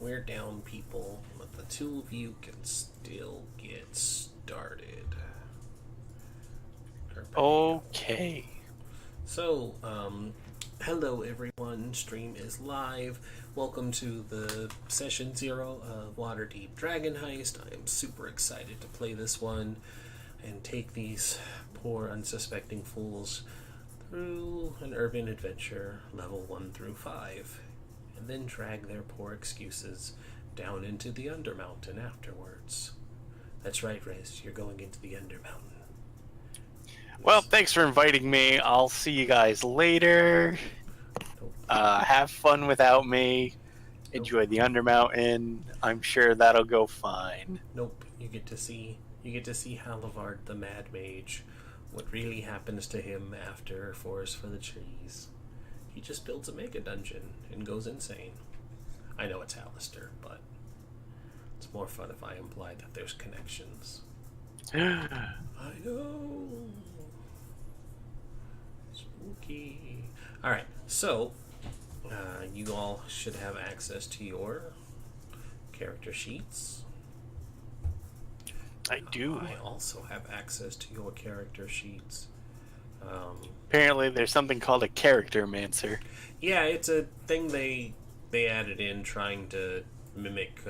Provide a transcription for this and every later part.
we're down, people, but the two of you can still get started. Okay. So, hello everyone. Stream is live. Welcome to the session 0 of Waterdeep Dragon Heist. I am super excited to play this one and take these poor unsuspecting fools through an urban adventure level 1 through 5, and then drag their poor excuses down into the Undermountain afterwards. That's right, Rez, you're going into the Undermountain. Well, thanks for inviting me. I'll see you guys later. Nope. Have fun without me. Nope. Enjoy the Undermountain. I'm sure that'll go fine. Nope. You get to see Halivard the Mad Mage. What really happens to him after Forest for the Trees. He just builds a mega dungeon and goes insane. I know it's Alistair, but it's more fun if I imply that there's connections. I know. Spooky. Alright, so you all should have access to your character sheets. I do. I also have access to your character sheets. Apparently, there's something called a character mancer. Yeah, it's a thing they added in trying to mimic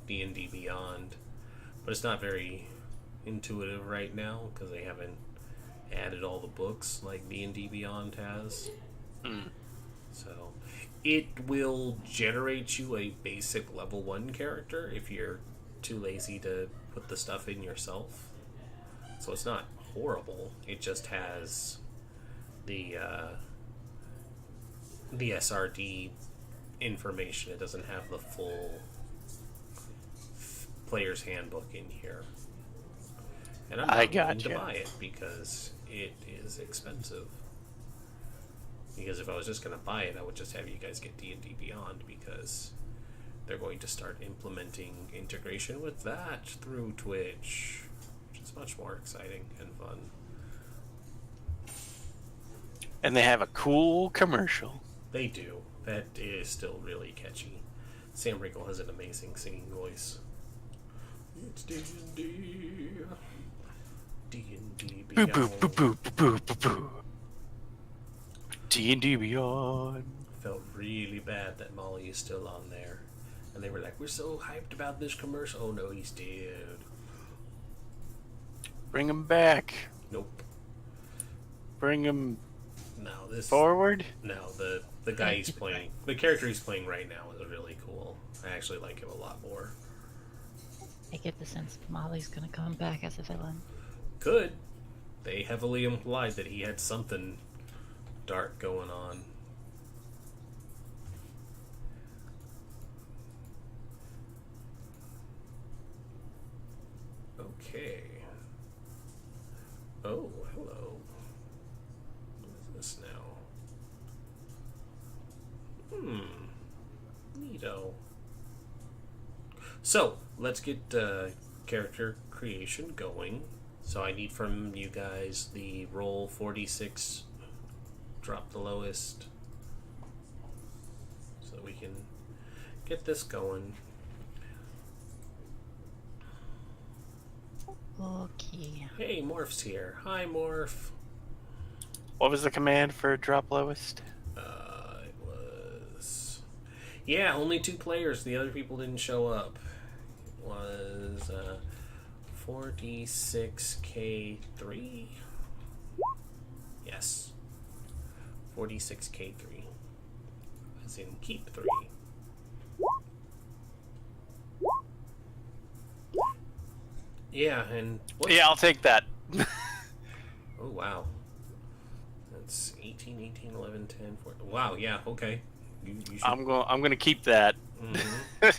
D&D Beyond, but it's not very intuitive right now because they haven't added all the books like D&D Beyond has. So it will generate you a basic level 1 character if you're too lazy to put the stuff in yourself. So it's not horrible. It just has the SRD information. It doesn't have the full player's handbook in here. And I'm not going to buy it because it is expensive. Because if I was just going to buy it, I would just have you guys get D&D Beyond, because they're going to start implementing integration with that through Twitch, which is much more exciting and fun. And they have a cool commercial. They do. That is still really catchy. Sam Riegel has an amazing singing voice. It's D&D. D&D Beyond. Boo boo boo boo boo boo boo. D&D Beyond. Felt really bad that Molly is still on there. And they were like, we're so hyped about this commercial. Oh no, he's dead. Bring him back. Nope. Bring him forward? No, the guy he's playing, the character he's playing right now is really cool. I actually like him a lot more. I get the sense Molly's gonna come back as a villain. Could. They heavily implied that he had something dark going on. Okay. Oh, hello. What is this now? Neato. So, let's get character creation going. So I need from you guys the roll 46, drop the lowest, so that we can get this going. Okay. Hey, Morph's here. Hi, Morph. What was the command for drop lowest? It was... Yeah, only 2 players. The other people didn't show up. It was 46K3? Yes. 46K3. As in keep 3. Yeah, and... Yeah, I'll take that. Oh, wow. That's 18, 11, 10, 14. Wow, yeah, okay. You should... I'm gonna keep that. Mm-hmm.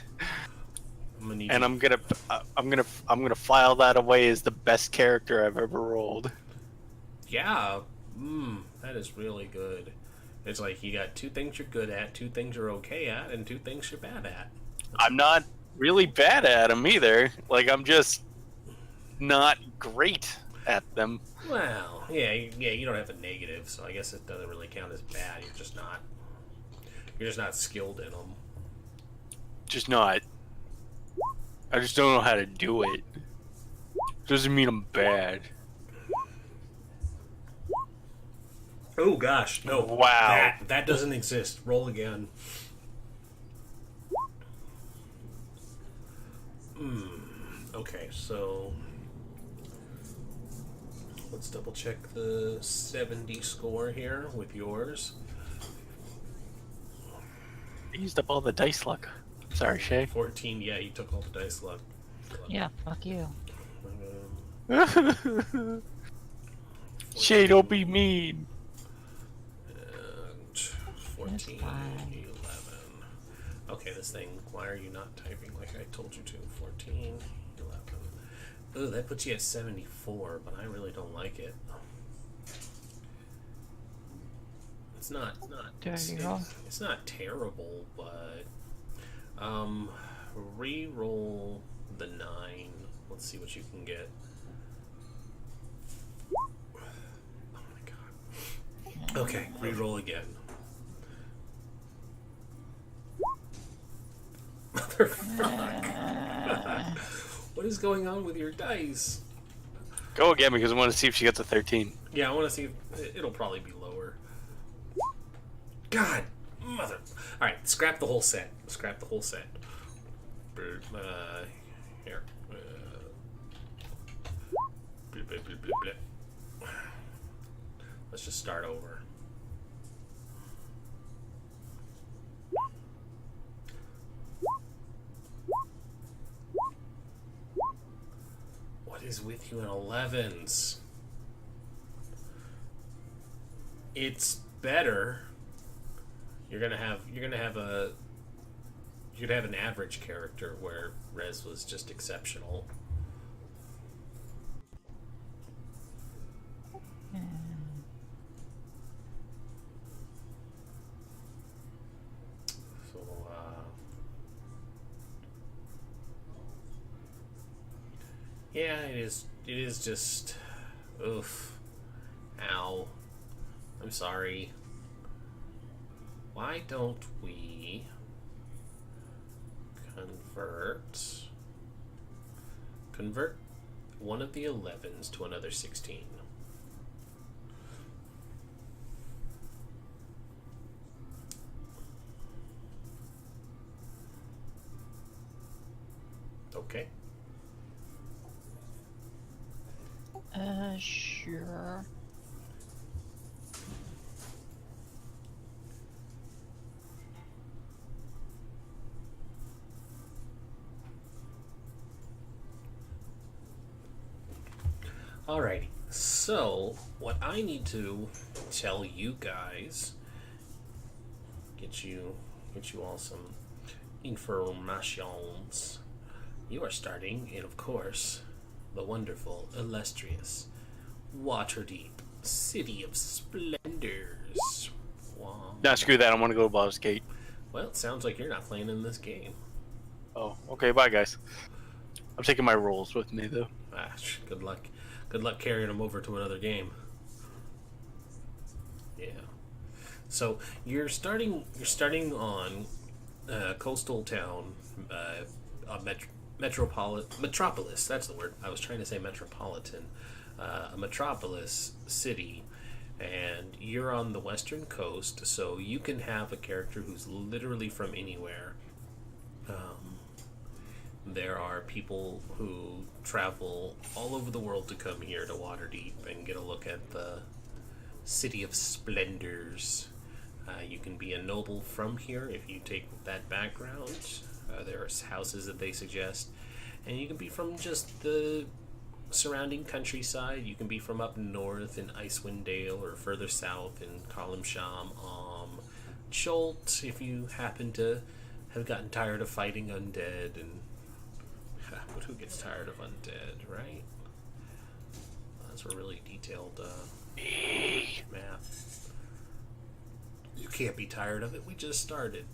I'm gonna file that away as the best character I've ever rolled. Yeah, that is really good. It's like you got 2 things you're good at, 2 things you're okay at, and 2 things you're bad at. I'm not really bad at them either. Like, I'm just not great at them. Well, yeah, you don't have a negative, so I guess it doesn't really count as bad. You're just not skilled in them. just not. I just don't know how to do it. Doesn't mean I'm bad. Oh gosh, no. Wow. That doesn't exist. Roll again. Okay, so let's double check the 70 score here with yours. I used up all the dice luck. Sorry, Shay. 14, yeah, you took all the dice luck. Yeah, fuck you. Shay, don't be mean. And 14, That's fine. 11. Okay, this thing, why are you not typing like I told you to? 14, 11. Ooh, that puts you at 74, but I really don't like it. It's not it's not terrible, but re-roll the 9. Let's see what you can get. Oh my god. Okay, re-roll again. Motherfucker. What is going on with your dice? Go again because I want to see if she gets a 13. Yeah, I want to see if it'll probably be lower. God, mother. All right, scrap the whole set. Scrap the whole set. Here. Let's just start over. What is with you in 11s? It's better. You're gonna have an average character where Rez was just exceptional. So yeah, it is just oof. Ow. I'm sorry. Why don't we convert one of the 11s to another 16? Okay. Sure. Alrighty. So, what I need to tell you guys, get you all some informations. You are starting in, of course, the wonderful, illustrious, Waterdeep City of Splendors. Wow. Nah, screw that. I want to go to Baldur's Gate. Well, it sounds like you're not playing in this game. Oh, okay. Bye, guys. I'm taking my rolls with me, though. Good luck. Good luck carrying them over to another game. Yeah. So you're starting on coastal town, metropolis. That's the word. I was trying to say metropolitan. A metropolis city, and you're on the western coast, so you can have a character who's literally from anywhere. There are people who travel all over the world to come here to Waterdeep and get a look at the City of Splendors. You can be a noble from here if you take that background. There's houses that they suggest. And you can be from just the surrounding countryside. You can be from up north in Icewind Dale or further south in Columsham, Cholt, if you happen to have gotten tired of fighting undead. And but who gets tired of undead, right? That's a really detailed math. You can't be tired of it. We just started.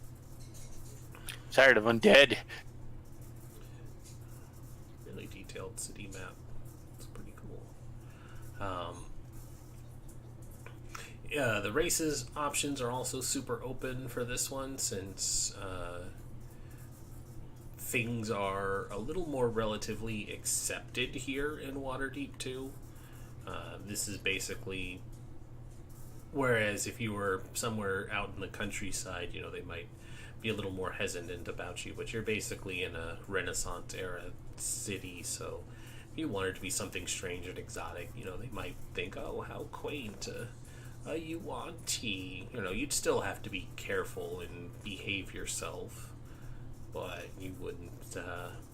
Tired of undead. Really detailed city map. It's pretty cool. Yeah, the races options are also super open for this one, since things are a little more relatively accepted here in Waterdeep too. This is basically, whereas if you were somewhere out in the countryside, they might be a little more hesitant about you. But you're basically in a Renaissance era city, so if you wanted to be something strange and exotic, they might think, oh, how quaint. You want tea. You'd still have to be careful and behave yourself, but you wouldn't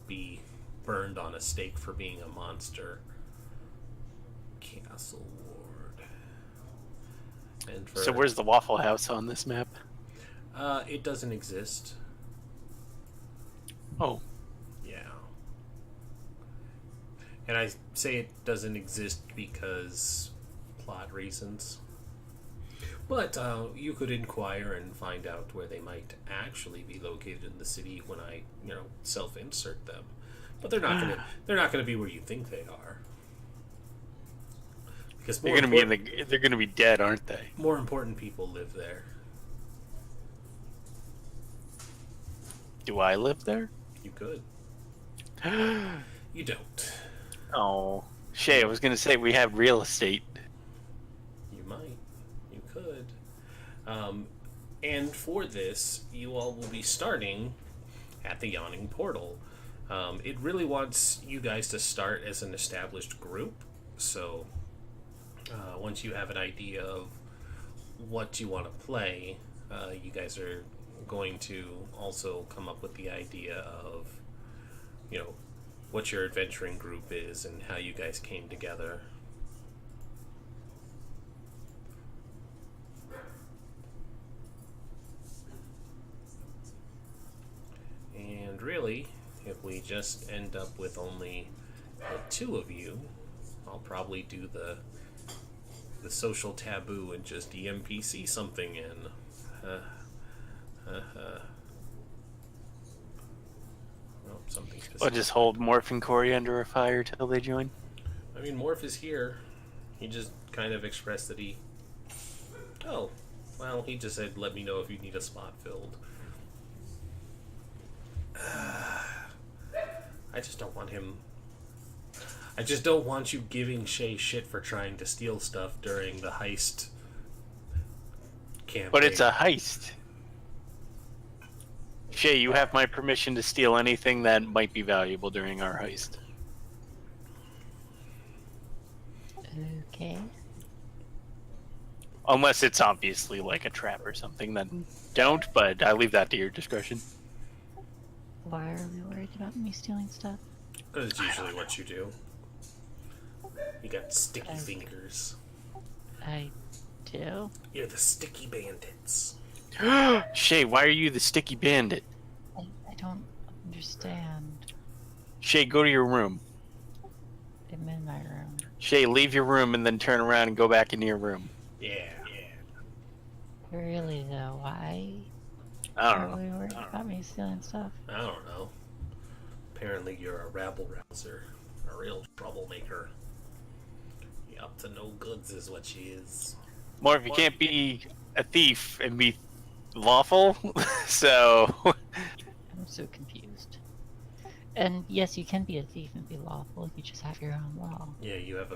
be burned on a stake for being a monster. Castle Ward. And So where's the Waffle House on this map? It doesn't exist. Oh. Yeah. And I say it doesn't exist because plot reasons. But you could inquire and find out where they might actually be located in the city when I, self-insert them. But they're not gonna be where you think they are. Because they're gonna be dead, aren't they? More important people live there. Do I live there? You could. You don't. Oh, Shay, I was gonna say we have real estate. You might. You could. And for this, you all will be starting at the Yawning Portal. It really wants you guys to start as an established group. So once you have an idea of what you want to play, you guys are going to also come up with the idea of, what your adventuring group is and how you guys came together. And really, if we just end up with only the two of you, I'll probably do the social taboo and just EMPC something in. Well, something specific. I'll just hold Morph and Corey under a fire till they join. I mean, Morph is here. He just kind of expressed that he... Oh, well, he just said, let me know if you need a spot filled. I just don't want him... I just don't want you giving Shay shit for trying to steal stuff during the heist campaign. But it's a heist. Shay, you have my permission to steal anything that might be valuable during our heist. Okay. Unless it's obviously like a trap or something, then don't, but I leave that to your discretion. Why are we worried about me stealing stuff? That's usually what you do. You got sticky fingers. I do? You're the sticky bandits. Shay, why are you the sticky bandit? I don't understand. Shay, go to your room. I'm in my room. Shay, leave your room and then turn around and go back into your room. Yeah. Really though, why I don't are know. we worried about me stealing stuff? I don't know. Apparently you're a rabble-rouser. A real troublemaker. You up to no goods is what she is. Morph, you can't be a thief and be lawful, so... I'm so confused. And yes, you can be a thief and be lawful. You just have your own law. Yeah, you have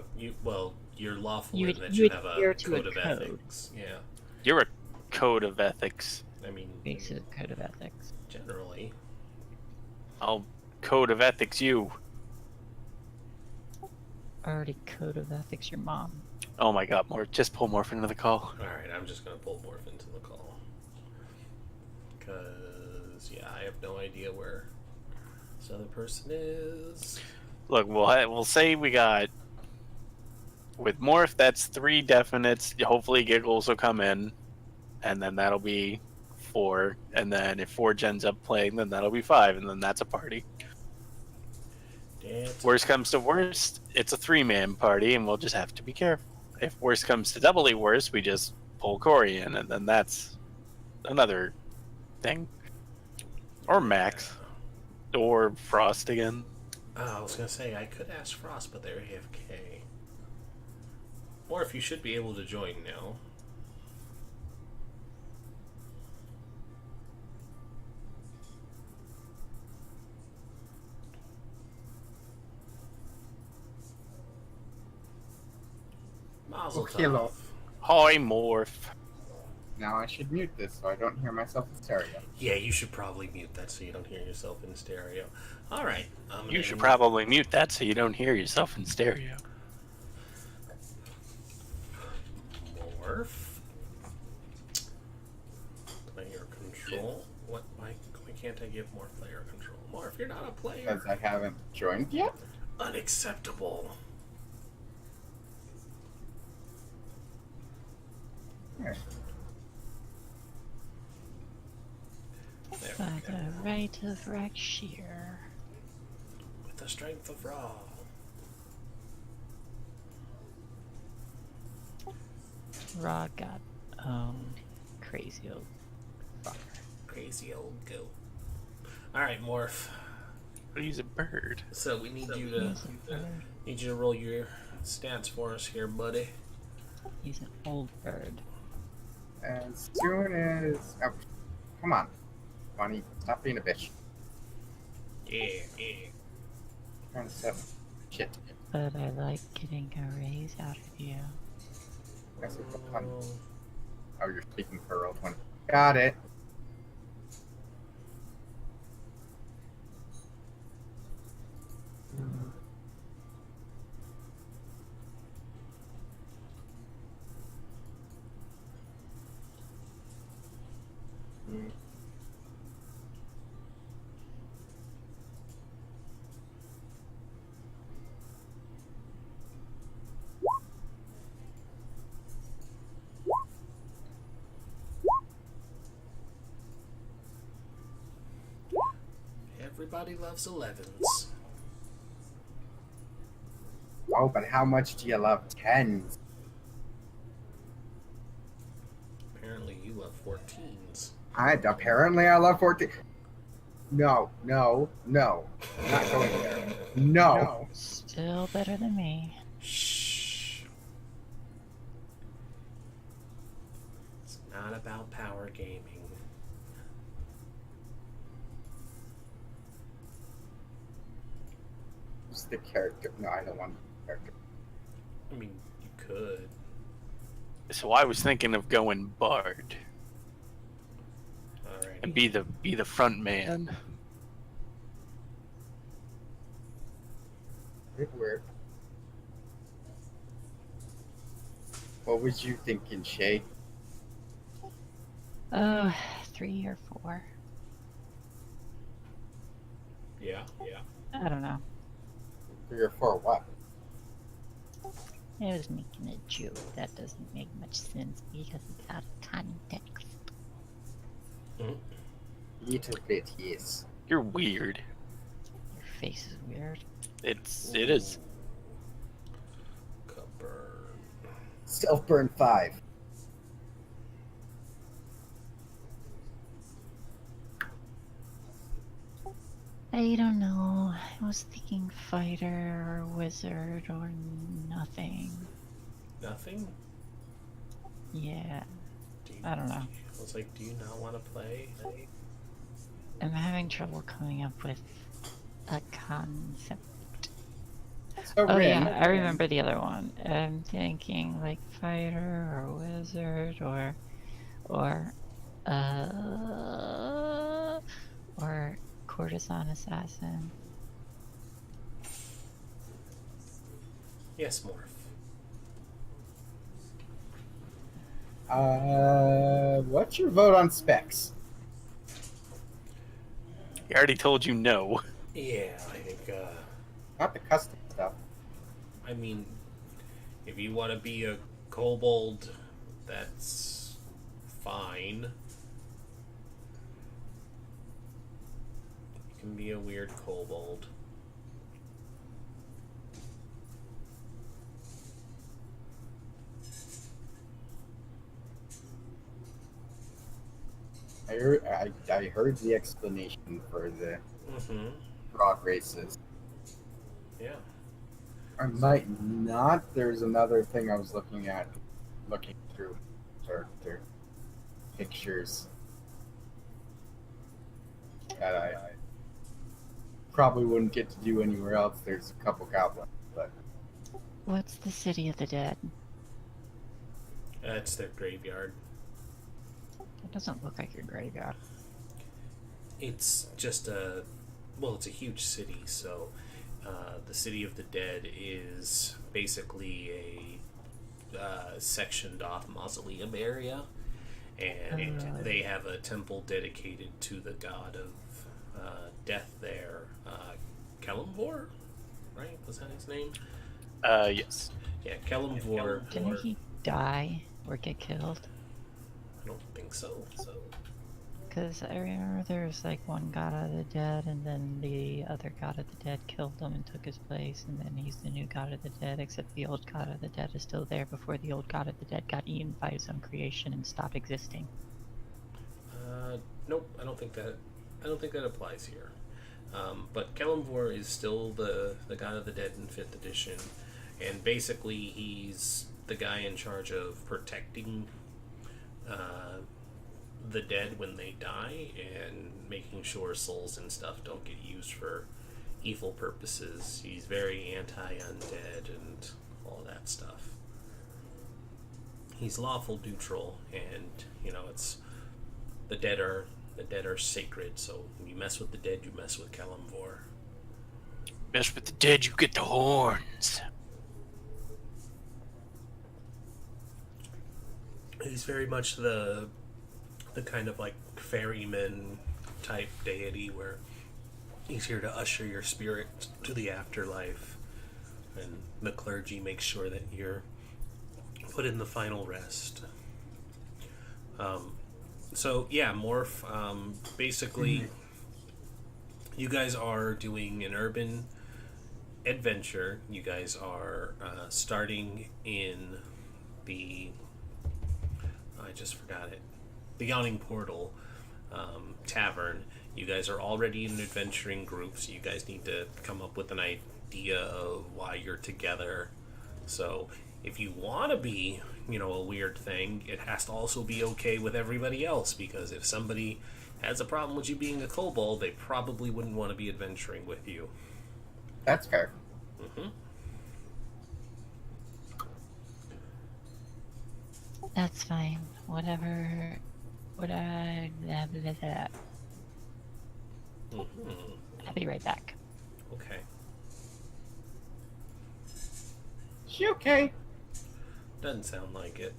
you're lawful You in that you you have a adhere to a code of code. ethics. Yeah. You're a code of ethics. I mean, Basic code of ethics. generally. I'll code of ethics you. Already code of ethics your mom. Oh my god, just pull Morph into the call. Alright, I'm just gonna pull Morph into the call. Because, yeah, I have no idea where this other person is. Look, we'll say we got... With Morph, that's 3 definites. Hopefully Giggles will come in. And then that'll be 4. And then if Forge ends up playing, then that'll be 5. And then that's a party. Worst comes to worst, it's a 3-man party, and we'll just have to be careful. If worst comes to doubly worse, we just pull Corey in, and then that's another thing. Or Max. Or Frost again. I was gonna say, I could ask Frost, but they're AFK. Or if you should be able to join now. Mazel hello. tov. Hi, Morph. Now I should mute this so I don't hear myself in stereo. Yeah, you should probably mute that so you don't hear yourself in stereo. All right. You should probably mute that so you don't hear yourself in stereo. Morph. Player control. What? Why can't I give more player control? Morph, you're not a player. Because I haven't joined yet? Unacceptable. Yeah. There By we go. the right of Rakshir. With the strength of Ra. Ra got crazy old fucker. Crazy old goat. Alright, Morph. He's a bird. So we need you He's a bird. to roll your stats for us here, buddy. He's an old bird. As soon as... Oh, come on. Bonnie, stop being a bitch. Yeah. Trying to set shit. But I like getting a raise out of you. That's a pun. Oh, you're speaking for roll 20. Got it. Everybody loves 11s. Oh, but how much do you love 10s? Apparently you love 14s. Apparently I love 14. No. I'm not going there. No. Still better than me. Shh. It's not about power gaming. Who's the character? No, I don't want the character. I mean, you could. So I was thinking of going bard Alright. and be the front man. Weird. What was you thinking, Shay? Oh, 3 or 4. Yeah. I don't know. 3 or 4 what? I was making a joke. That doesn't make much sense because it's out of context. Little bit, yes. You're weird. Your face is weird. It is. Cupburn. Self-burn 5. I don't know. I was thinking fighter or wizard or nothing. Nothing? Yeah, Do you, I don't know. I was like, do you not want to play? I'm having trouble coming up with a concept. So Oh Rin, yeah, I remember the other one. I'm thinking like fighter or wizard or courtesan assassin. Yes, Morph. What's your vote on specs? He already told you no. Yeah, I think, Not the custom stuff. I mean, if you want to be a kobold, that's fine. You can be a weird kobold. I heard the explanation for the Mm-hmm. broad races. Yeah. I might not. There's another thing I was looking through character pictures that I probably wouldn't get to do anywhere else. There's a couple goblins, but What's the city of the dead? That's their graveyard. It doesn't look like your graveyard. It's just a, well, it's a huge city, so the City of the Dead is basically a sectioned off mausoleum area, and Oh. they have a temple dedicated to the god of death there, Kelemvor, right? Was that his name? Yes. Yeah, Kelemvor. Didn't he die or get killed? I don't think so. Because I remember there was like one god of the dead, and then the other god of the dead killed him and took his place, and then he's the new god of the dead, except the old god of the dead is still there before the old god of the dead got eaten by his own creation and stopped existing. Nope, I don't think that applies here. But Kelemvor is still the god of the dead in 5th edition, and basically he's the guy in charge of protecting the dead when they die and making sure souls and stuff don't get used for evil purposes. He's very anti-undead and all that stuff. He's lawful neutral, and it's the dead are sacred. So when you mess with the dead, you mess with Kelemvor. Mess with the dead, you get the horns. He's very much the kind of like ferryman type deity where he's here to usher your spirit to the afterlife, and the clergy makes sure that you're put in the final rest. So yeah, Morph, basically you guys are doing an urban adventure. You guys are starting in the, I just forgot it, the Yawning Portal Tavern. You guys are already in an adventuring group, so you guys need to come up with an idea of why you're together. So if you want to be, a weird thing, it has to also be okay with everybody else, because if somebody has a problem with you being a kobold, they probably wouldn't want to be adventuring with you. That's fair. Mm-hmm. That's fine. Whatever. Blah, blah, blah. Mm-hmm. I'll be right back. Okay. She okay? Doesn't sound like it.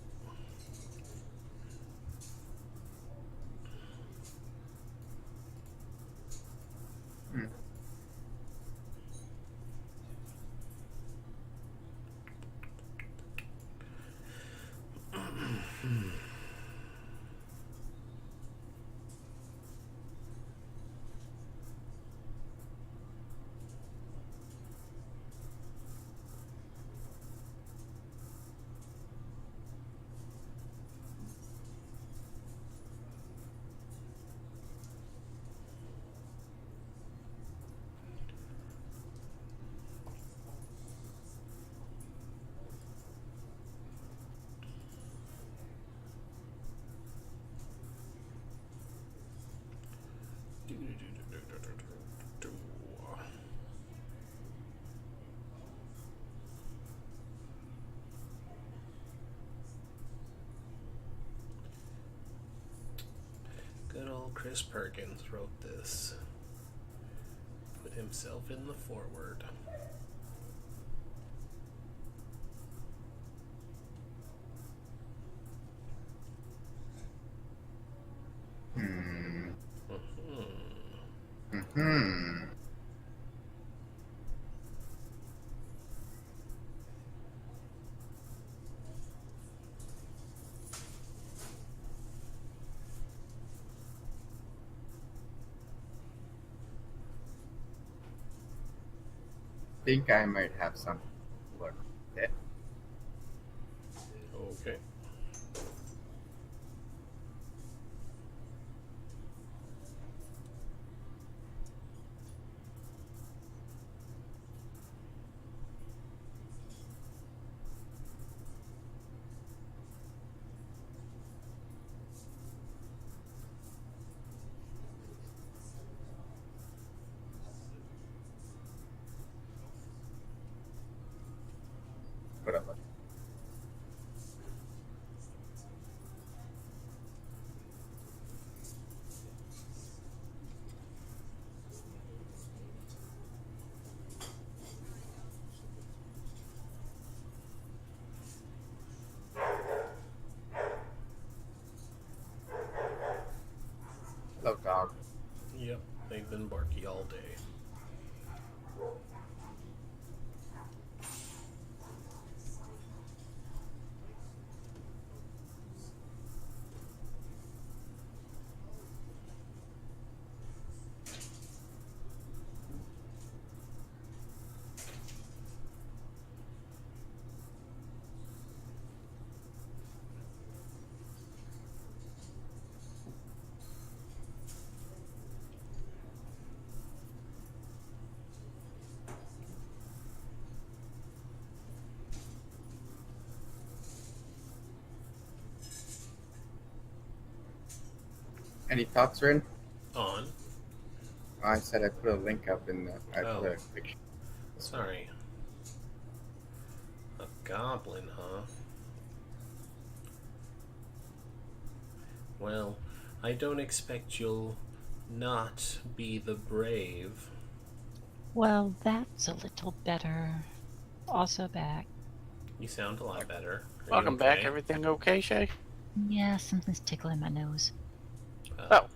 Good old Chris Perkins wrote this. Put himself in the foreword. Hmm. Mm-hmm. Hmm. Think I might have some look at it. Okay. You've been barky all day. Any thoughts, Rin? On. I said I put a link up in the. I Oh. put a picture. Sorry. A goblin, huh? Well, I don't expect you'll not be the brave. Well, that's a little better. Also back. You sound a lot better. Are you Welcome back. okay? Everything okay, Shay? Yeah, something's tickling my nose. Oh.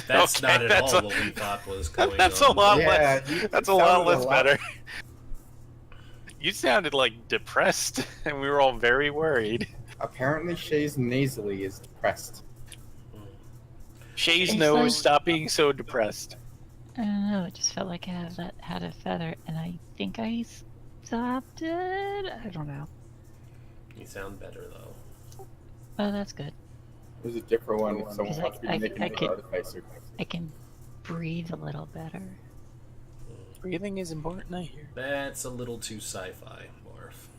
That's Okay, not at that's all a- what we thought was going That's on. a lot Yeah, less. you That's a lot sounded less better. You sounded like depressed, and we were all very worried. Apparently, Shay's nasally is depressed. Shay's It's nose, like- stop being so depressed. I don't know, it just felt like I had a feather, and I think I stopped it? I don't know. You sound better, though. Oh, that's good. There's a different one if someone Because wants me to make I an could- artificer. I can breathe a little better. Breathing is important, I hear. That's a little too sci-fi, Morph.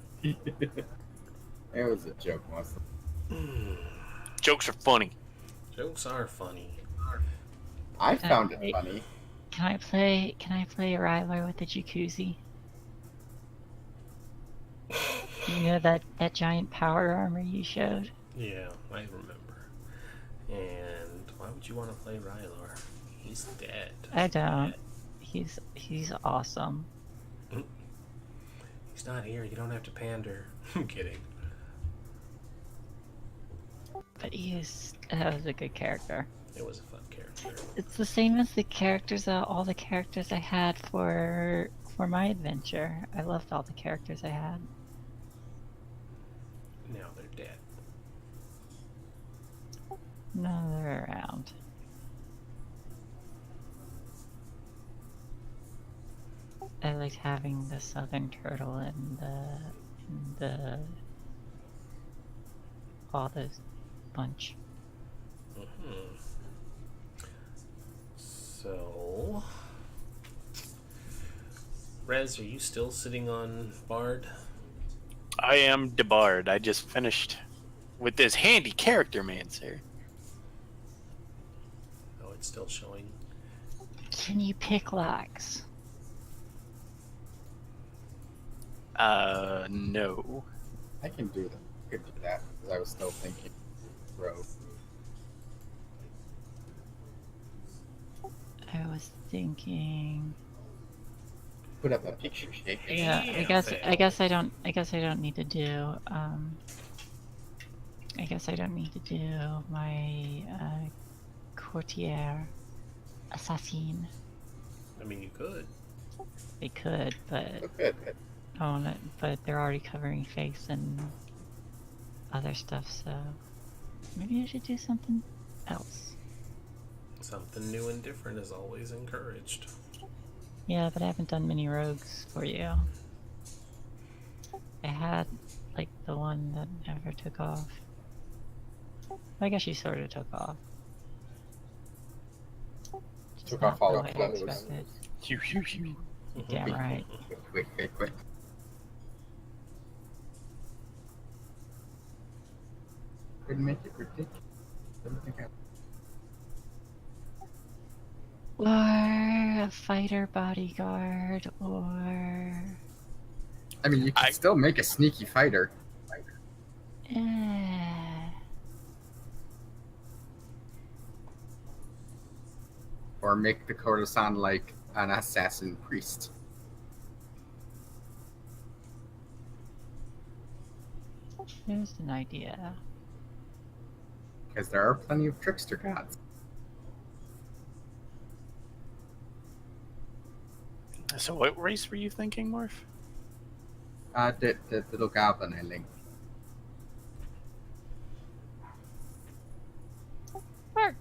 It was a joke, mostly. Jokes are funny. Jokes are funny. I found it Hey. funny. Can I play Ryler with the jacuzzi? You know that giant power armor you showed? Yeah, I remember. And why would you want to play Rylar? He's dead. I don't. He's awesome. He's not here. You don't have to pander. I'm kidding. But that was a good character. It was a fun character. It's the same as the characters, all the characters I had for my adventure. I loved all the characters I had. Now they're dead. No, they're around. I liked having the southern turtle and the all those bunch. Mm-hmm. So, Rez, are you still sitting on Bard? I am debarred. I just finished with this handy character, man, sir. Oh, it's still showing. Can you pick locks? No. I can do that. I could do that because I was still thinking rogue. I was thinking. Put up a picture, Shay. Yeah, I guess I don't need to do I guess I don't need to do my courtier assassin. I mean, you could. They could, but Good. but they're already covering face and other stuff, so maybe I should do something else. Something new and different is always encouraged. Yeah, but I haven't done many rogues for you. I had like the one that never took off. I guess she sort of took off. Just Took not off all the her way I clothes. expected. Phew. Damn right. Quick. Couldn't make it ridiculous. Or a fighter bodyguard, or I mean, you can still make a sneaky fighter. eh, Or make Dakota sound like an assassin priest. there's an idea. Because there are plenty of trickster gods. So what race were you thinking, Morph? The little goblin I linked. Mark.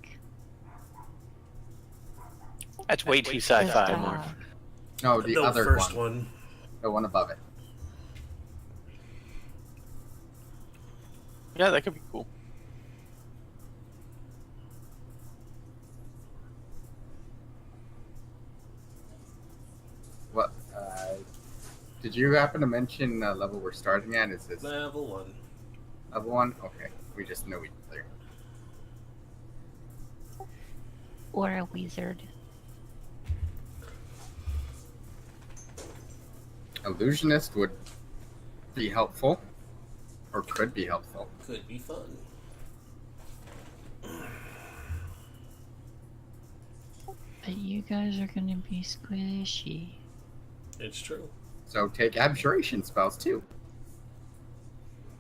That's way too This sci-fi, dog. Morph. No, the other first one. The one above it. Yeah, that could be cool. What? Did you happen to mention the level we're starting at? Is this Level 1. level 1? Okay, we just know each other. Or a wizard. Illusionist would be helpful, or could be helpful. Could be fun. But you guys are gonna be squishy. It's true. So take abjuration spells too.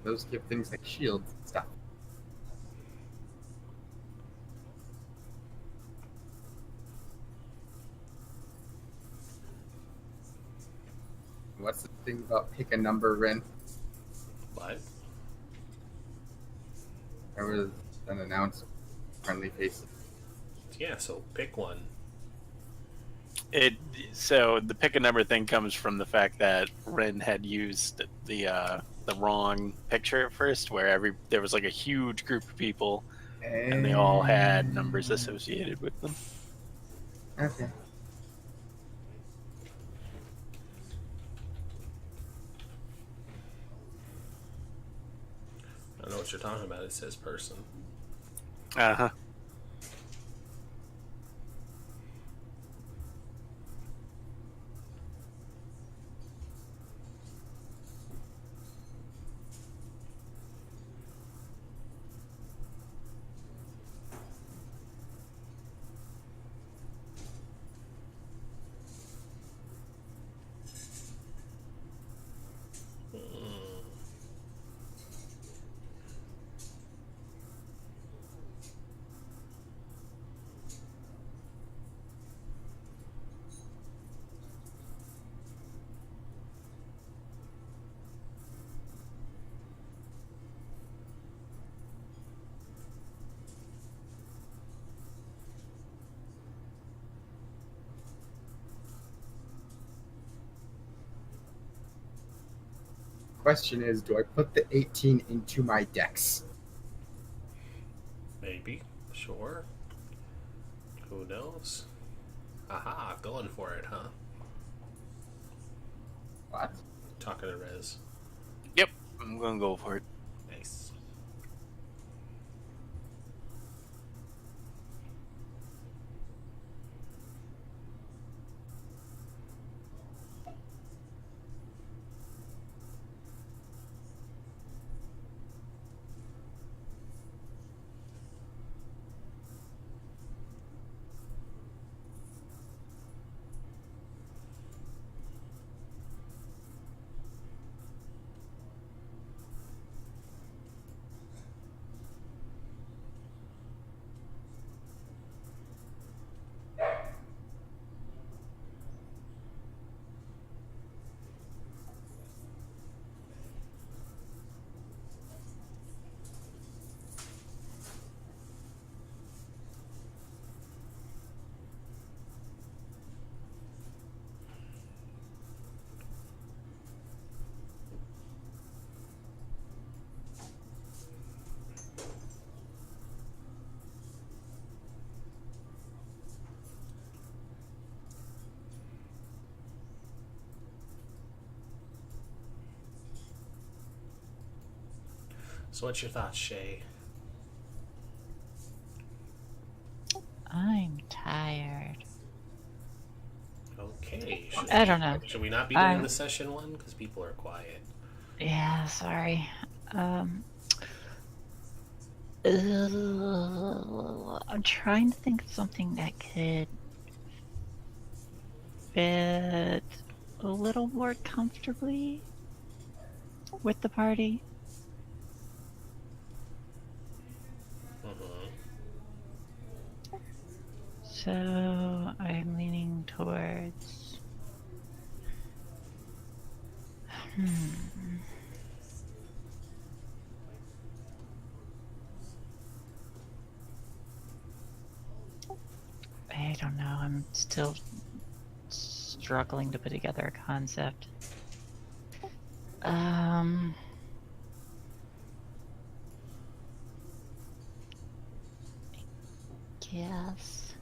Those give things like shields and stuff. What's the thing about pick a number, Ren? But There was an announcement. Friendly faces. yeah, so pick one. So the pick a number thing comes from the fact that Ren had used the wrong picture at first, where there was like a huge group of people, and they all had numbers associated with them. Okay. I don't know what you're talking about. It says person. Uh huh. Question is, do I put the 18 into my dex? Maybe. Sure. Who knows? Aha, going for it, huh? What? Talking to Rez. Yep, I'm gonna go for it. Nice. So what's your thoughts, Shay? I'm tired. Okay. I don't know. Should we not be doing the session one? Because people are quiet. Yeah, sorry. I'm trying to think of something that could fit a little more comfortably with the party. Mm-hmm. So I'm leaning towards Hmm. I don't know. I'm still struggling to put together a concept. Guess.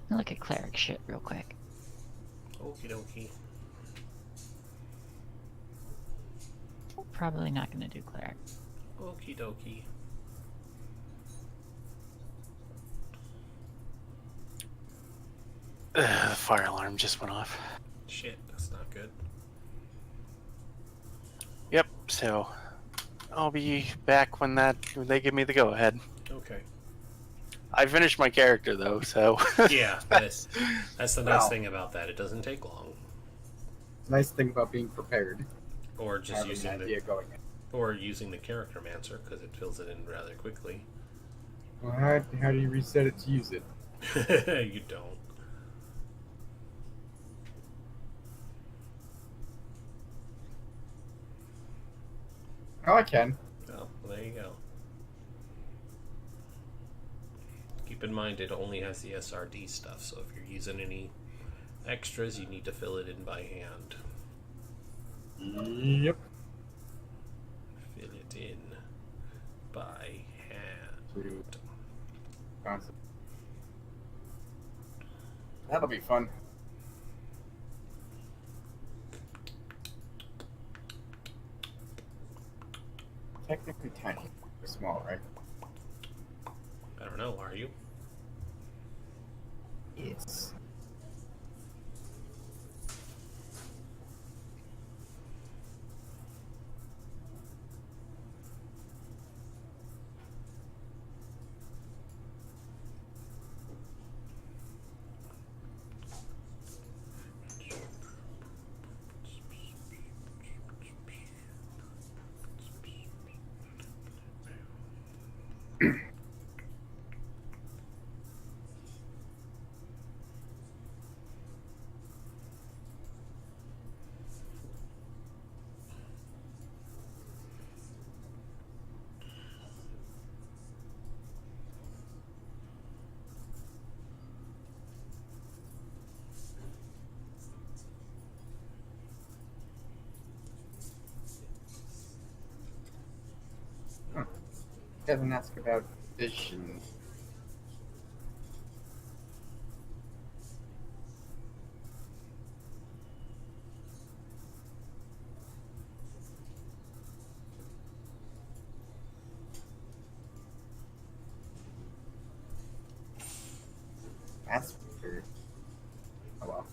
Look at cleric shit real quick. Okie dokie. Probably not gonna do cleric. Okie dokie. The fire alarm just went off. Shit, that's not good. Yep. So I'll be back when they give me the go ahead. Okay. I finished my character though, so Yeah, that's the nice thing about that. It doesn't take long. Nice thing about being prepared. Or just Having using an idea going in. or using the character mancer because it fills it in rather quickly. Well, how do you reset it to use it? You don't. Oh, I can. Oh, well, there you go. Keep in mind it only has the SRD stuff, so if you're using any extras, you need to fill it in by hand. Yep. Fill it in by hand. Concept. That'll be fun. Technically tiny. Or small, right? I don't know, are you? Yes. Doesn't ask about vision. That's weird. Oh well.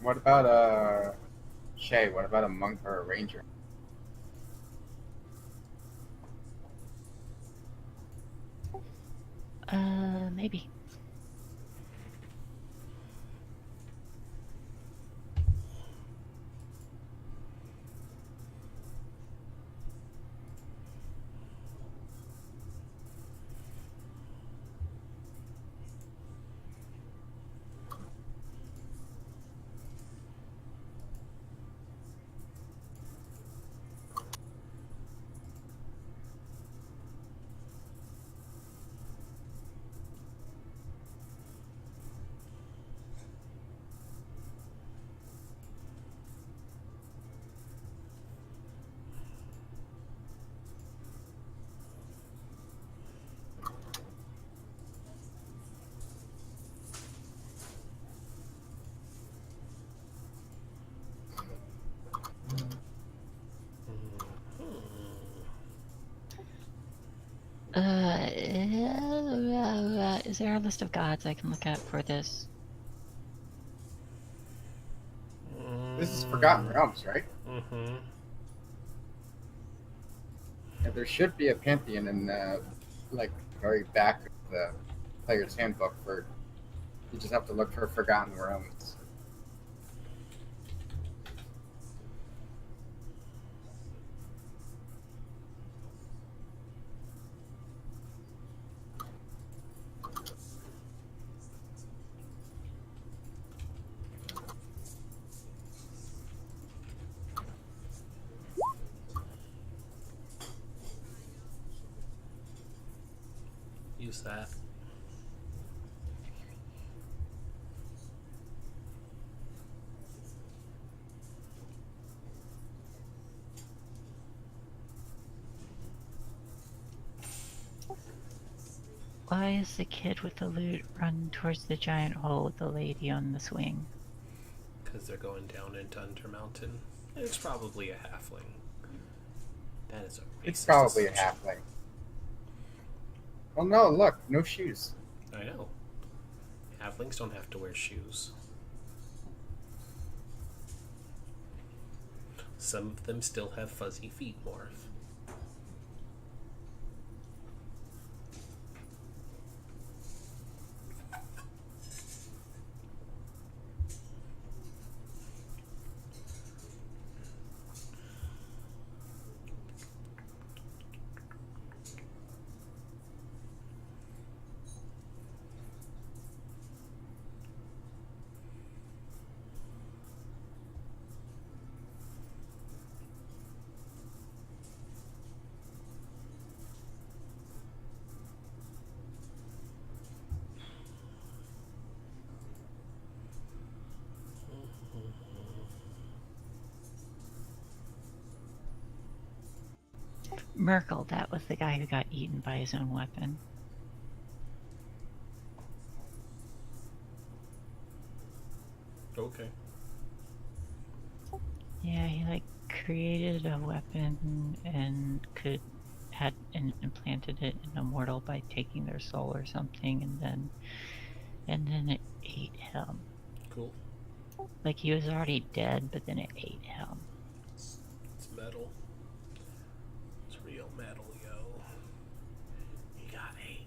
What about Shay? What about a monk or a ranger? Maybe. Is there a list of gods I can look at for this? This is Forgotten Realms, right? Mm-hmm. Yeah, there should be a pantheon in the like very back of the player's handbook for. You just have to look for Forgotten Realms. Use that. Why is the kid with the loot run towards the giant hole with the lady on the swing? Because they're going down into Undermountain. It's probably a halfling. That is a racist It's probably a assumption. halfling. Well, no, look, no shoes. I know. Halflings don't have to wear shoes. Some of them still have fuzzy feet, Morph. Merkel, that was the guy who got eaten by his own weapon. Okay. Yeah, he like created a weapon and had and implanted it in a mortal by taking their soul or something, and then it ate him. Cool. Like he was already dead, but then it ate him. It's metal. It's real metal, yo. You got hate.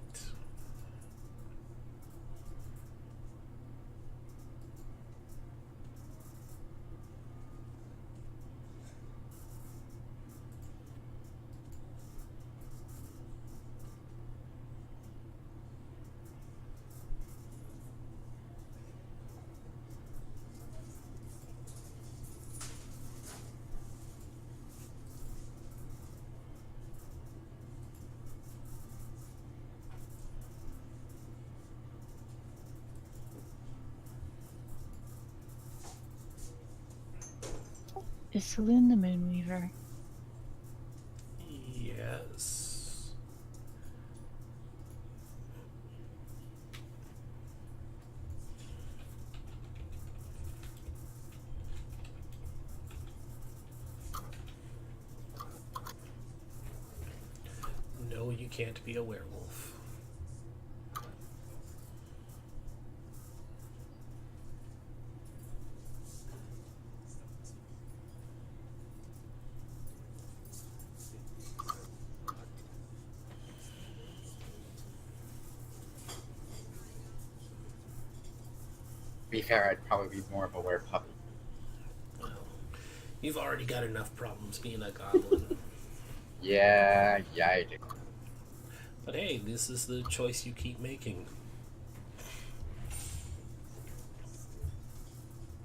Is Saloon the Moonweaver? Yes. No, you can't be a werewolf. To be fair, I'd probably be more of a werepuppy. Well, you've already got enough problems being a goblin. Yeah, I do. But hey, this is the choice you keep making.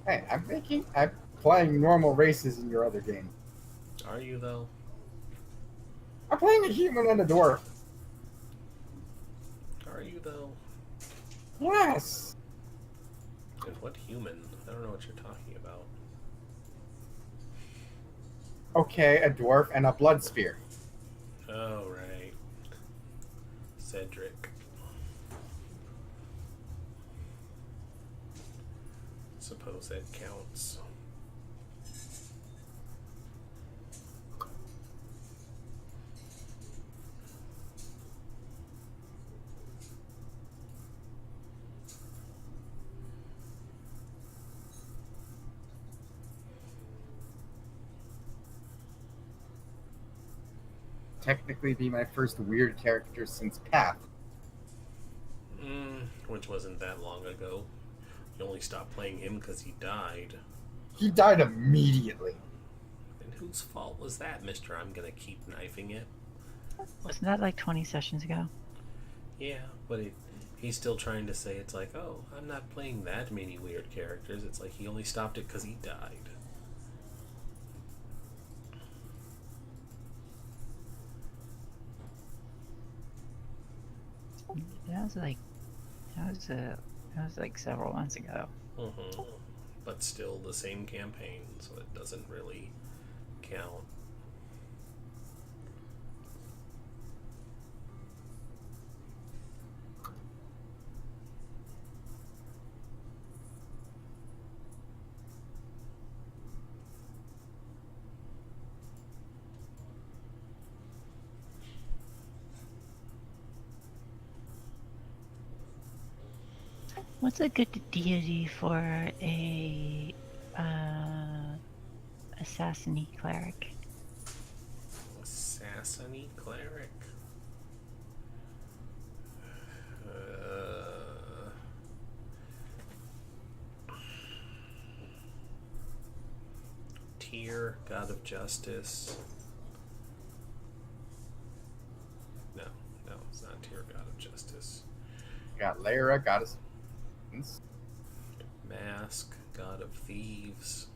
Hey, I'm playing normal races in your other game. Are you, though? I'm playing a human and a dwarf. Are you, though? Yes. And what human? I don't know what you're talking about. Okay, a dwarf and a blood spear. Oh, right. Cedric. Suppose that counts. technically be my first weird character since Path. Which wasn't that long ago. You only stopped playing him because he died. He died immediately. And whose fault was that, mister? I'm gonna keep knifing it. Wasn't that like 20 sessions ago? Yeah, but he's still trying to say it's like, oh, I'm not playing that many weird characters. It's like he only stopped it because he died. That was like several months ago. But still the same campaign, so it doesn't really count. What's a good deity for a assassin-y cleric? Assassin-y cleric? Tyr, God of Justice. No, it's not Tyr, God of Justice. You got Lyra, Goddess. Mask, God of Thieves.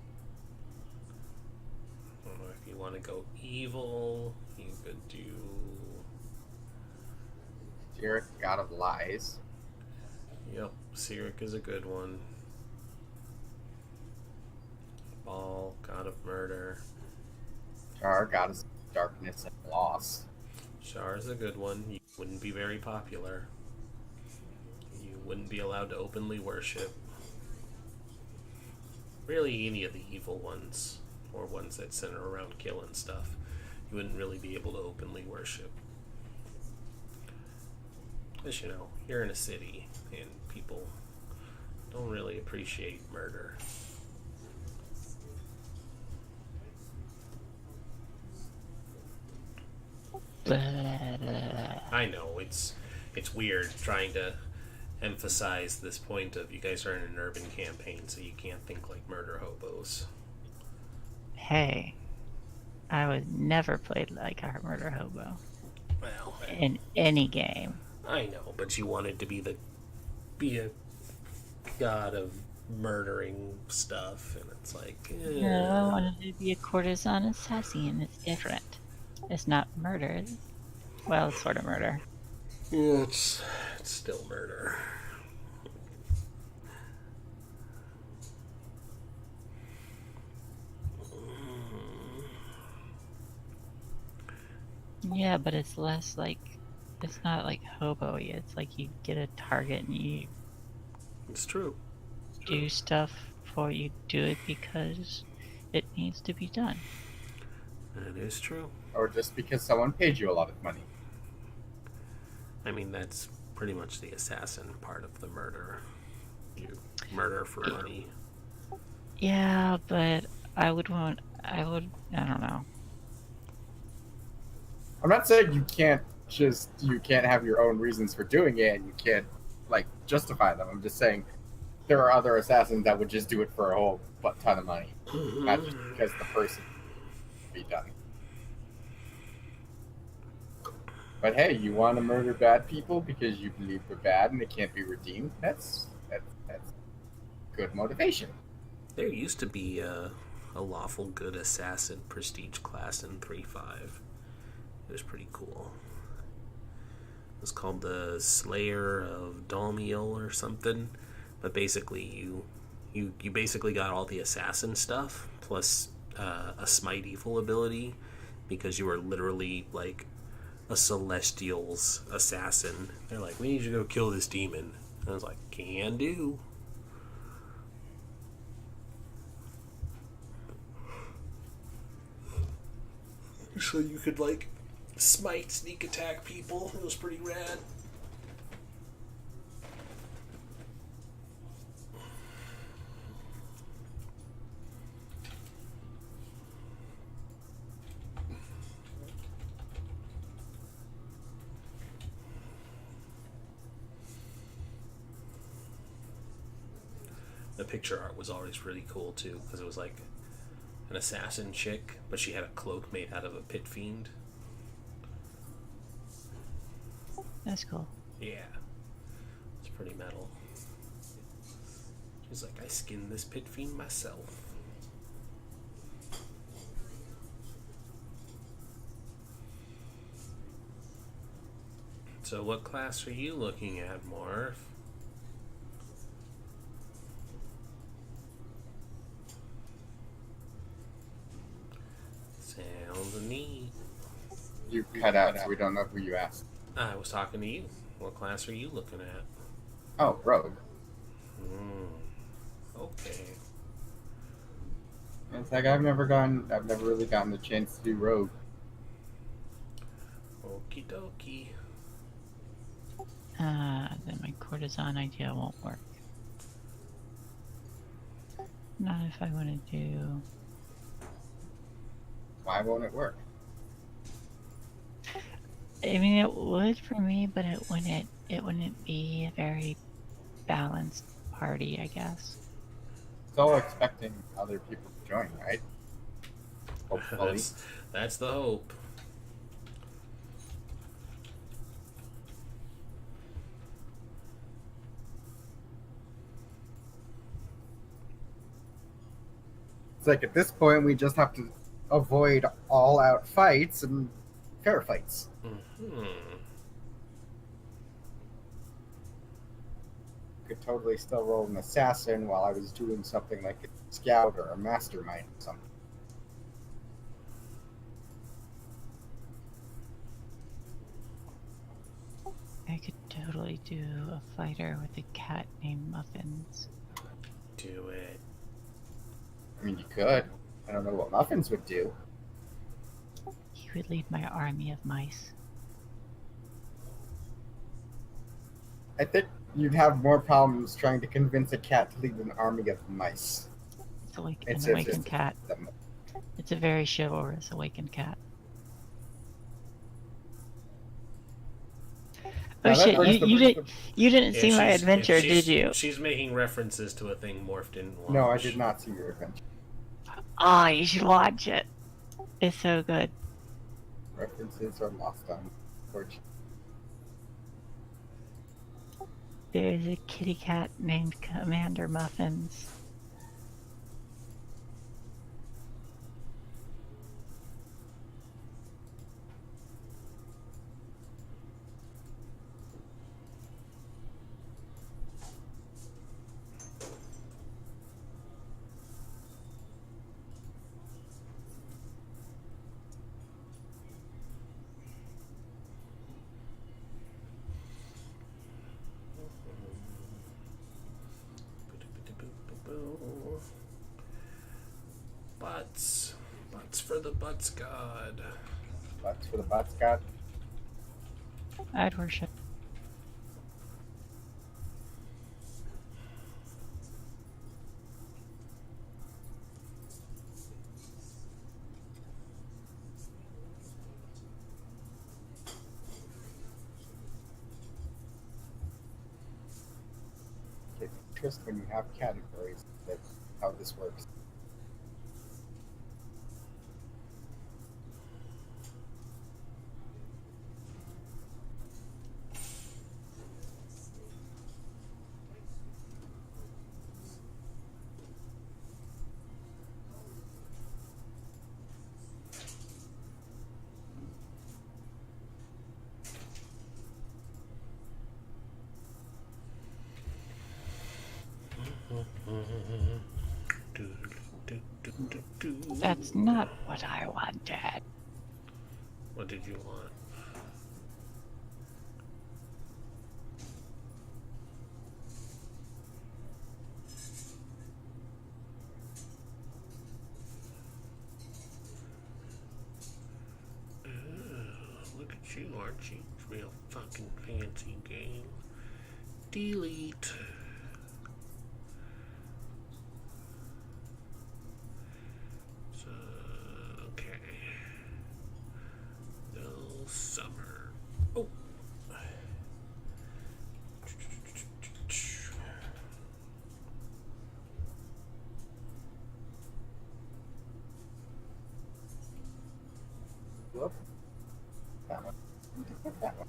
If you want to go evil, you could do Sirik, God of Lies. Yep, Sirik is a good one. Baal, God of Murder. Shar, Goddess of Darkness and Loss. Shar's a good one. You wouldn't be very popular. You wouldn't be allowed to openly worship. Really, any of the evil ones, or ones that center around killing stuff, you wouldn't really be able to openly worship. As you know, you're in a city, and people don't really appreciate murder. I know, it's weird trying to emphasize this point of you guys are in an urban campaign, so you can't think like murder hobos. Hey, I would never play like a murder hobo. Well, In any game. I know, but you wanted to be a god of murdering stuff, and it's like, No, I wanted to be a courtesan assassin. It's different. It's not murder. Well, it's sort of murder. yeah, it's still murder. Yeah, but it's less like, it's not like hobo-y. It's like you get a target and you It's true. do stuff for you do it because it needs to be done. That is true. Or just because someone paid you a lot of money. I mean, that's pretty much the assassin part of the murder. You murder for money. Yeah, but I don't know. I'm not saying you can't have your own reasons for doing it and you can't justify them. I'm just saying there are other assassins that would just do it for a whole ton of money, not just because the person be done. But hey, you want to murder bad people because you believe they're bad and they can't be redeemed? That's good motivation. There used to be a lawful good assassin prestige class in 3.5. It was pretty cool. It was called the Slayer of Dalmiel or something. But basically, you basically got all the assassin stuff plus a smite evil ability because you were literally like a celestial's assassin. They're like, we need you to go kill this demon. And I was like, can do. So you could smite, sneak attack people. It was pretty rad. The picture art was always really cool too, because it was like an assassin chick, but she had a cloak made out of a pit fiend. That's cool. Yeah, it's pretty metal. She's like, I skinned this pit fiend myself. So what class are you looking at, Morph? Sounds neat. You cut out, so we don't know who you asked. I was talking to you. What class are you looking at? Oh, rogue. Okay. It's like I've never really gotten the chance to do rogue. Okie dokie. Then my courtesan idea won't work. Not if I want to do. Why won't it work? I mean, it would for me, but it wouldn't. It wouldn't be a very balanced party, I guess. It's all expecting other people to join, right? Hopefully. That's the hope. It's like at this point we just have to avoid all-out fights and fair fights. Could totally still roll an assassin while I was doing something like a scout or a mastermind or something. I could totally do a fighter with a cat named Muffins. Do it. I mean, you could. I don't know what Muffins would do. He would lead my army of mice. I think you'd have more problems trying to convince a cat to lead an army of mice. It's an It's awakened just- cat. It's a very chivalrous awakened cat. Oh Now that shit! brings You didn't Yeah, see my she's- adventure, she's- did you? She's making references to a thing Morph didn't watch. No, I did not see your adventure. Ah, you should watch it. It's so good. References are lost on, unfortunately. There's a kitty cat named Commander Muffins. Butts. Butts for the Butts God. That's for the bots got. I'd worship. It's interesting when you have categories. That's how this works. That's not what I wanted. What did you want? Look at you, aren't you? Real fucking fancy game. Delete. So, okay. No summer. Oh. Look that one.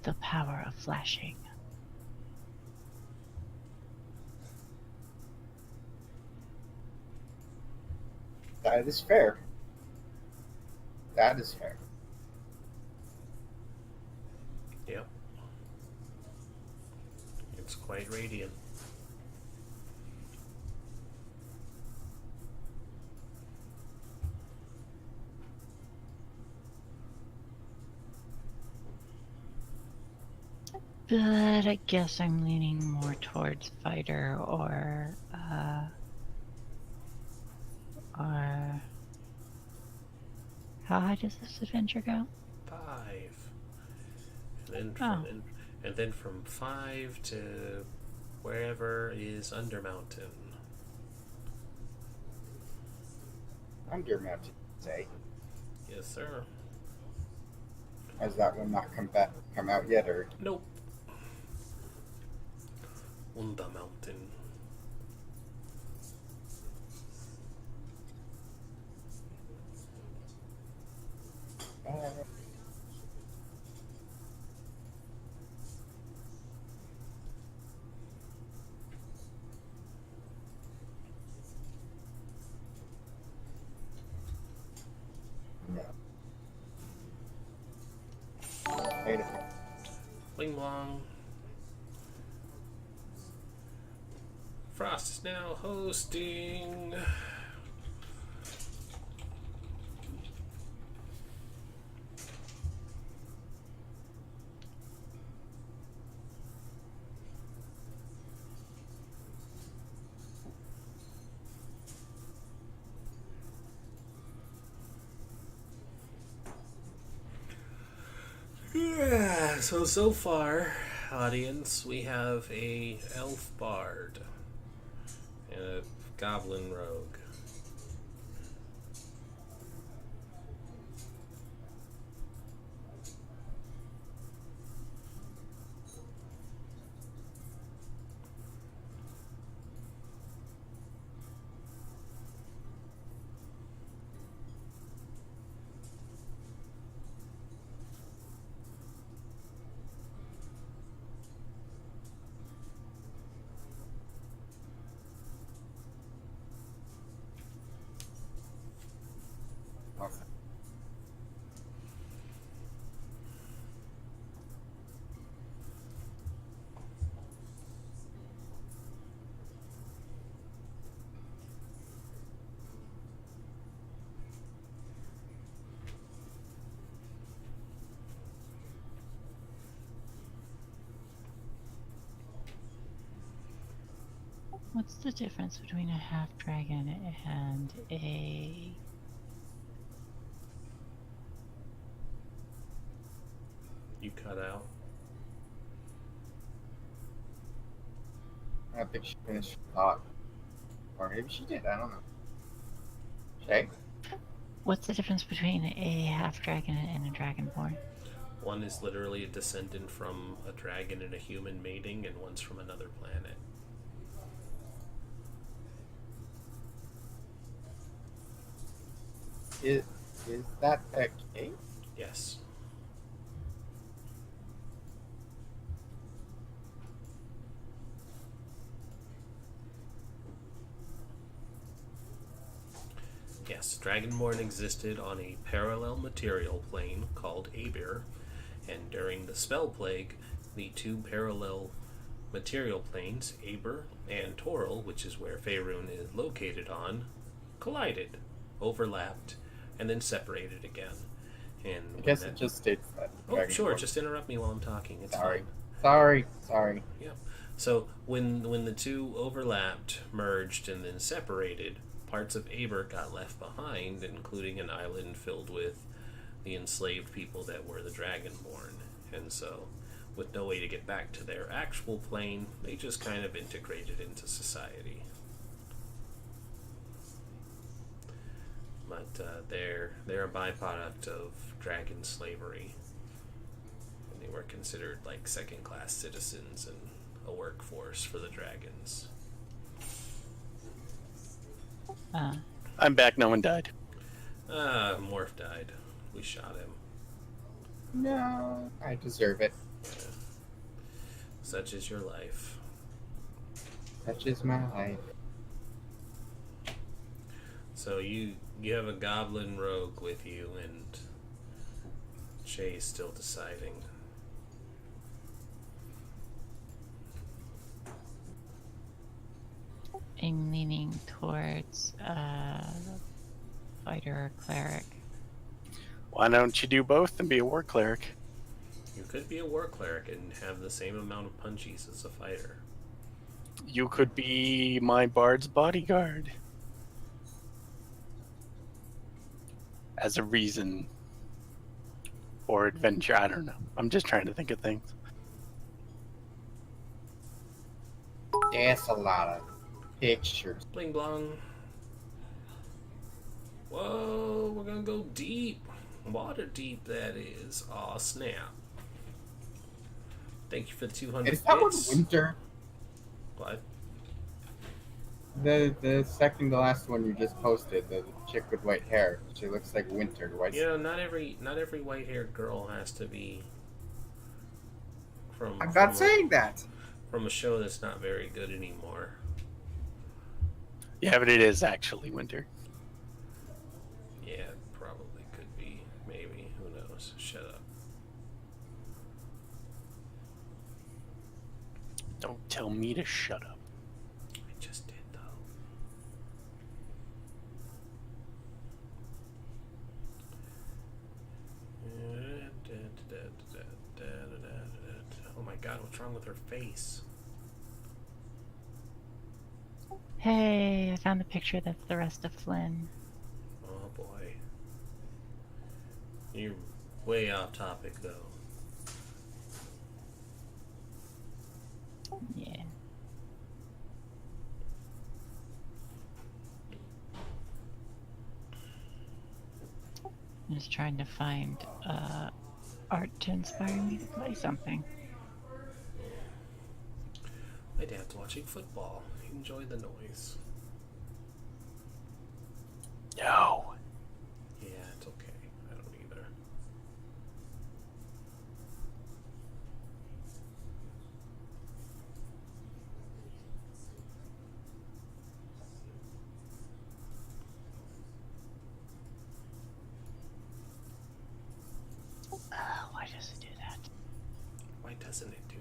The power of flashing. That is fair. That is fair. Yep. It's quite radiant. But I guess I'm leaning more towards fighter or how high does this adventure go? 5. And then Oh. and then from 5 to wherever is Undermountain. Undermountain, say. Yes, sir. Has that one not come out yet, or? Nope. Undermountain. Wait a minute. Bling blong. Frost is now hosting. Yeah, so far, audience, we have a elf bard and a goblin rogue. Awesome. What's the difference between a half dragon and a You cut out. I don't think she finished her thought. Or maybe she did, I don't know. Shay? what's the difference between a half dragon and a dragonborn? One is literally a descendant from a dragon and a human mating, and one's from another planet. Is that the case? Yes. Yes, Dragonborn existed on a parallel material plane called Abir, and during the Spell Plague, the two parallel material planes, Aber and Toril, which is where Faerun is located on, collided, overlapped, and then separated again. And I guess it just states that. Oh, sure, Dragonborn- just interrupt me while I'm talking. It's Sorry. fine. Sorry. Yeah. So when the two overlapped, merged, and then separated, parts of Aber got left behind, including an island filled with the enslaved people that were the Dragonborn. And so, with no way to get back to their actual plane, they just kind of integrated into society. But they're a byproduct of dragon slavery. And they were considered like second-class citizens and a workforce for the dragons. I'm back. No one died. Morph died. We shot him. No, I deserve it. Yeah. Such is your life. Such is my life. So you have a goblin rogue with you, and Shay's still deciding. I'm leaning towards fighter or cleric. Why don't you do both and be a war cleric? You could be a war cleric and have the same amount of punchies as a fighter. You could be my bard's bodyguard. As a reason. Or adventure, I don't know. I'm just trying to think of things. That's a lot of pictures. Bling blong. Whoa, we're gonna go deep. Water deep, that is. Aw, snap. Thank you for the 200 Is that one bits. winter? What? The second to last one you just posted, the chick with white hair. She looks like winter. White. You know, not every white-haired girl has to be from. I'm from not saying that. From a show that's not very good anymore. Yeah, but it is actually winter. Yeah, it probably could be. Maybe. Who knows? Shut up. Don't tell me to shut up. I just did, though. Oh my god, what's wrong with her face? Hey, I found the picture that's the rest of Flynn. Oh boy. You're way off topic, though. Yeah. I'm just trying to find art to inspire me to play something. My dad's watching football. Enjoy the noise. No. Yeah, it's okay. I don't either. Why does it do that? Why doesn't it do that?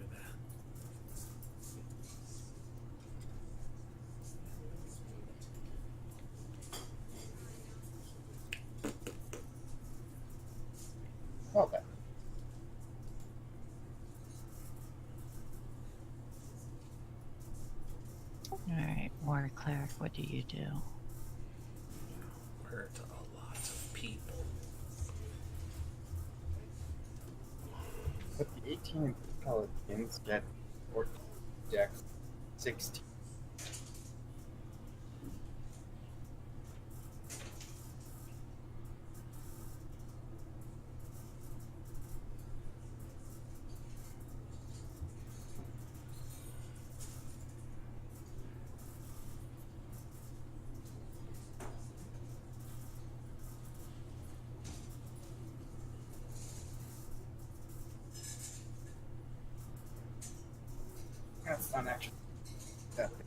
Okay. Alright, war cleric, what do you do? Hurt a lot of people. But the 18 Pelicans get 14 decks, 16. That's not actually that big.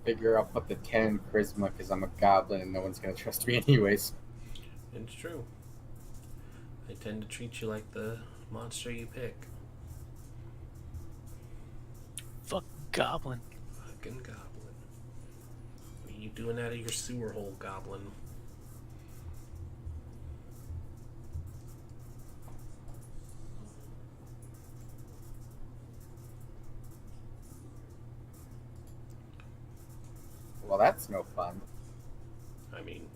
Figure I'll put the 10 in charisma because I'm a goblin and no one's gonna trust me anyways. It's true. I tend to treat you like the monster you pick. Fuck goblin. Fucking goblin. What are are you doing out of your sewer hole, goblin? Well, that's no fun. I mean,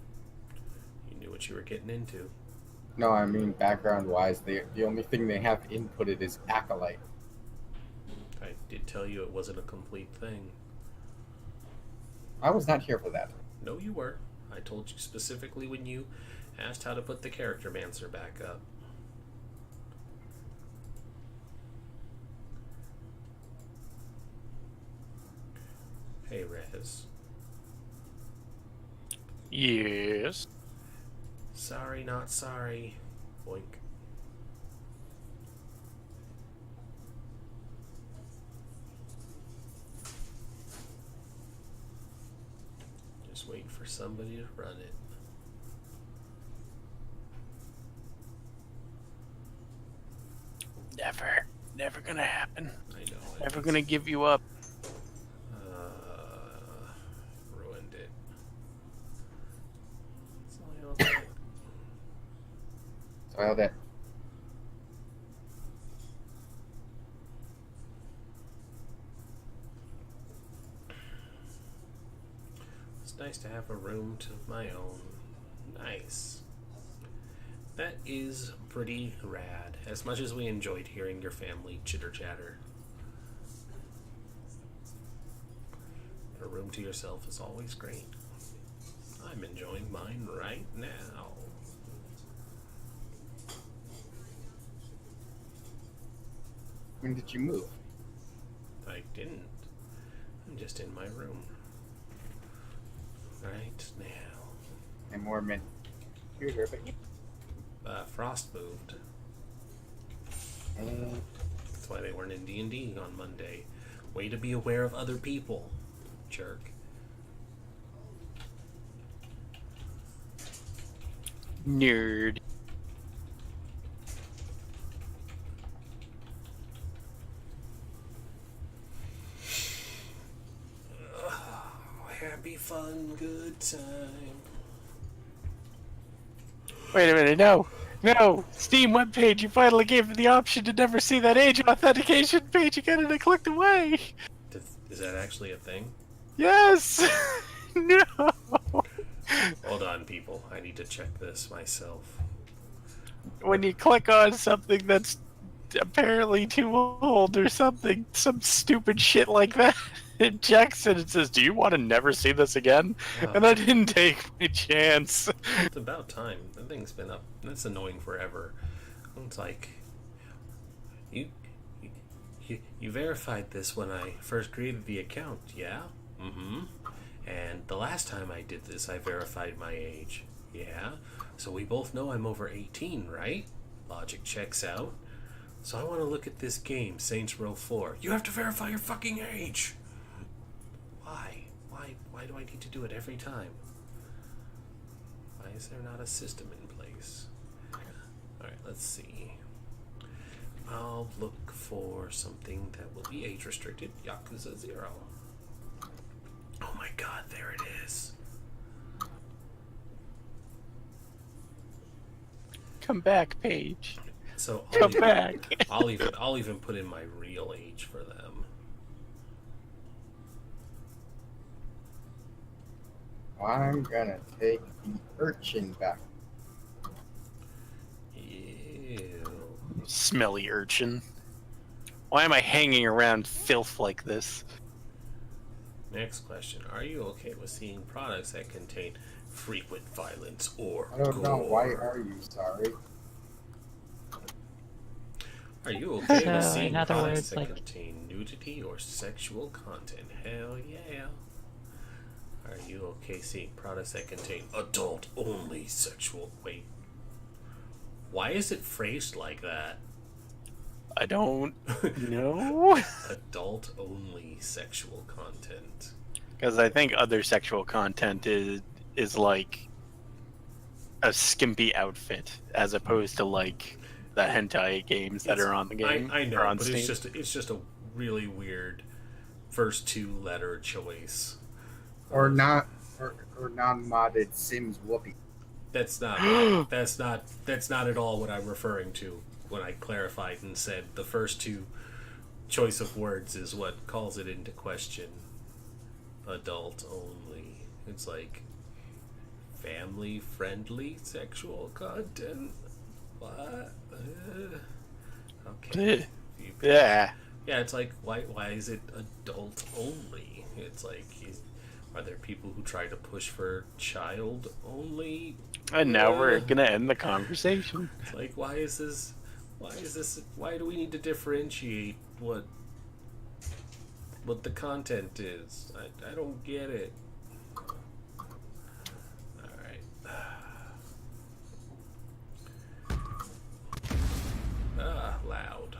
you knew what you were getting into. No, I mean background-wise, the only thing they have inputted is Acolyte. I did tell you it wasn't a complete thing. I was not here for that. No, you were. I told you specifically when you asked how to put the character mancer back up. Hey, Rez. Yes. Sorry, not sorry. Boink. Just wait for somebody to run it. Never gonna happen. I know. Never gonna give you up. Ruined it. Soiled it. Soiled it. It's nice to have a room to my own. Nice. That is pretty rad. As much as we enjoyed hearing your family chitter-chatter. A room to yourself is always great. I'm enjoying mine right now. When did you move? I didn't. I'm just in my room. Right now. I'm more meant computer, but Frost moved. That's why they weren't in D&D on Monday. Way to be aware of other people, jerk. Nerd. Happy, fun, good time. Wait a minute, no! Steam webpage, you finally gave me the option to never see that agent authentication page again and I clicked away! Is that actually a thing? Yes! No! Hold on, people. I need to check this myself. When you click on something that's apparently too old or something, some stupid shit like that, it checks and it says, do you want to never see this again? And I didn't take my chance. It's about time. That thing's been up. That's annoying forever. It's like, you verified this when I first created the account, yeah? Mm-hmm. And the last time I did this, I verified my age. Yeah? So we both know I'm over 18, right? Logic checks out. So I want to look at this game, Saints Row 4. You have to verify your fucking age! Why do I need to do it every time? Why is there not a system in place? Alright, let's see. I'll look for something that will be age restricted. Yakuza 0. Oh my god, there it is. Come back, Paige. So Come back. I'll even put in my real age for them. I'm gonna take the urchin back. Ew. Smelly urchin. Why am I hanging around filth like this? Next question. Are you okay with seeing products that contain frequent violence or I don't know. gore? Why are you sorry? Are you okay So, with seeing in other products words, that like- contain nudity or sexual content? Hell yeah. Are you okay seeing products that contain adult-only sexual... Wait. Why is it phrased like that? I don't know. Adult-only sexual content. Because I think other sexual content is like a skimpy outfit, as opposed to like the hentai games that are on the game. I or know, on but Steam. it's just a really weird first two-letter choice. Or not or non-modded Sims Whoopi. That's not that's not at all what I'm referring to when I clarified and said the first two choice of words is what calls it into question. Adult only. It's like family friendly sexual content. What? Okay. Yeah. Yeah, it's like why is it adult only? It's like are there people who try to push for child only? And now we're gonna end the conversation. It's like why do we need to differentiate what the content is? I don't get it. All right. Loud.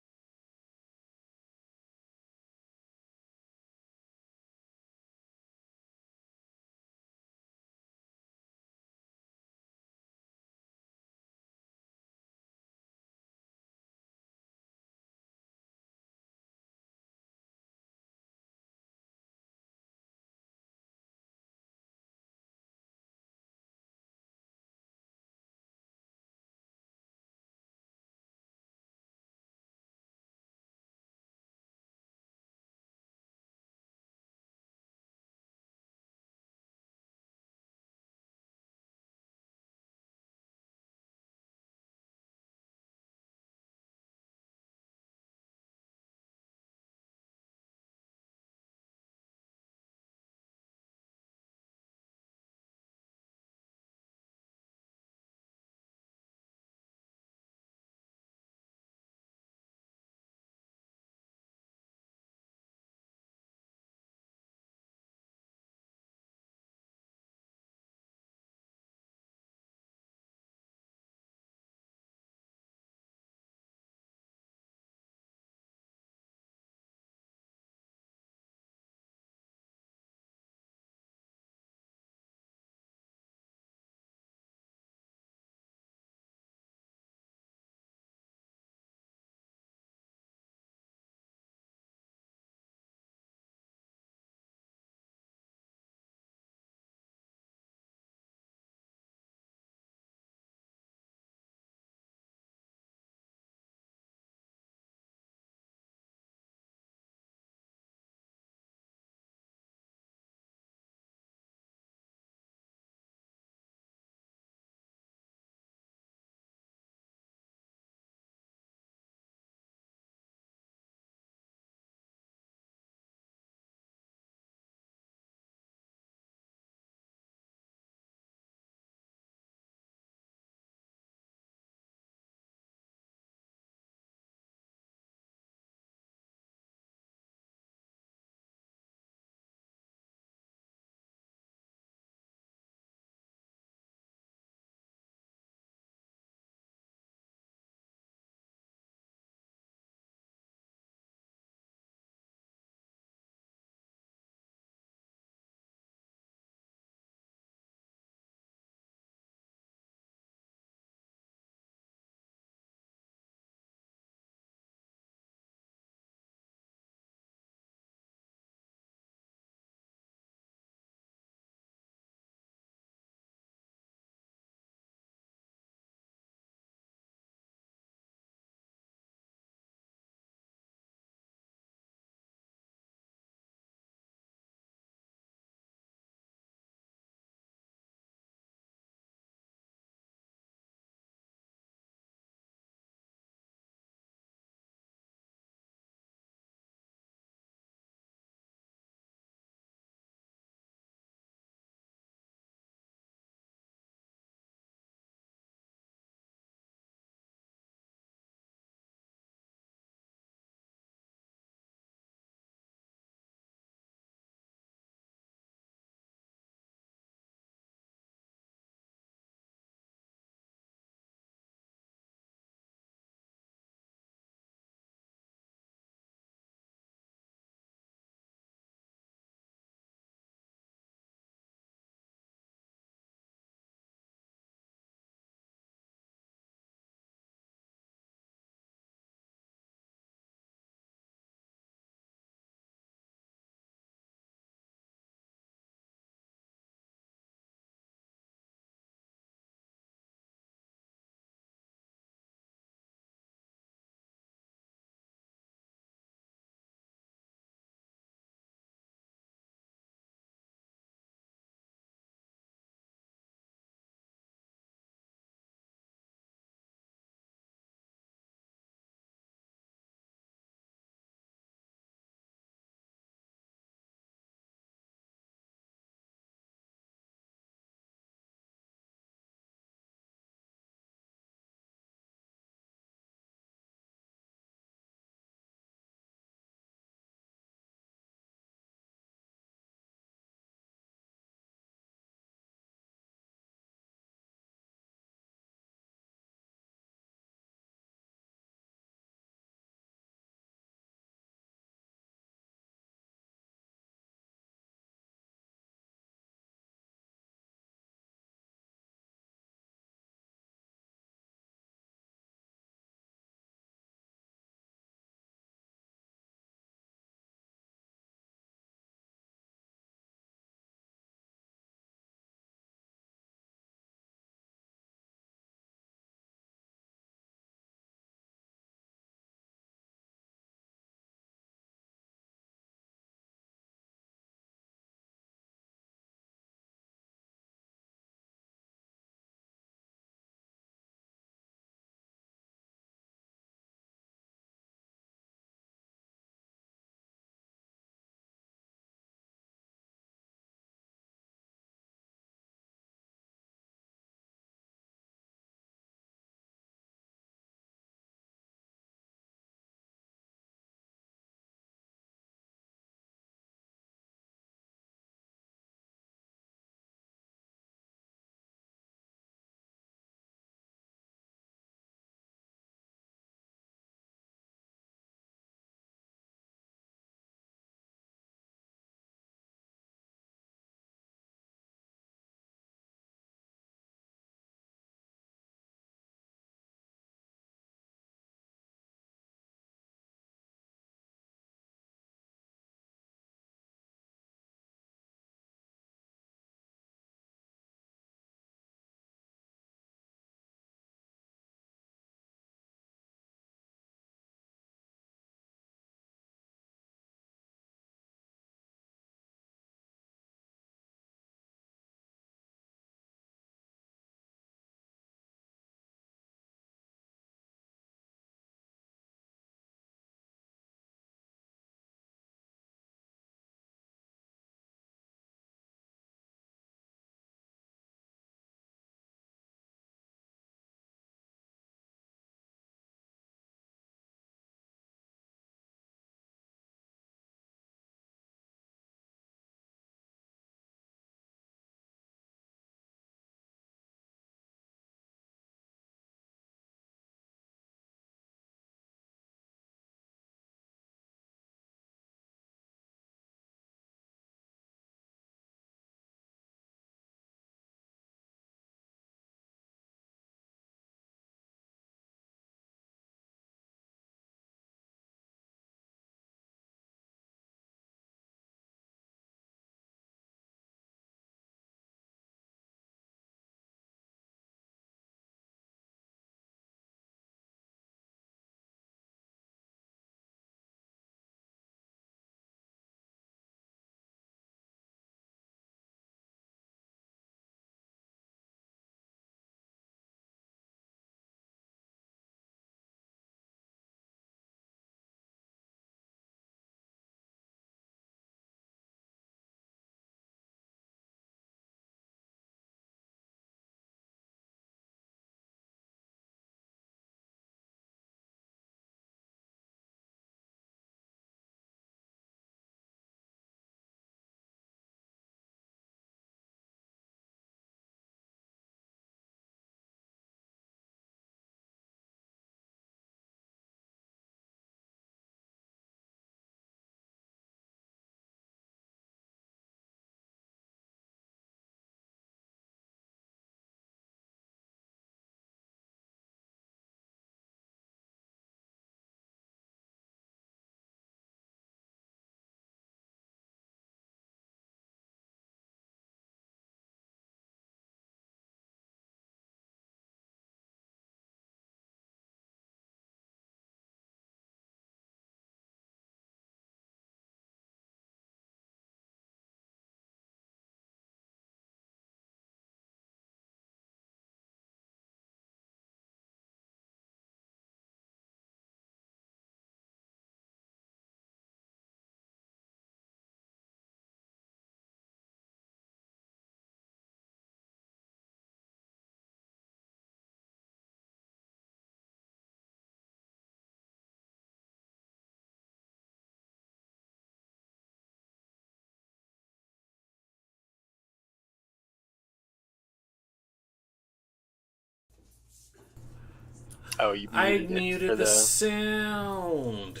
Oh, you I muted it muted for the sound.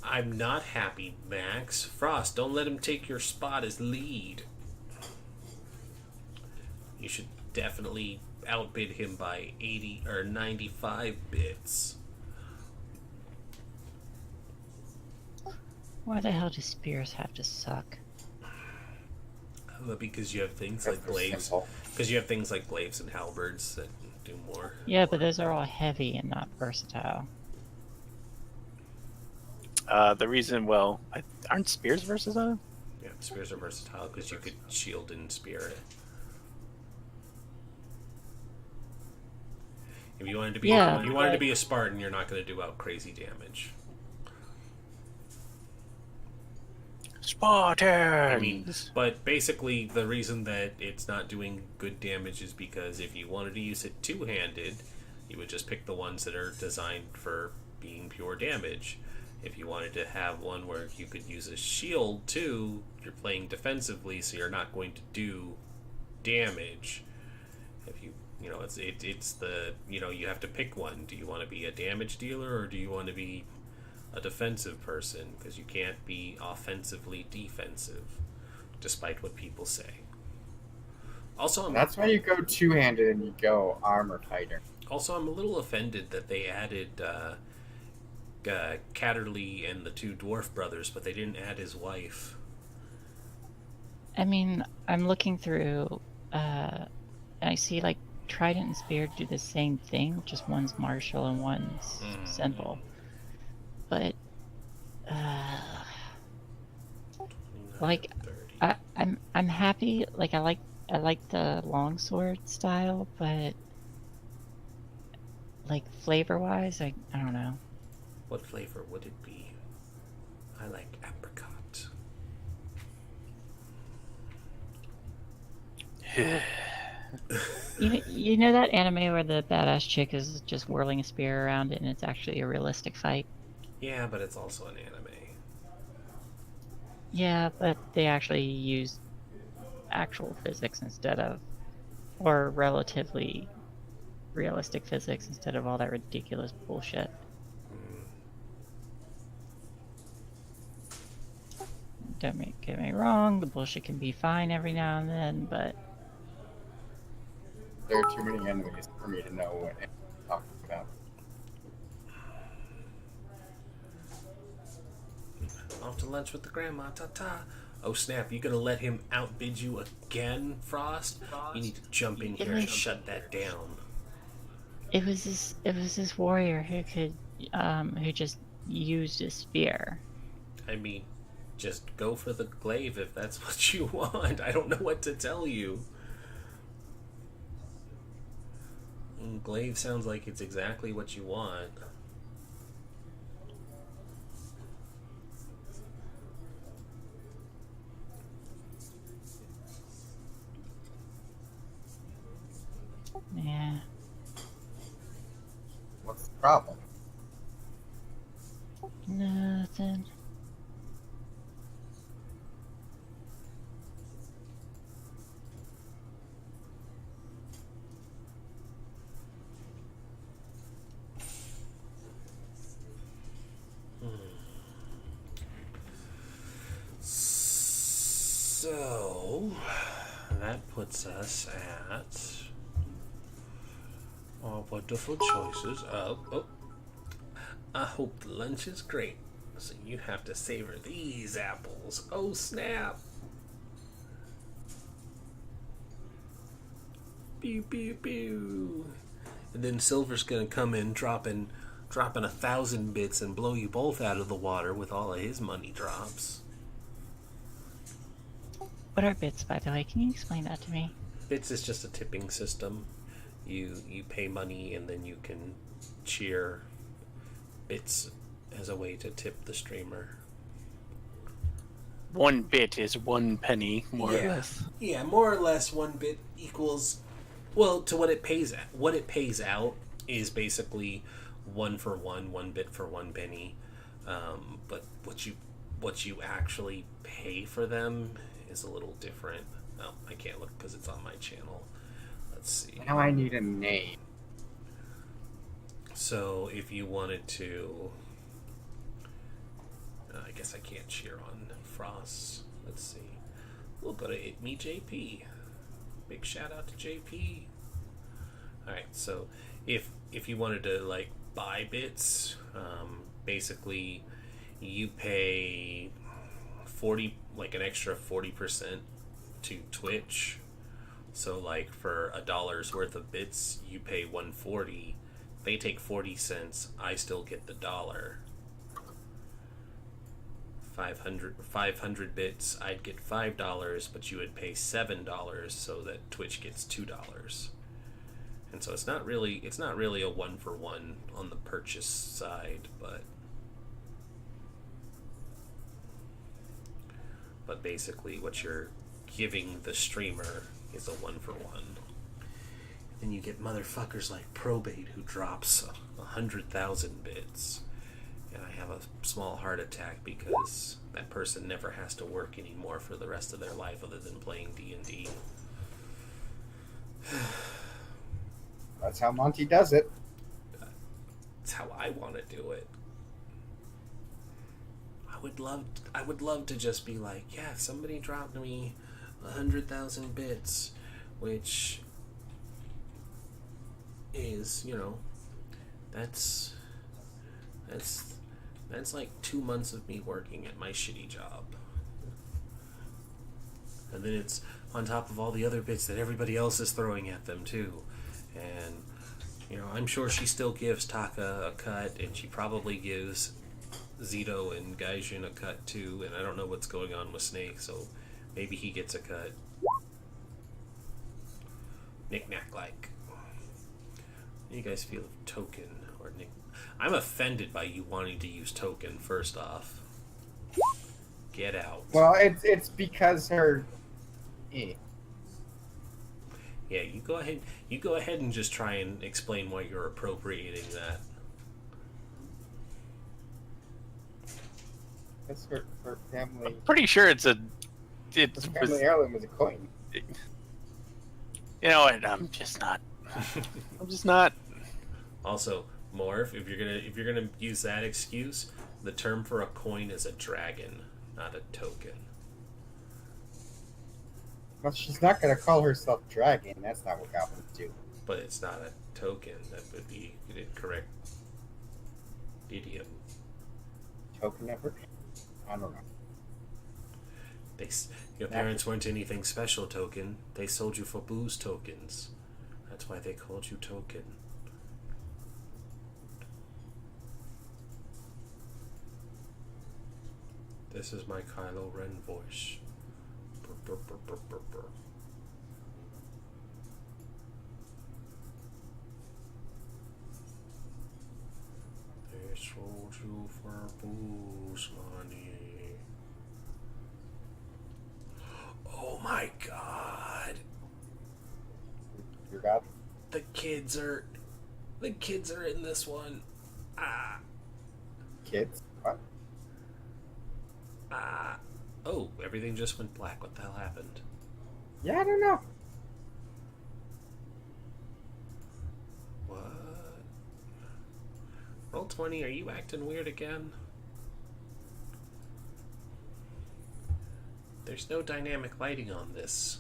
I'm not happy, Max. Frost, don't let him take your spot as lead. You should definitely outbid him by 80 or 95 bits. Why the hell do spears have to suck? Because you have things Because like they're glaives. simple. Because you have things like glaives and halberds that do more. Yeah, but those are all heavy and not versatile. The reason, well, aren't spears versatile? Yeah, spears are versatile because you could shield and spear it. If you wanted to be, Yeah, if you wanted to but- be a Spartan, you're not going to do out crazy damage. Spartans! I mean, but basically the reason that it's not doing good damage is because if you wanted to use it two-handed, you would just pick the ones that are designed for being pure damage. If you wanted to have one where you could use a shield too, you're playing defensively, so you're not going to do damage. If you know, it's the, you have to pick one. Do you want to be a damage dealer or do you want to be a defensive person? Because you can't be offensively defensive, despite what people say. Also, That's why you go two-handed and you go armor fighter. I'm a little offended that they added Catterley and the two dwarf brothers, but they didn't add his wife. I mean, I'm looking through, and I see like Trident and Spear do the same thing, just one's martial and one's simple. But, like, 30. I'm happy. Like, I like the longsword style, but like flavor-wise, I don't know. What flavor would it be? I like apricot. You know that anime where the badass chick is just whirling a spear around it and it's actually a realistic fight? Yeah, but it's also an anime. Yeah, but they actually use actual physics instead of, or relatively realistic physics instead of all that ridiculous bullshit. Don't get me wrong, the bullshit can be fine every now and then, but There are too many enemies for me to know what I'm talking about. Off to lunch with the grandma, ta-ta. Oh snap, you gonna let him outbid you again, Frost? You need to jump in here and shut that down. it was this warrior who could who just used a spear. I mean, just go for the glaive if that's what you want. I don't know what to tell you. Glaive sounds like it's exactly what you want. Yeah. What's the problem? Nothing. So that puts us at our wonderful choices of. Oh, I hope the lunch is great. So you have to savor these apples. Oh snap! Pew pew pew. And then Silver's gonna come in dropping 1,000 bits and blow you both out of the water with all of his money drops. What are bits, by the way? Can you explain that to me? Bits is just a tipping system. You pay money and then you can cheer bits as a way to tip the streamer. 1 bit is 1 penny, more or Yeah. less. Yeah, more or less 1 bit equals, well, to what it pays at. What it pays out is basically 1 for 1 bit for 1 penny. But what you actually pay for them is a little different. Oh, I can't look because it's on my channel. Let's see. Now I need a name. So if you wanted to, I guess I can't cheer on Frost. Let's see. We'll go to It Me JP. Big shout out to JP. All right. So if you wanted to like buy bits, basically you pay 40, like an extra 40% to Twitch. So like for $1 worth of bits, you pay 140. They take 40 cents. I still get the dollar. 500 bits, I'd get $5, but you would pay $7, so that Twitch gets $2. And so it's not really a 1-for-1 on the purchase side, but basically what you're giving the streamer is a 1-for-1. Then you get motherfuckers like Probate who drops 100,000 bits. And I have a small heart attack because that person never has to work anymore for the rest of their life other than playing D&D. That's how Monty does it. That's how I want to do it. I would love to just be like, yeah, somebody dropped me 100,000 bits, which is, that's like 2 months of me working at my shitty job. And then it's on top of all the other bits that everybody else is throwing at them too. And I'm sure she still gives Taka a cut, and she probably gives Zito and Gaijin a cut too, and I don't know what's going on with Snake, so maybe he gets a cut. Knick-knack like. How do you guys feel of Token or Nick? I'm offended by you wanting to use Token, first off. Get out. Well, it's because her... Yeah, you go ahead and just try and explain why you're appropriating that. That's her family... I'm pretty sure it's Her family heirloom is a coin. You know what? I'm just not. Also, Morph, if you're gonna use that excuse, the term for a coin is a dragon, not a token. Well, she's not going to call herself Dragon. That's not what goblins do. But it's not a token. That would be an incorrect idiom. Token network? I don't know. Your parents weren't anything special, Token. They sold you for booze tokens. That's why they called you Token. This is my Kylo Ren voice. Brr, brr, brr, brr, brr, brr. They sold you for booze money. Oh my god. Your god? The kids are in this one. Ah. Kids? What? Ah. Oh, everything just went black. What the hell happened? Yeah, I don't know. What? Roll20, are you acting weird again? There's no dynamic lighting on this.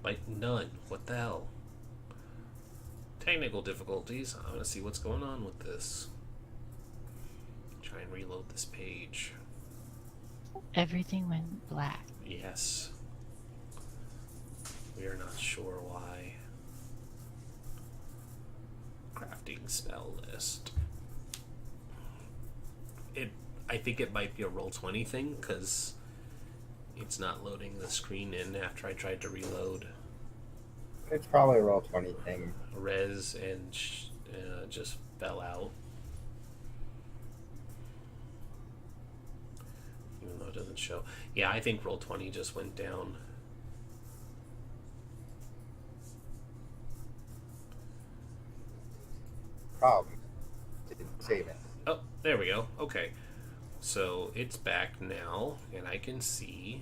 Like, none. What the hell? Technical difficulties. I want to see what's going on with this. Try and reload this page. Everything went black. Yes. We are not sure why. Crafting spell list. I think it might be a Roll20 thing, because it's not loading the screen in after I tried to reload. It's probably a Roll20 thing. Res and just fell out. Even though it doesn't show. Yeah, I think Roll20 just went down. Problem. Didn't save it. Oh, there we go. Okay. So it's back now, and I can see.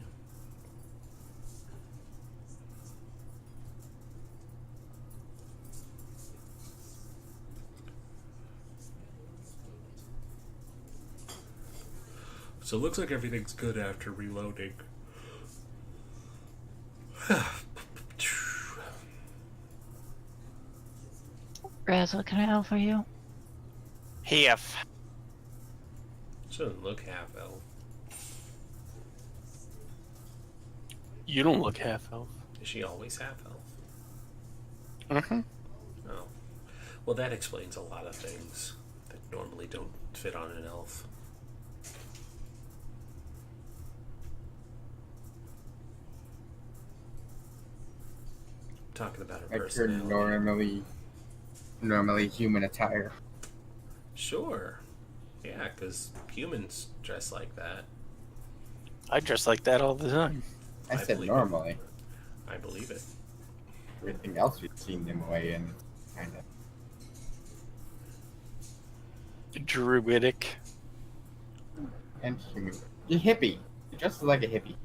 So it looks like everything's good after reloading. Raz, what can I help for you? Half. She doesn't look half elf. You don't look half elf. Is she always half elf? Mm-hmm. Oh. Well, that explains a lot of things that normally don't fit on an elf. Talking about her Like her personality. normally human attire. Sure. Yeah, because humans dress like that. I dress like that all the time. I said believe it. normally. I believe it. Everything else we've seen them away in, kind of. Druidic. And human. You're hippie. You're just like a hippie.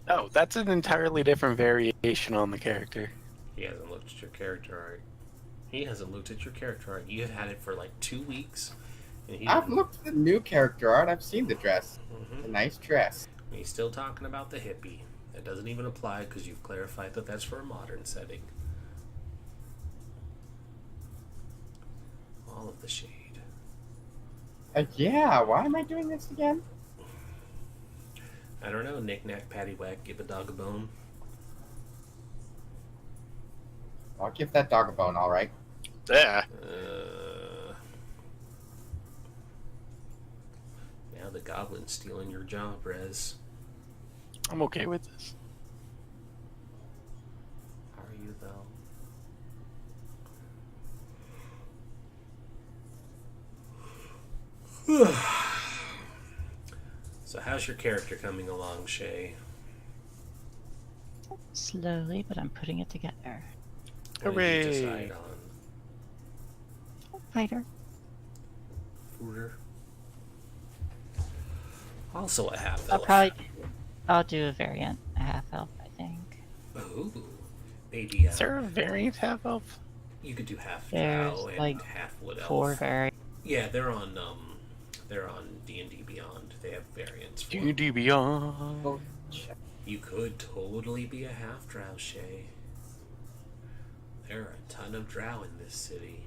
Oh, that's an entirely different variation on the character. He hasn't looked at your character art. He hasn't looked at your character art. You have had it for like 2 weeks. And he I've looked at the new character art. I've seen the dress. Mhm. A nice dress. And he's still talking about the hippie. That doesn't even apply because you've clarified that that's for a modern setting. All of the shade. Yeah, why am I doing this again? I don't know. Knick knack, patty whack, give a dog a bone. I'll give that dog a bone, alright. Yeah. Now the goblin's stealing your job, Rez. I'm okay with this. Are you though? So how's your character coming along, Shay? Slowly, but I'm putting it together. What did you Hooray. decide on? Fighter. Footer? Also a half I'll elf. I'll do a variant, a half elf, I think. Ooh. Maybe Is there a variant half elf? you could do half There's, drow and like, half wood elf. 4 variants. Yeah, they're on D&D Beyond. They have variants for D&D Beyond. Oh, shit. You could totally be a half drow, Shay. There are a ton of drow in this city.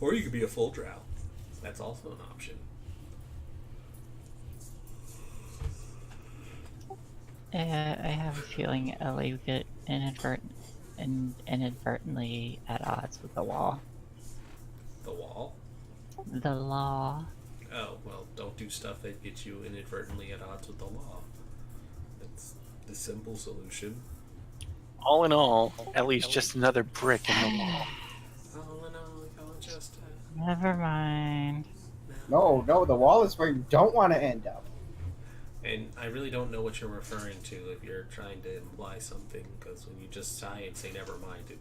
Or you could be a full drow. That's also an option. I have a feeling Ellie would get inadvertently at odds with the wall. The wall? The law. Oh, well, don't do stuff that gets you inadvertently at odds with the law. That's the simple solution. All in all, Ellie's just another brick in the wall. All in all, y'all just... Never mind. No, the wall is where you don't want to end up. And I really don't know what you're referring to if you're trying to imply something, because when you just sigh and say never mind, it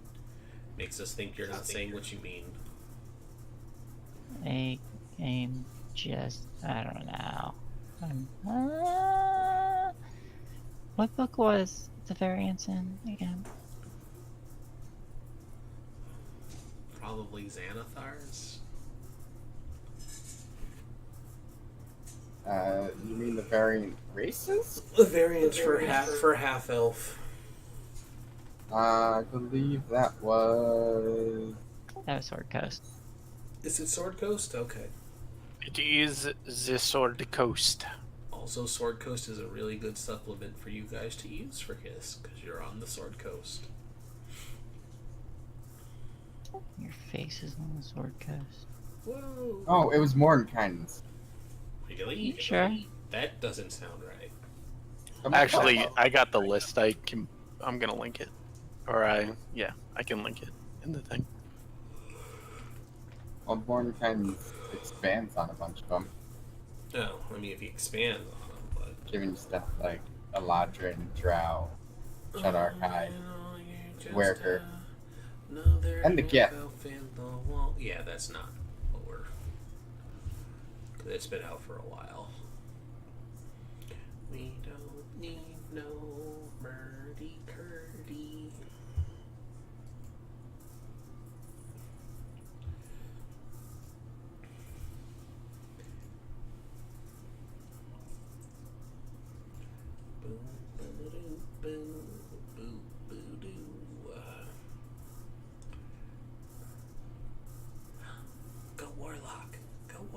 makes us think you're not saying what you mean. I'm just, I don't know. What book was the variants in again? Probably Xanathar's? You mean the variant races? The variants for half elf. I believe that was... That was Sword Coast. Is it Sword Coast? Okay. It is the Sword Coast. Also, Sword Coast is a really good supplement for you guys to use for Hiss, because you're on the Sword Coast. Your face is on the Sword Coast. Whoa! Oh, it was Mordenkainen's. Really? Sure. That doesn't sound right. Actually, I got the list. I'm gonna link it, or I can link it in the thing. Well, Mordenkainen expands on a bunch of them, No, I mean if he expands on them, but... giving stuff like Eladrin, Drow, Shut Archive, Werker, and the Geth. Yeah, that's not what we're... Because it's been out for a while. We don't need no Murdy Curdy.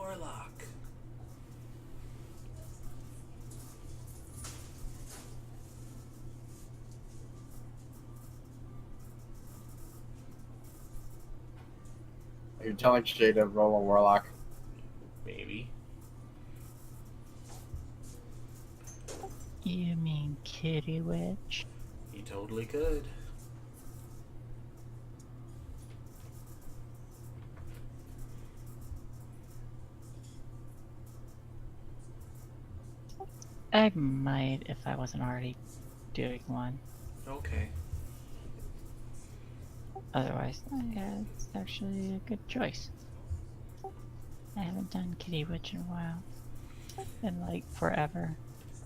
warlock. Are you telling Shay to roll a warlock? Maybe. You mean Kitty Witch? He totally could. I might if I wasn't already doing one. Okay. Otherwise, yeah, it's actually a good choice. I haven't done Kitty Witch in a while. In like forever.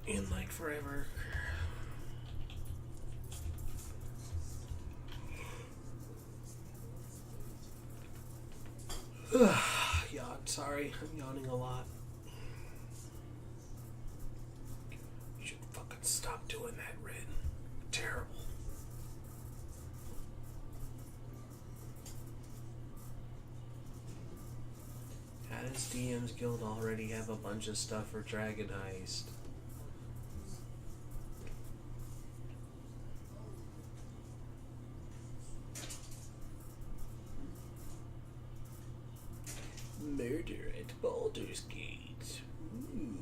In like forever. Yawn. Sorry, I'm yawning a lot. You should fucking stop doing that, Rin. Terrible. How does DM's Guild already have a bunch of stuff for Dragon Heist? Murder at Baldur's Gate. Ooh.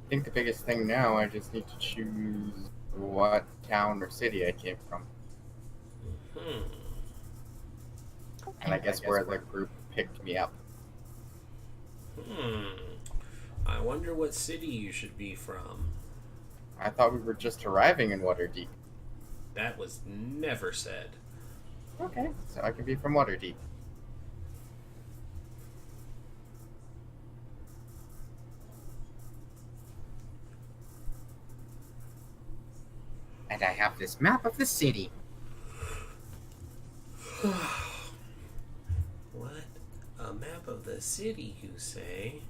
I think the biggest thing now, I just need to choose what town or city I came from. Hmm. And I guess where the group picked me up. I wonder what city you should be from. I thought we were just arriving in Waterdeep. That was never said. Okay, so I can be from Waterdeep. And I have this map of the city. What? A map of the city, you say?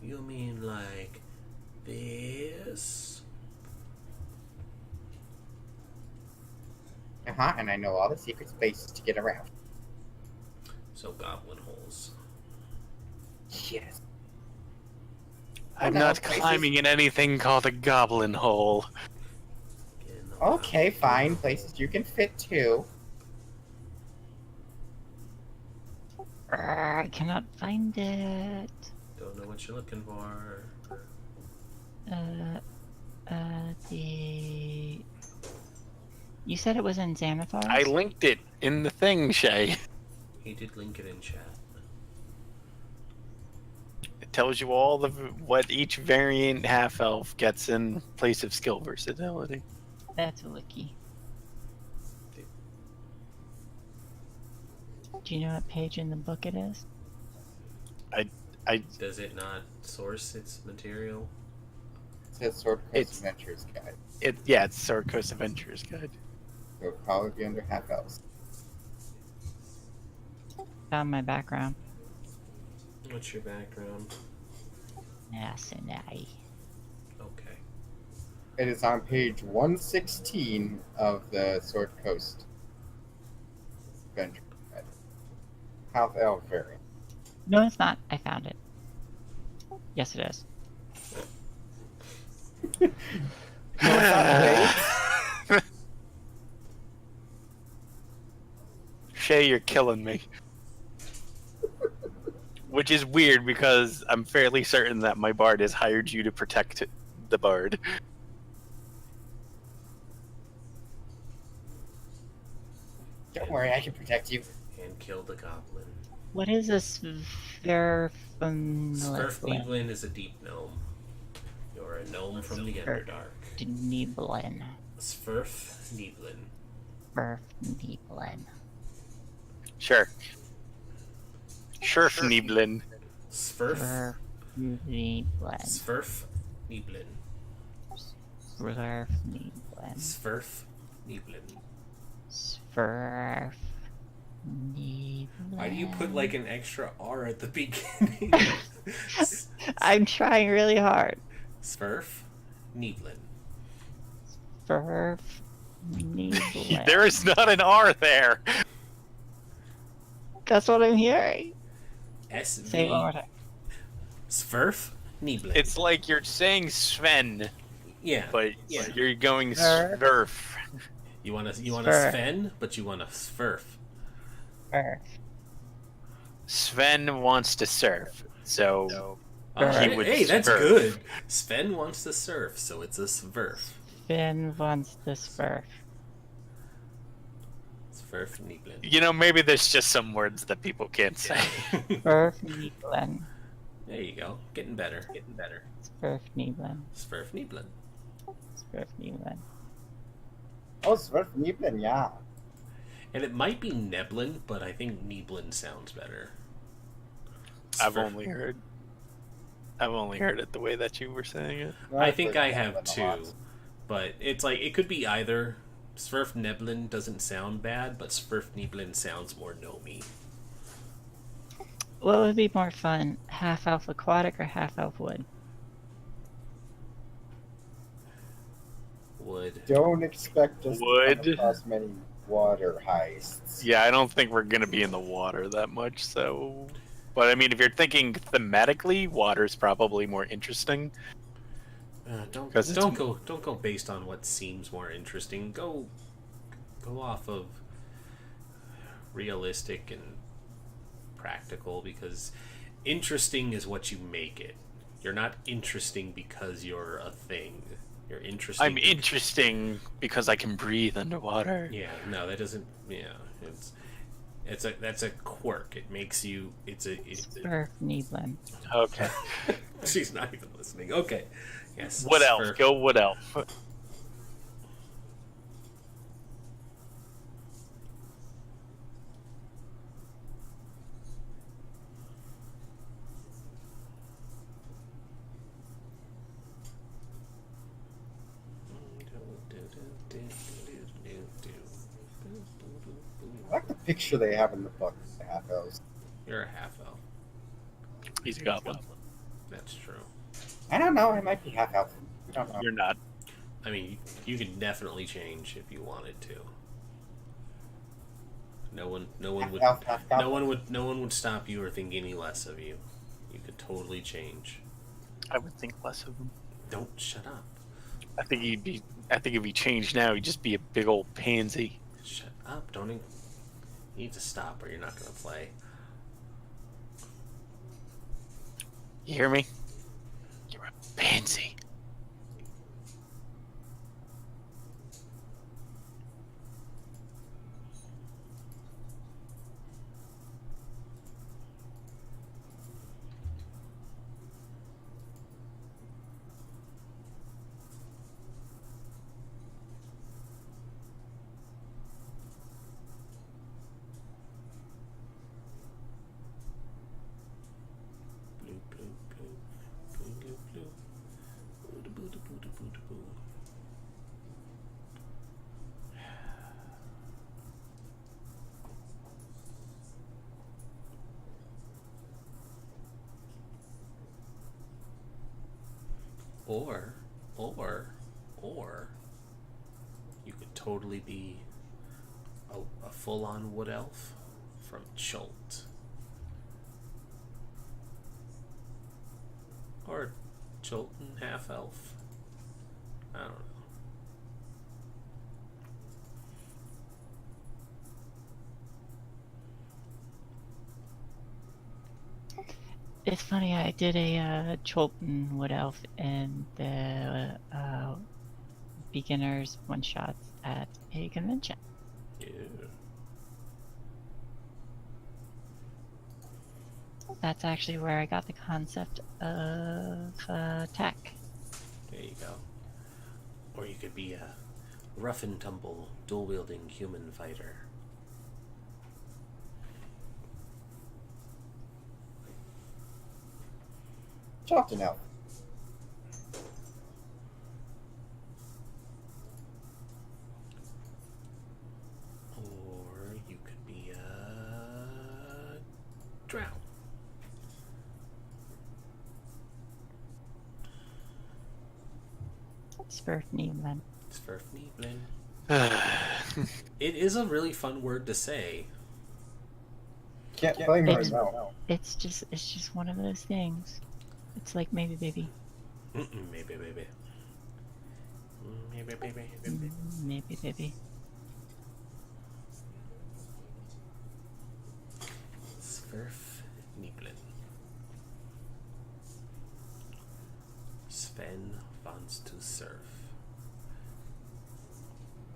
You mean like this? And I know all the secret spaces to get around. So goblin holes. Yes. I'm no, not places- climbing in anything called a goblin hole. Get in the Okay, wild. fine. Places you can fit too. I cannot find it. Don't know what you're looking for. The... You said it was in Xanathar? I linked it in the thing, Shay. He did link it in chat. It tells you all the what each variant half elf gets in place of skill versatility. That's a wiki. Do you know what page in the book it is? Does it not source its material? It says Sword Coast It's- Adventures Guide. It's Sword Coast Adventures Guide. So it'll probably be under half elves. Found my background. What's your background? Asinai. Okay. It is on page 116 of the Sword Coast Adventure Guide. Half elf variant. No, it's not. I found it. Yes, it is. No, it's not. Shay, you're killing me. Which is weird because I'm fairly certain that my bard has hired you to protect the bard. Don't worry, I can protect you. And kill the goblin. What is a Sverf? Sverfneblin is a deep gnome. You're a gnome from the Underdark. Neblin. Sverfneblin. Sverfneblin. Sure. Scherfneblin. Sverf. Sverfneblin. Sverfneblin. Sverfneblin. Sverfneblin. Sverfneblin. Why do you put like an extra R at the beginning? I'm trying really hard. Sverfneblin. Sverfneblin. There is not an R there. That's what I'm hearing. Say it one more SV. time. Sverfneblin. It's like you're saying Sven, yeah. but Yeah. you're going Sverf. Sverf. You want a Sverf. Sven, but you want a Sverf. Sverf. Sven wants to surf, so Sverf. he would Hey, that's Sverf. good. Sven wants to surf, so it's a Sverf. Finn wants the Sverf. Sverfneblin. You know, maybe there's just some words that people can't say. Sverfneblin. There you go. Getting better. Getting better. Sverfneblin. Sverfneblin. Sverfneblin. Oh, Sverfneblin, yeah. And it might be Neblin, but I think Neblin sounds better. I've Sverf- only heard it the way that you were saying it. I think I have Sverfneblin a lot. two, but it's like it could be either. Sverfneblin doesn't sound bad, but Sverfneblin sounds more gnomey. What would be more fun? Half elf aquatic or half elf wood? Wood. Don't expect us to Wood. come across many water heists. Yeah, I don't think we're gonna be in the water that much. So, but I mean, if you're thinking thematically, water's probably more interesting. Don't 'Cause it's- don't go based on what seems more interesting. Go off of realistic and practical, because interesting is what you make it. You're not interesting because you're a thing. You're interesting. I'm interesting because I can breathe underwater. Yeah, no, that doesn't. Yeah, that's a quirk. It makes you. Sverfneblin. Okay. She's not even listening. Okay. Yes. Wood elf. Sverf- Go wood elf. I like the picture they have in the book. The half elves. You're a half elf. He's a goblin. That's true. I don't know. I might be half elf. I don't know. You're not. I mean, you could definitely change if you wanted to. No one would. Half elf, half goblin. No one would stop you or think any less of you. You could totally change. I would think less of him. Don't shut up. I think if he changed now, he'd just be a big old pansy. Shut up. Don't. You need to stop or you're not gonna play. You hear me? You're a pansy. Bloop, bloop, bloop. Bloop, bloop, bloop. Boo, boo, boo, boo, boo, boo, boo. Or you could totally be a full-on wood elf from Chult. Or Chultan half elf. I don't know. It's funny, I did a Cholton Wood Elf in the beginners one-shots at a convention. Yeah. That's actually where I got the concept of tech. There you go. Or you could be a rough and tumble, dual-wielding human fighter. Chopped it out. Or you could be a drow. Sverfneeblen. Sverfneeblen. It is a really fun word to say. Can't blame her, It's- no. It's just one of those things. It's like maybe baby. Maybe, baby. Maybe, baby. Maybe baby. Sverfneeblen. Sven wants to surf.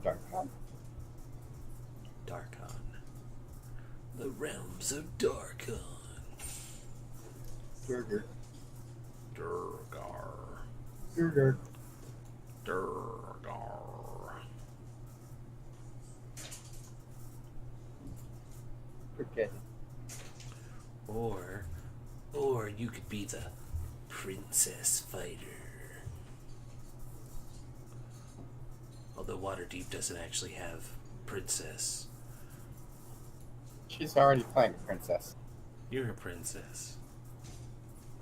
Darkon. Darkon. The realms of Darkon. Durger. Durgar. Durger. Durgar. Forget. Or you could be the princess fighter. Although Waterdeep doesn't actually have princess. She's already playing princess. You're a princess.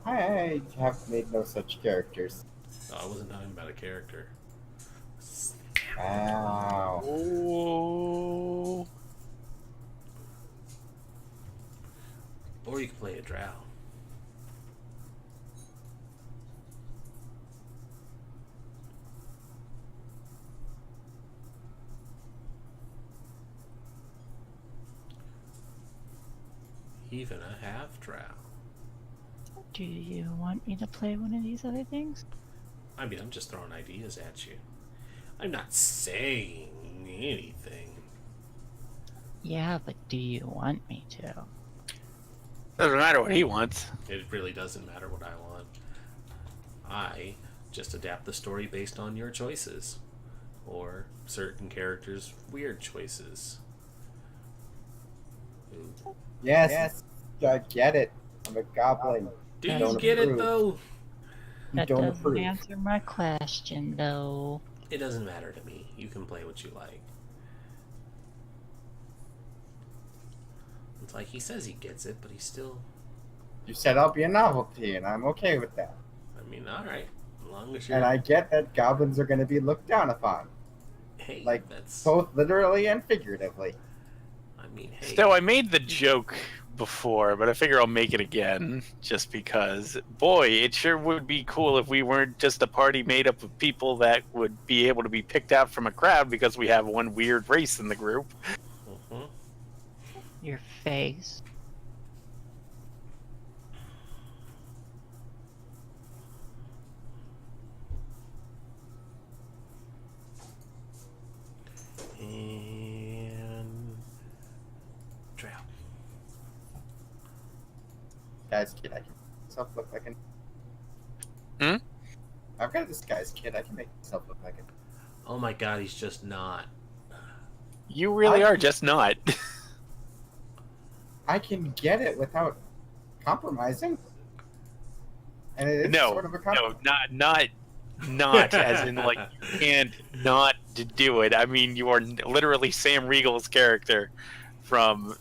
I have made no such characters. Oh, I wasn't talking about a character. Wow. Oh. Or you could play a drow. Even a half drow. Do you want me to play one of these other things? I mean, I'm just throwing ideas at you. I'm not saying anything. Yeah, but do you want me to? Doesn't matter what he wants. It really doesn't matter what I want. I just adapt the story based on your choices. Or certain characters' weird choices. Ooh. Yes. I get it. I'm a goblin. Do That's you Don't get it approve. though? You That don't doesn't approve. answer my question, though. It doesn't matter to me. You can play what you like. It's like he says he gets it, but he's still... You said I'll be a novelty, and I'm okay with that. I mean, alright. As long as you're... And I get that goblins are going to be looked down upon, Hey, like, that's... both literally and figuratively. I mean, hey... So I made the joke before, but I figure I'll make it again just because, boy, it sure would be cool if we weren't just a party made up of people that would be able to be picked out from a crowd because we have one weird race in the group. Mhm. Your face. And... Drow. Guy's kid, I can make myself look like an... Hmm? I've got this guy's kid, I can make myself look like an... Oh my god, he's just not. You really are just not. I can get it without compromising. And it is No, sort of a no, compromise. not as in like you can't not to do it. I mean, you are literally Sam Riegel's character from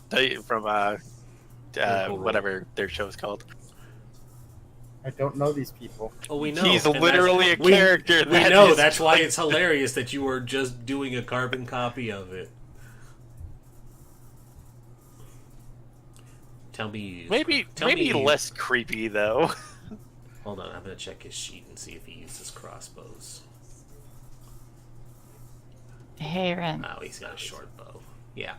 whatever their show's called. I don't know these people. Oh, we know. He's and literally a we- character. We that know. is That's why it's hilarious that you were just doing a carbon copy of it. Tell me. maybe tell me less creepy though. Hold on, I'm gonna check his sheet and see if he uses crossbows. Hey, Ren. Oh, he's got a short bow. Yeah.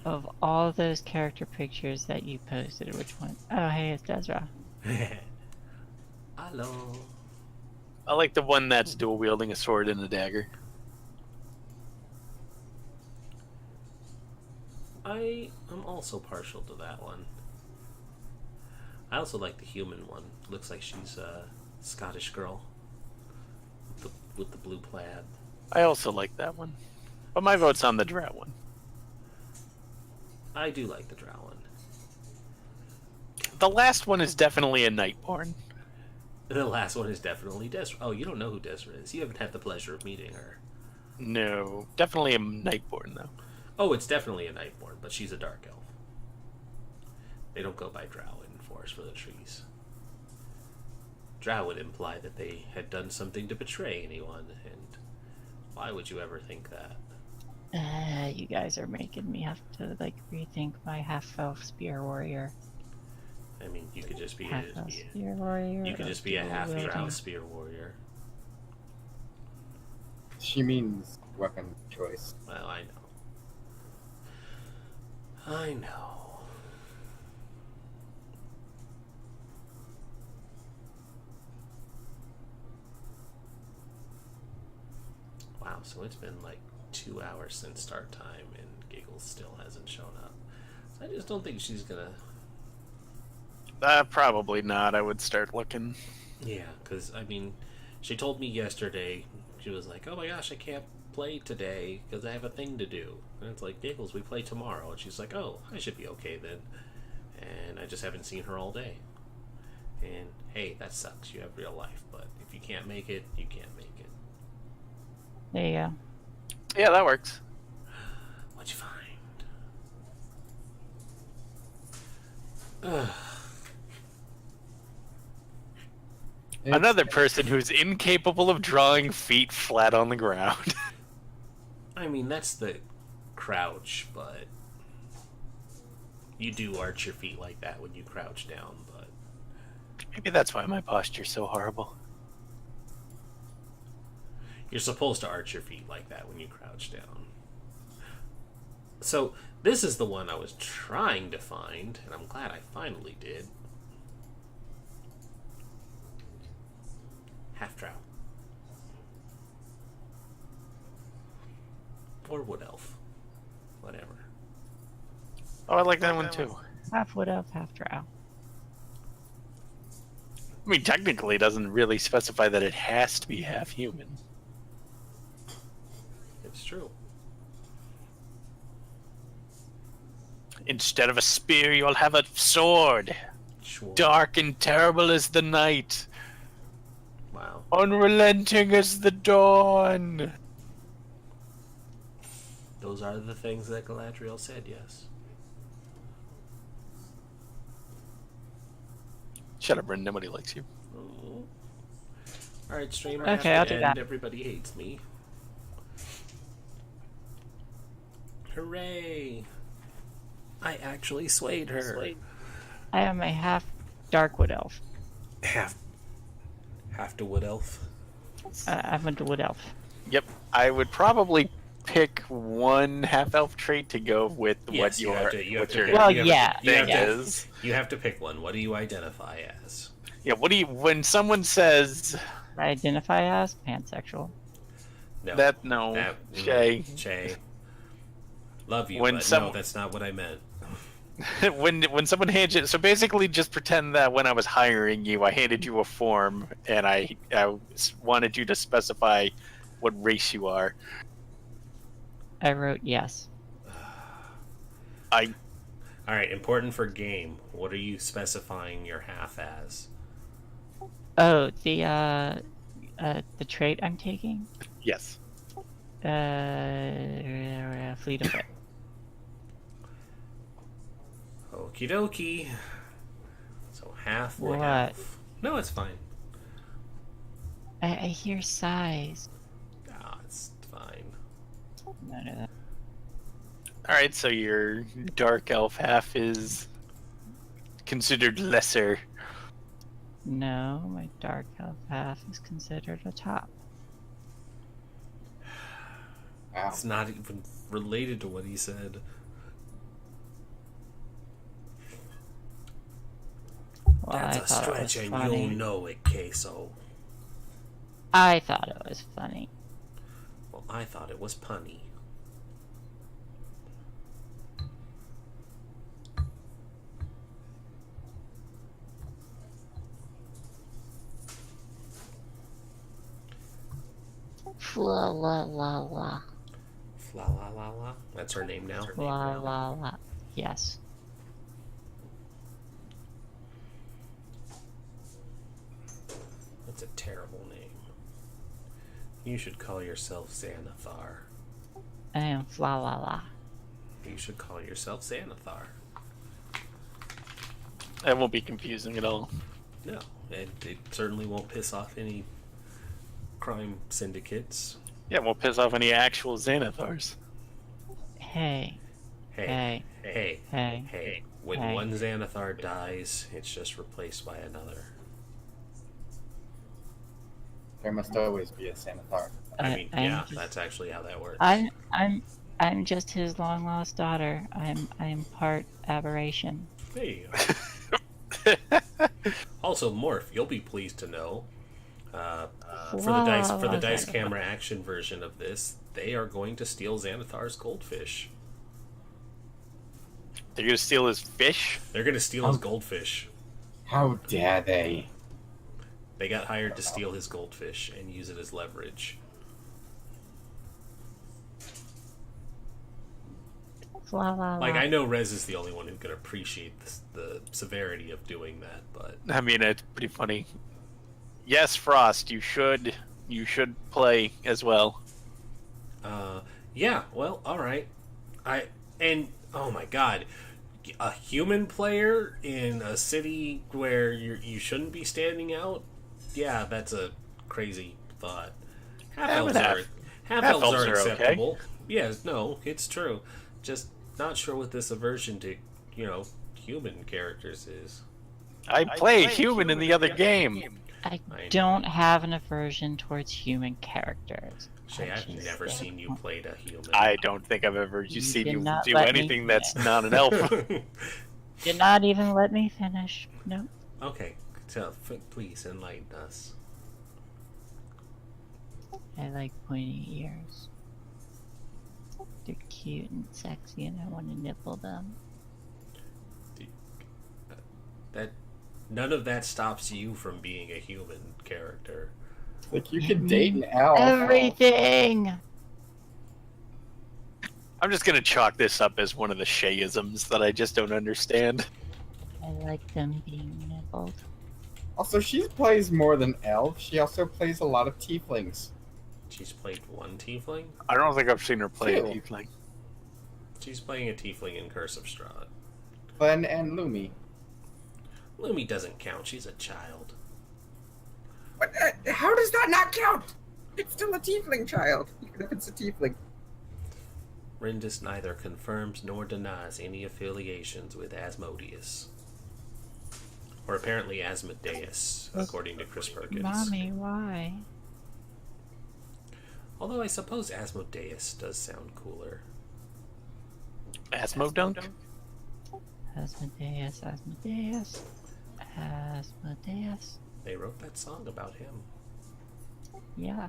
Of all those character pictures that you posted, which one? Oh, hey, it's Desra. Hello. I like the one that's dual wielding a sword and a dagger. I am also partial to that one. I also like the human one. Looks like she's a Scottish girl with the blue plaid. I also like that one. But my vote's on the drow one. I do like the drow one. The last one is definitely a Nightborn. The last one is definitely Desra. Oh, you don't know who Desra is. You haven't had the pleasure of meeting her. No, definitely a Nightborn, though. Oh, it's definitely a Nightborn, but she's a dark elf. They don't go by drow in Forest for the Trees. Drow would imply that they had done something to betray anyone, and why would you ever think that? You guys are making me have to like rethink my half-elf spear warrior. I mean, you could just be Half-elf spear warrior. you could just be a dual half drow wielding. spear warrior. She means weapon choice. Well, I know. I know. Wow, so it's been like 2 hours since start time and Giggles still hasn't shown up. So I just don't think she's gonna... Probably not. I would start looking. Yeah, because, I mean, she told me yesterday, she was like, oh my gosh, I can't play today because I have a thing to do. And it's like, Giggles, we play tomorrow. And she's like, oh, I should be okay then. And I just haven't seen her all day. And, hey, that sucks. You have real life. But if you can't make it, you can't make it. There you go. Yeah, that works. What'd you find? Ugh. Another person who's incapable of drawing feet flat on the ground. I mean, that's the crouch, but you do arch your feet like that when you crouch down, but Maybe that's why my posture's so horrible. you're supposed to arch your feet like that when you crouch down. So, this is the one I was trying to find, and I'm glad I finally did. Half drow. Or wood elf. Whatever. Oh, I like that one too. Half wood elf, half drow. I mean, technically, it doesn't really specify that it has to be half human. It's true. Instead of a spear, you'll have a sword. Sure. Dark and terrible as the night. Wow. Unrelenting as the dawn. Those are the things that Galadriel said, yes. Shut up, Ren. Nobody likes you. Oh. Alright, streamer. Okay, I'll do that. Everybody hates me. Hooray! I actually swayed her. I am a half dark wood elf. Half to wood elf. I'm a wood elf. Yep. I would probably pick one half-elf trait to go with Yes, what you your have to- you have what to your pick- Well, you have to- yeah, you have thing to- is. You have to pick one. What do you identify as? Yeah. What do you when someone says I identify as pansexual. No. that? No, Shay. Shay. Love you, When but some- no, that's not what I meant. when someone hands you, so basically just pretend that when I was hiring you, I handed you a form and I wanted you to specify what race you are. I wrote yes. I Alright, important for game. What are you specifying your half as? Oh, the trait I'm taking? yes. Fleet of foot. Okie dokie. So half wood What? elf. No, it's fine. I hear sighs. Ah, it's fine. None of that. All right, so your dark elf half is considered lesser. No, my dark elf half is considered a top. Wow. It's not even related to what he said. Well, That's I a thought it stretch, was and funny. you'll know it, Queso. I thought it was funny. Well, I thought it was punny. La la la la. Fla la la la. That's her name now. La la la. Yes. That's a terrible name. You should call yourself Xanathar. I am Fla la la. You should call yourself Xanathar. That won't be confusing at all. No, it certainly won't piss off any crime syndicates. Yeah, it won't piss off any actual Xanathars. Hey. Hey, Hey. hey, Hey. hey. When Hey. one Xanathar dies, it's just replaced by another. There must always be a Xanathar. I mean, I'm yeah, just- that's actually how that works. I'm just his long lost daughter. I'm part aberration. There you go. Also, Morph, you'll be pleased to know, for the dice camera action version of this, they are going to steal Xanathar's goldfish. They're gonna steal his fish? They're going to steal his goldfish. How dare they? They got hired to steal his goldfish and use it as leverage. La la la. Like, I know Rez is the only one who can appreciate the severity of doing that, but I mean, it's pretty funny. Yes, Frost, you should play as well. yeah, well, all right. Oh my god, a human player in a city where you shouldn't be standing out. Yeah, that's a crazy thought. Half elves are acceptable. Okay. Yes, no, it's true. Just not sure what this aversion to, human characters is. I play human in the other game. I I don't have an aversion towards human characters. Shay, I've just never don't. seen you played a human. I don't think I've ever You seen did you not do let me anything that's not an elf. Did not even let me finish. No. Okay, so please enlighten us. I like pointy ears. They're cute and sexy, and I want to nipple them. That none of that stops you from being a human character. Like, you could date an elf. Everything. I'm just gonna chalk this up as one of the Shayisms that I just don't understand. I like them being nippled. Also, she plays more than elf. She also plays a lot of tieflings. She's played one tiefling. I don't think I've seen her play a Two. tiefling. She's playing a tiefling in Curse of Strahd. Glenn and Lumi. Lumi doesn't count. She's a child. But, how does that not count? It's still a tiefling child, even if it's a tiefling. Rindis neither confirms nor denies any affiliations with Asmodeus. Or apparently Asmodeus, according to Chris Perkins. Mommy, why? Although I suppose Asmodeus does sound cooler. Asmodunk? Asmodeus, Asmodeus, Asmodeus. They wrote that song about him. Yeah.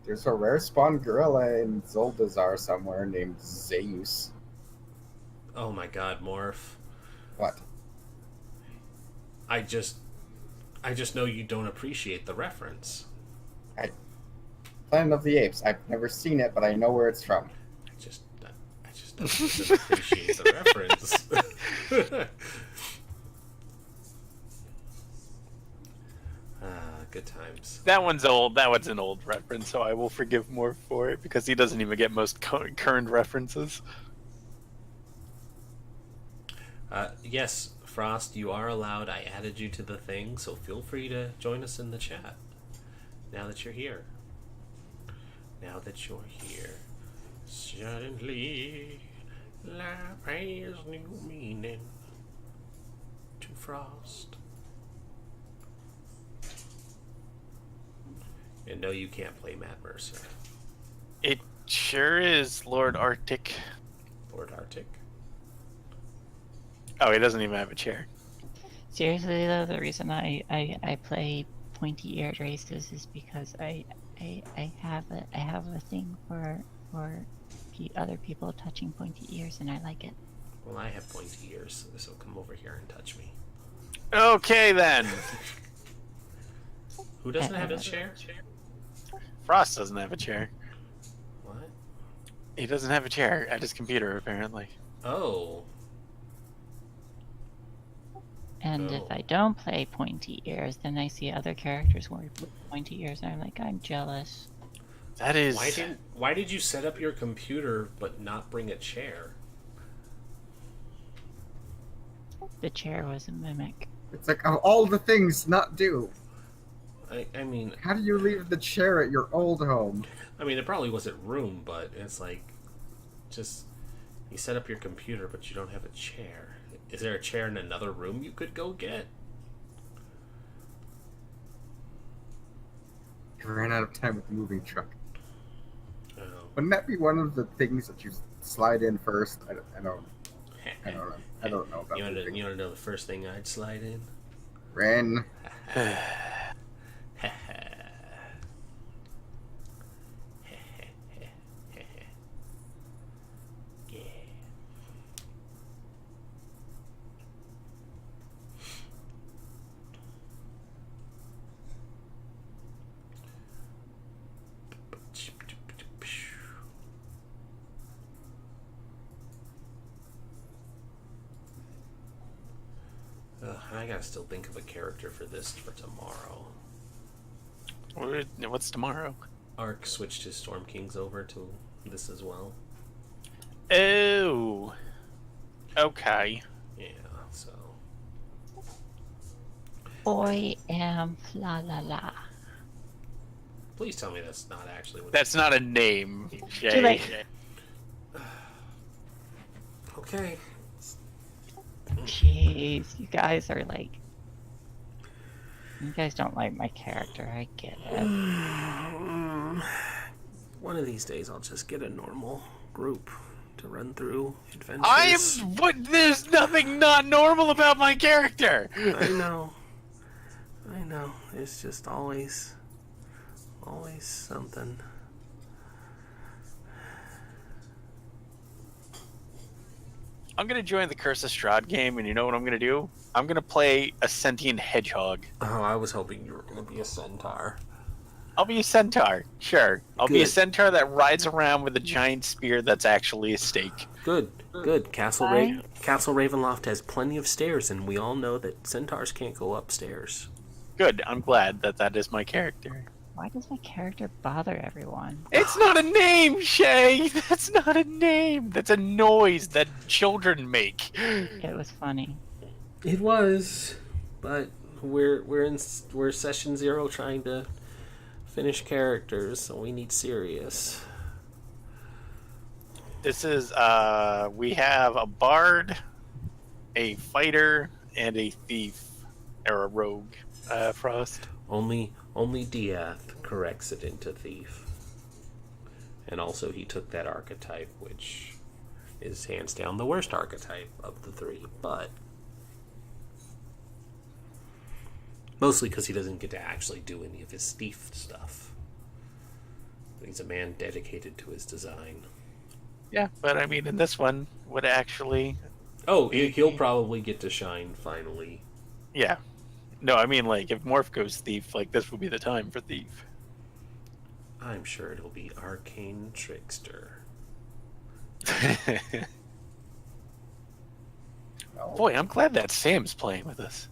There's a rare spawn gorilla in Zoldazar somewhere named Zeus. Oh my god, Morph. What? I just know you don't appreciate the reference. Planet of the Apes. I've never seen it, but I know where it's from. I just don't appreciate the reference. Good times. That one's old. That one's an old reference, so I will forgive more for it because he doesn't even get most current references. Yes, Frost, you are allowed. I added you to the thing, so feel free to join us in the chat. Now that you're here. Now that you're here. Suddenly, life has new meaning to Frost. And no, you can't play Matt Mercer. It sure is Lord Arctic. Lord Arctic. Oh, he doesn't even have a chair. Seriously though, the reason I play pointy-eared races is because I have a thing for other people touching pointy ears, and I like it. Well, I have pointy ears, so come over here and touch me. Okay then. Who doesn't have his chair? Frost doesn't have a chair. What? He doesn't have a chair at his computer, apparently. Oh. And if Oh. I don't play pointy ears, then I see other characters wearing pointy ears, and I'm like, I'm jealous. That is... Why did you set up your computer but not bring a chair? The chair was a mimic. It's like, of all the things not do, I mean, how do you leave the chair at your old home? it probably wasn't room, but it's like, just, you set up your computer but you don't have a chair. Is there a chair in another room you could go get? I ran out of time with the moving truck. Oh. Wouldn't that be one of the things that you slide in first? I don't know. I don't know about You want moving. to know the first thing I'd slide in? Ren. Yeah. I gotta still think of a character for this for tomorrow. What's tomorrow? Ark switched his Storm Kings over to this as well. Oh. Okay. Yeah, so. I am la la la. Please tell me that's not actually what. That's not a name, Too Jay. late. Okay. Jeez, you guys are like. You guys don't like my character, I get it. One of these days I'll just get a normal group to run through adventures. There's nothing not normal about my character. I know. It's just always something. I'm gonna join the Curse of Strahd game, and you know what I'm gonna do? I'm gonna play a sentient hedgehog. Oh, I was hoping you were going to be a centaur. I'll be a centaur, sure. I'll be a Good. centaur that rides around with a giant spear that's actually a stake. Good. Castle Ravenloft has plenty of stairs, and we all know that centaurs can't go upstairs. Good, I'm glad that is my character. Why does my character bother everyone? It's not a name, Shay! That's not a name! That's a noise that children make. It was funny. It was, but we're session 0 trying to finish characters, so we need serious. This is, we have a bard, a fighter, and a thief. Or a rogue, Frost. Only Diath corrects it into thief. And also he took that archetype, which is hands down the worst archetype of the 3, but mostly because he doesn't get to actually do any of his thief stuff. He's a man dedicated to his design. Yeah, but I mean, in this one, would actually... Oh, he'll probably get to shine finally. Yeah. No, I mean, like, if Morph goes thief, like, this would be the time for thief. I'm sure it'll be Arcane Trickster. No. Boy, I'm glad that Sam's playing with us.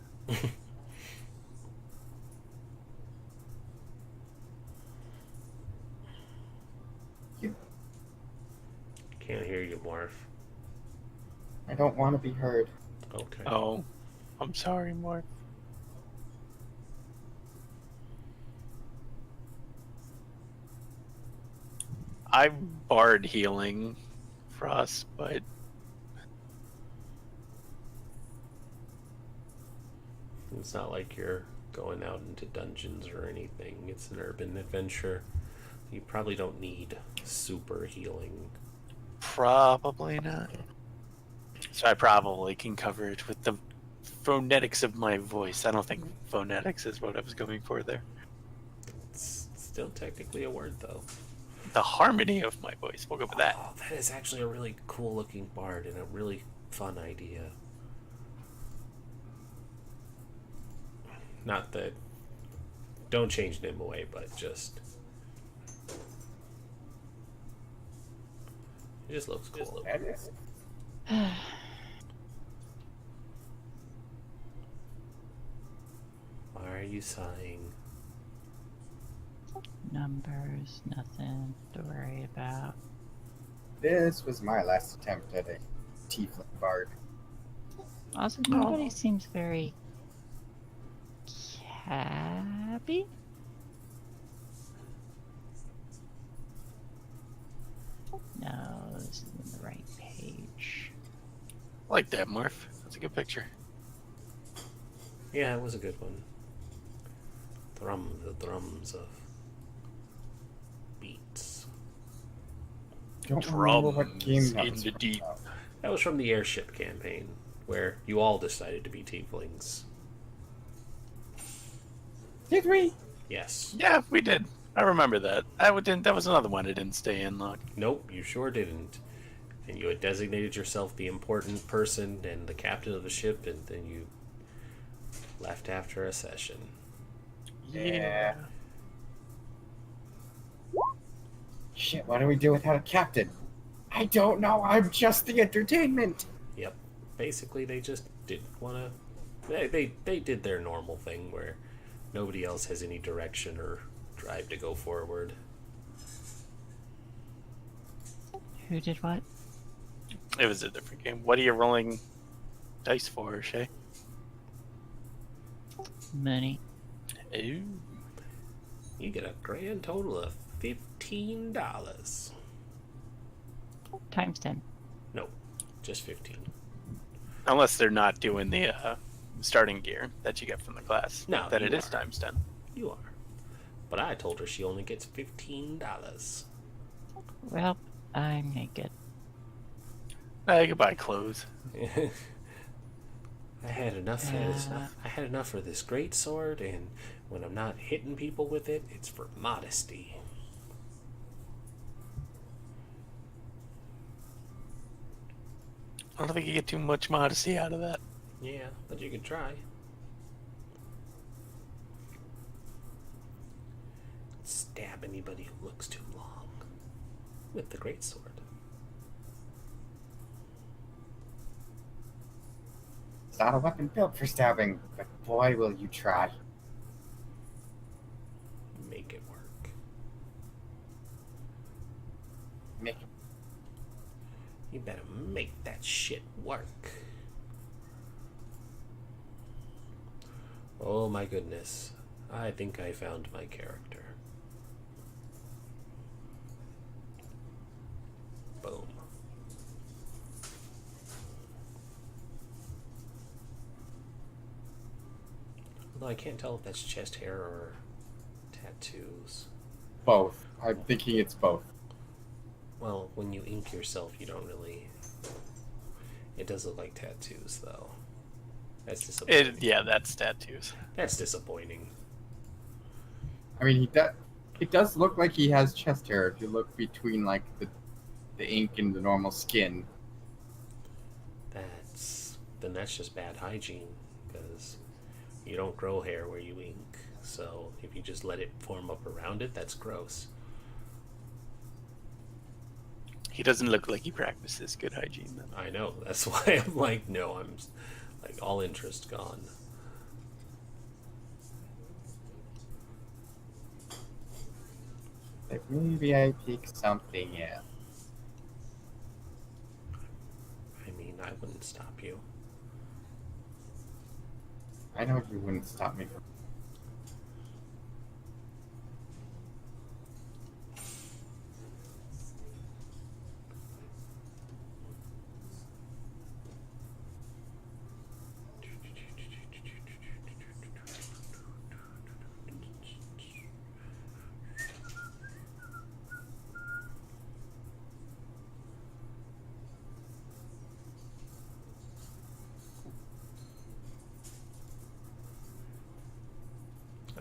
Can't hear you, Morph. I don't want to be heard. Okay. Oh, I'm sorry, Morph. I'm bard healing Frost, but It's not like you're going out into dungeons or anything. It's an urban adventure. You probably don't need super healing. probably not. So I probably can cover it with the phonetics of my voice. I don't think phonetics is what I was going for there. It's still technically a word, though. The harmony of my voice. We'll go with that. Oh, that is actually a really cool looking bard and a really fun idea. Not that don't change Nimue, but just it just looks cool. That is. Why are you sighing? Numbers, nothing to worry about. This was my last attempt at a tiefling bard. Also, nobody seems very happy. No, this isn't the right page. I like that, Morph. That's a good picture. Yeah, it was a good one. The drums of beats. Don't remember what game that in was the from, deep. though. That was from the airship campaign, where you all decided to be tieflings. Did we? Yes. Yeah, we did. I remember that. That was another one I didn't stay in long. Nope, you sure didn't. And you had designated yourself the important person and the captain of the ship, and then you left after a session. Yeah. Shit, what do we do without a captain? I don't know. I'm just the entertainment. Yep. Basically, they just didn't want to. They did their normal thing where nobody else has any direction or drive to go forward. Who did what? It was a different game. What are you rolling dice for, Shay? Money. Ooh. You get a grand total of $15. Times 10. No, just 15. Unless they're not doing the starting gear that you get from the class. No, that you it is are. times 10. You are. But I told her she only gets $15. Well, I'm naked. You can buy clothes. I had enough for this. I had enough for this great sword, and when I'm not hitting people with it, it's for modesty. I don't think you get too much modesty out of that. Yeah, but you could try. Stab anybody who looks too long with the great sword. It's not a weapon built for stabbing, but boy, will you try. Make it work. Make You better make that shit work. Oh my goodness. I think I found my character. Boom. Although I can't tell if that's chest hair or tattoos. both. I'm thinking it's both. Well, when you ink yourself, you don't really... It does look like tattoos, though. That's disappointing. That's tattoos. That's disappointing. I mean, it does look like he has chest hair if you look between like the ink and the normal skin. Then that's just bad hygiene, because you don't grow hair where you ink. So if you just let it form up around it, that's gross. He doesn't look like he practices good hygiene, then. I know. That's why I'm like, no, I'm like all interest gone. Like maybe I pick something else. I mean, I wouldn't stop you. I know you wouldn't stop me from.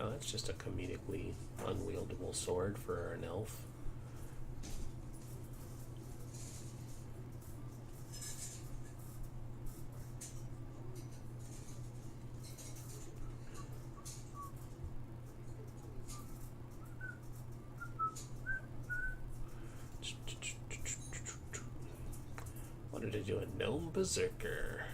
Oh, that's just a comedically unwieldable sword for an elf. to do a gnome berserker.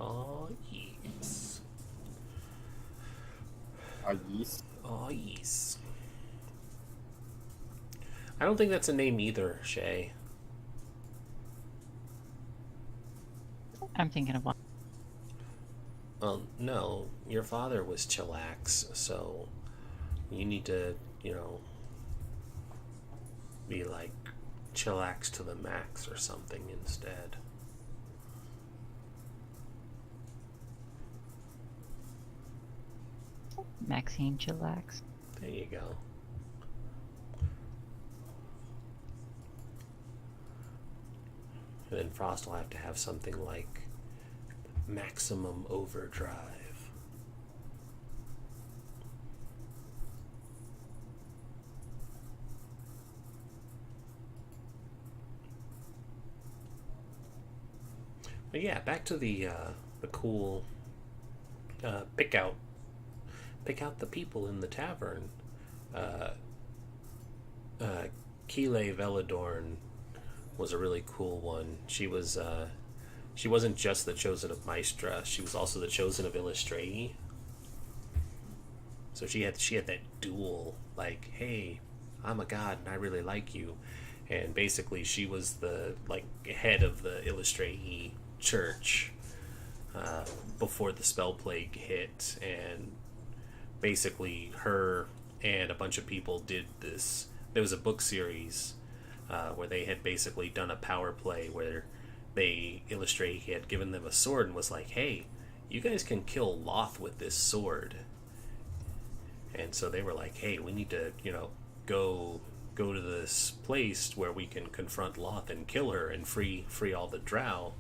Oh yes. Yeast. Oh yes. I don't think that's a name either, Shay. I'm thinking of one. Well, no, your father was Chillax, so you need to, be like Chillax to the max or something instead. Maxine Chillax. There you go. And then Frost will have to have something like Maximum Overdrive. But yeah, back to the cool pick out the people in the tavern. Keeley Veladorn was a really cool one. She wasn't just the chosen of Maestra, she was also the chosen of Illustrae. So she had that dual, like, hey, I'm a god and I really like you. And basically she was the head of the Illustrae church before the spell plague hit, and basically her and a bunch of people did this. There was a book series where they had basically done a power play where Illustrae had given them a sword and was like, hey, you guys can kill Loth with this sword. And so they were like, hey, we need to, go to this place where we can confront Loth and kill her and free all the drow.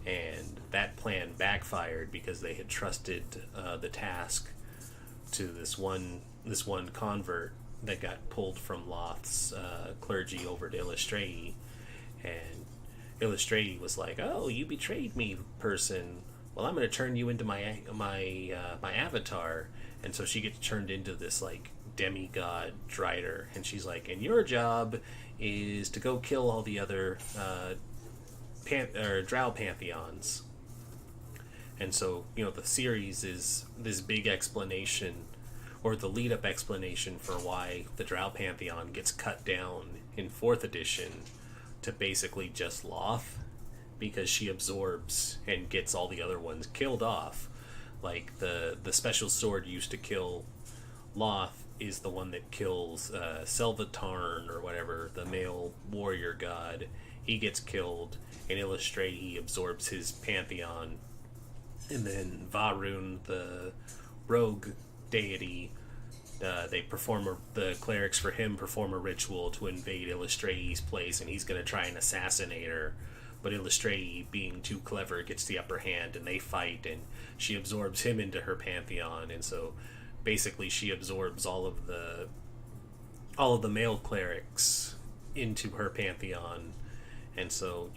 And that plan backfired because they had trusted the task to this one convert that got pulled from Loth's clergy over to Illustrae. And Illustrae was like, oh, you betrayed me, person. Well, I'm going to turn you into my avatar. And so she gets turned into this demigod Drider, and she's like, and your job is to go kill all the other drow pantheons. And so the series is this big explanation, or the lead up explanation, for why the drow pantheon gets cut down in 4th edition to basically just Loth, because she absorbs and gets all the other ones killed off. Like the special sword used to kill Loth is the one that kills Selvatarn or whatever, the male warrior god. He gets killed, and Illustrae absorbs his pantheon. And then Varun, the rogue deity, the clerics for him perform a ritual to invade Illustrae's place, and he's going to try and assassinate her. But Illustrae, being too clever, gets the upper hand, and they fight, and she absorbs him into her pantheon. And so basically she absorbs all of the male clerics into her pantheon. And so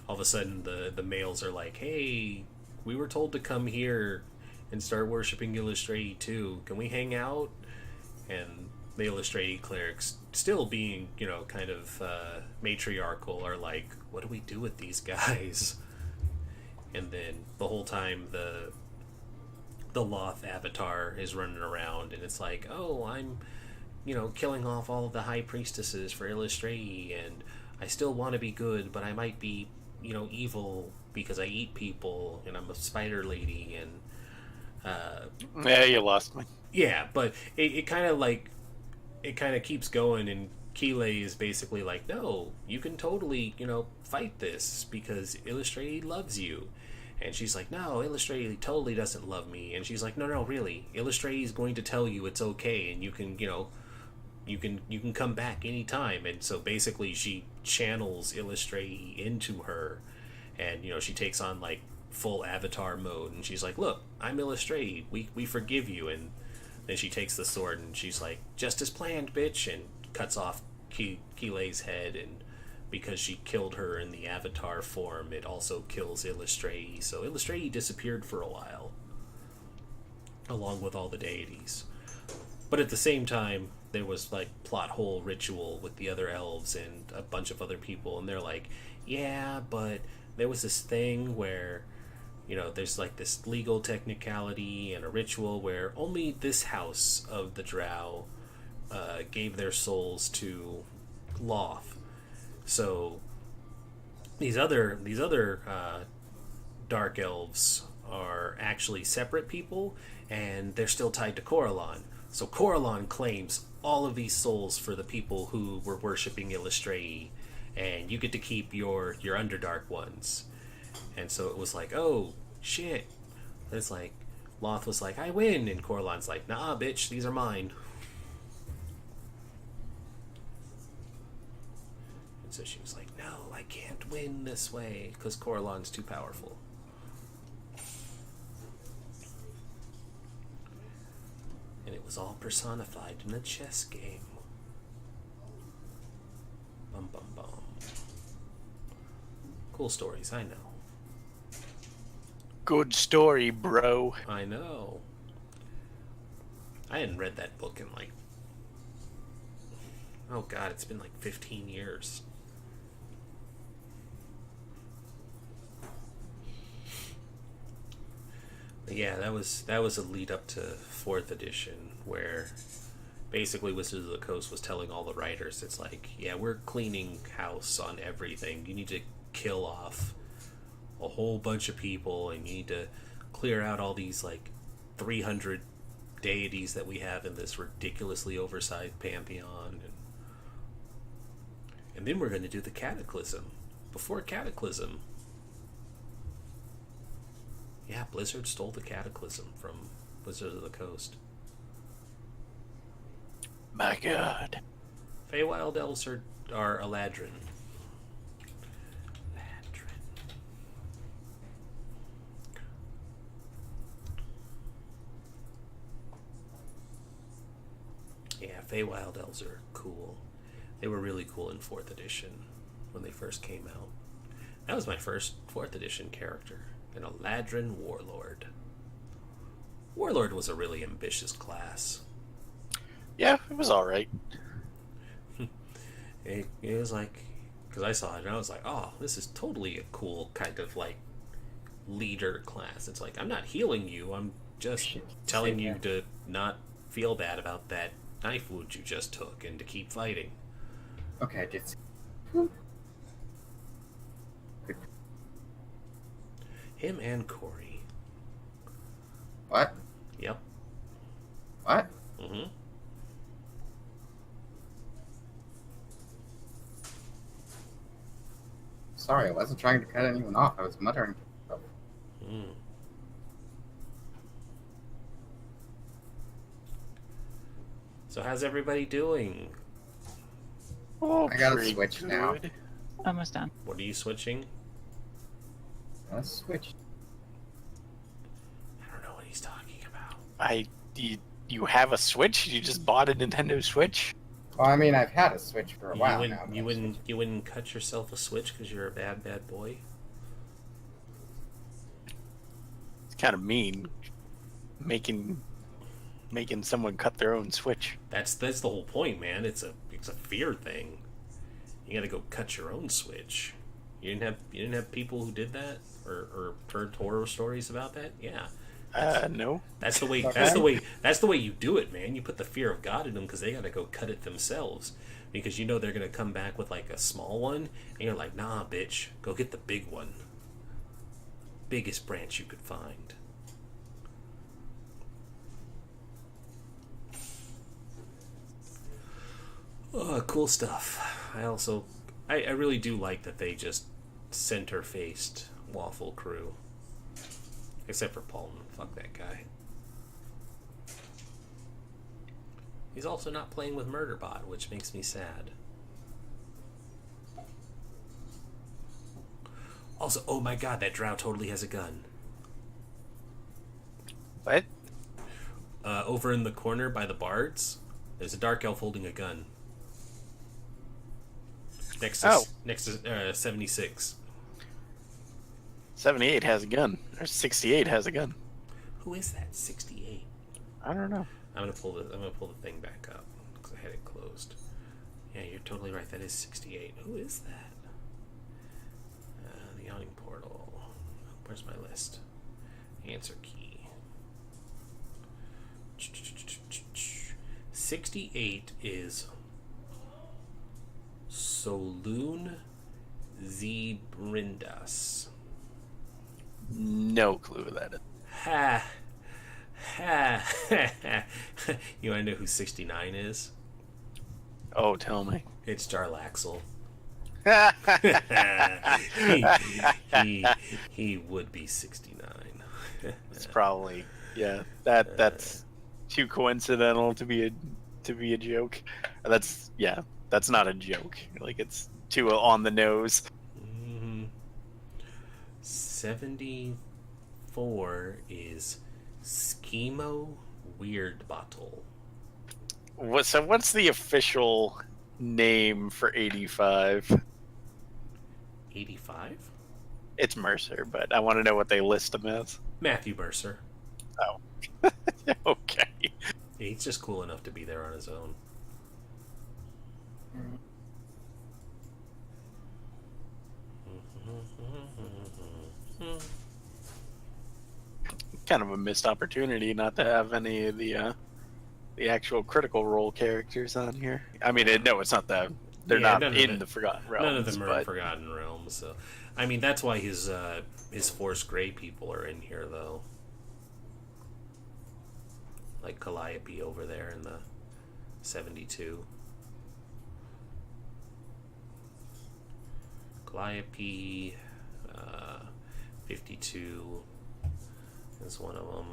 all of a sudden the males are like, hey, we were told to come here and start worshiping Illustrae too, can we hang out? And the Illustrae clerics, still being kind of matriarchal, are like, what do we do with these guys? And then the whole time the Loth avatar is running around, and it's like, oh, I'm killing off all of the high priestesses for Illustrae, and I still want to be good, but I might be evil because I eat people, and I'm a spider lady. And yeah, you lost me. Yeah, but it kind of keeps going, and Keeley is basically like, no, you can totally fight this because Illustrae loves you. And she's like, no, Illustrae totally doesn't love me. And she's like, no, really, Illustrae is going to tell you it's okay, and you can come back anytime. And so basically she channels Illustrae into her, and she takes on full avatar mode, and she's like, look, I'm Illustrae, we forgive you. And then she takes the sword, and she's like, just as planned, bitch, and cuts off Keeley's head. And because she killed her in the avatar form, it also kills Illustrae. So Illustrae disappeared for a while, along with all the deities. But at the same time, there was like plot hole ritual with the other elves and a bunch of other people, and they're like, yeah, but there was this thing where, you know, there's like this legal technicality and a ritual where only this house of the Drow gave their souls to Loth. So these other dark elves are actually separate people, and they're still tied to Corellon. So Corellon claims all of these souls for the people who were worshipping Illustrae, and you get to keep your Underdark ones. And so it was like, oh shit. And it's like Loth was like, I win, and Corellon's like, nah, bitch, these are mine. And so she was like, no, I can't win this way because Corellon's too powerful. And it was all personified in a chess game. Bum bum bum. Cool stories, I know. Good story, bro. I know. I hadn't read that book in like, oh god, it's been like 15 years. But yeah, that was a lead up to 4th edition, where basically Wizards of the Coast was telling all the writers, it's like, yeah, we're cleaning house on everything. You need to kill off a whole bunch of people, and you need to clear out all these like 300 deities that we have in this ridiculously oversized pantheon, and then we're going to do the Cataclysm. Before Cataclysm, yeah, Blizzard stole the Cataclysm from Wizards of the Coast. My god. Feywild elves are Eladrin. Yeah, Feywild elves are cool. They were really cool in 4th edition when they first came out. That was my first 4th edition character, an Eladrin Warlord. Warlord was a really ambitious class. Yeah, it was alright. It was like, because I saw it and I was like, oh, this is totally a cool kind of like leader class. It's like, I'm not healing you, I'm just telling you to not feel bad about that knife wound you just took and to keep fighting. Okay, I did. Him and Corey. What? Yep. What? Mm-hmm. Sorry, I wasn't trying to cut anyone off. I was muttering. Mm. So how's everybody doing? Oh, I gotta pretty switch now. good. Almost done. What are you switching? Let's switch. I don't know what he's talking about. You have a Switch? You just bought a Nintendo Switch? Well, I mean, I've had a Switch for a while now. You wouldn't cut yourself a switch because you're a bad boy. It's kind of mean, making someone cut their own Switch. That's the whole point, man. It's a fear thing. You gotta go cut your own switch. You didn't have people who did that or heard horror stories about that. Yeah. No. That's the way. Okay. That's the way you do it, man. You put the fear of God in them because they gotta go cut it themselves, because you know they're gonna come back with like a small one, and you're like, nah, bitch, go get the big one, biggest branch you could find. Oh, cool stuff. I really do like that they just center-faced Waffle Crew, except for Paulton. Fuck that guy. He's also not playing with Murderbot, which makes me sad. Also, oh my god, that drow totally has a gun. What? Over in the corner by the bards, there's a dark elf holding a gun. Next to 76. 78 has a gun. Or 68 has a gun. Who is that? 68. I don't know. I'm gonna pull the thing back up because I had closed. Yeah, you're totally right. That is 68. Who is that? The yawning portal. Where's my list? Answer key. 68 is Saloon Zebrindas. No clue who that is. Ha! Ha! You want to know who 69 is? Oh, tell me. It's Jarlaxle. he would be 69. It's probably that's too coincidental to be a joke. That's not a joke. Like, it's too on the nose. 74 is Schemo Weird Bottle. What's the official name for 85? 85? It's Mercer, but I want to know what they list him as. Matthew Mercer. Oh. Okay. Yeah, he's just cool enough to be there on his own. Kind of a missed opportunity not to have any of the actual Critical Role characters on here. I mean, no, it's not that they're not in the Forgotten Realms. None of them are in Forgotten Realms. So, I mean, that's why his Force Grey people are in here, though. Like Calliope over there in the 72. Calliope, 52 is one of them.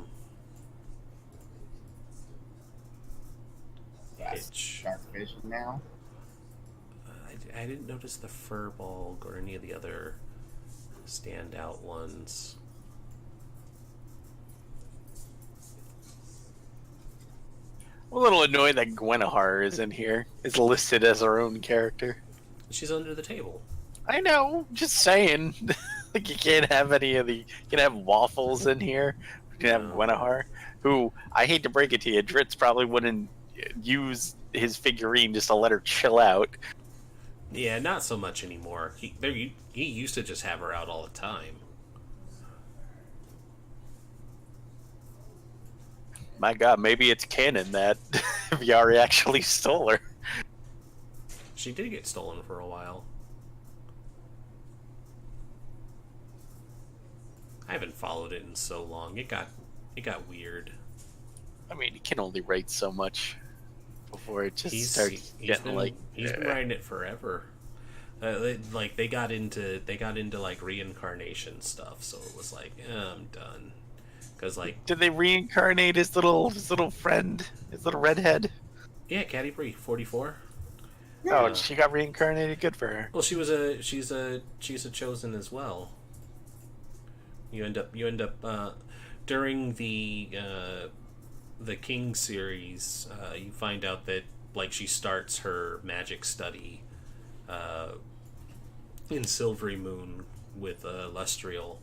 Yes, Dark Vision now. I didn't notice the Furbolg or any of the other standout ones. I'm a little annoyed that Gwenahar is in here. Is listed as her own character. She's under the table. I know, just saying. Like, you can't have any of the. You can have Waffles in here. You can have Gwenahar, who, I hate to break it to you, Dritz probably wouldn't use his figurine just to let her chill out. Yeah, not so much anymore. He used to just have her out all the time. My God, maybe it's canon that Viari actually stole her. She did get stolen for a while. I haven't followed it in so long. It got weird. I mean, he can only write so much before it just starts getting he's been writing it forever. Like they got into like reincarnation stuff, so it was like, I'm done. Because like, did they reincarnate his little friend, his little redhead? Yeah, Caddy Bree, 44. Oh, she got reincarnated. Good for her. Well, she's a chosen as well. You end up during the King series, you find out that like she starts her magic study in Silvery Moon with Lustriel,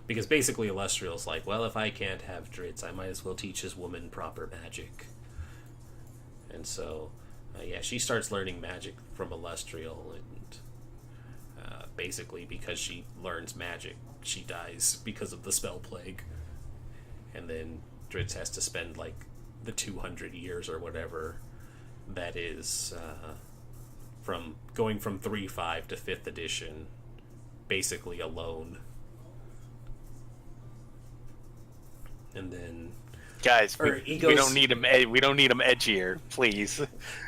because basically Lustriel's like, well, if I can't have Dritz, I might as well teach his woman proper magic. And so, she starts learning magic from Lustriel, and basically because she learns magic, she dies because of the spell plague. And then Dritz has to spend like the 200 years or whatever that is from going from 3.5 to 5th edition basically alone. And then guys, we don't need him. We don't need him edgier, please.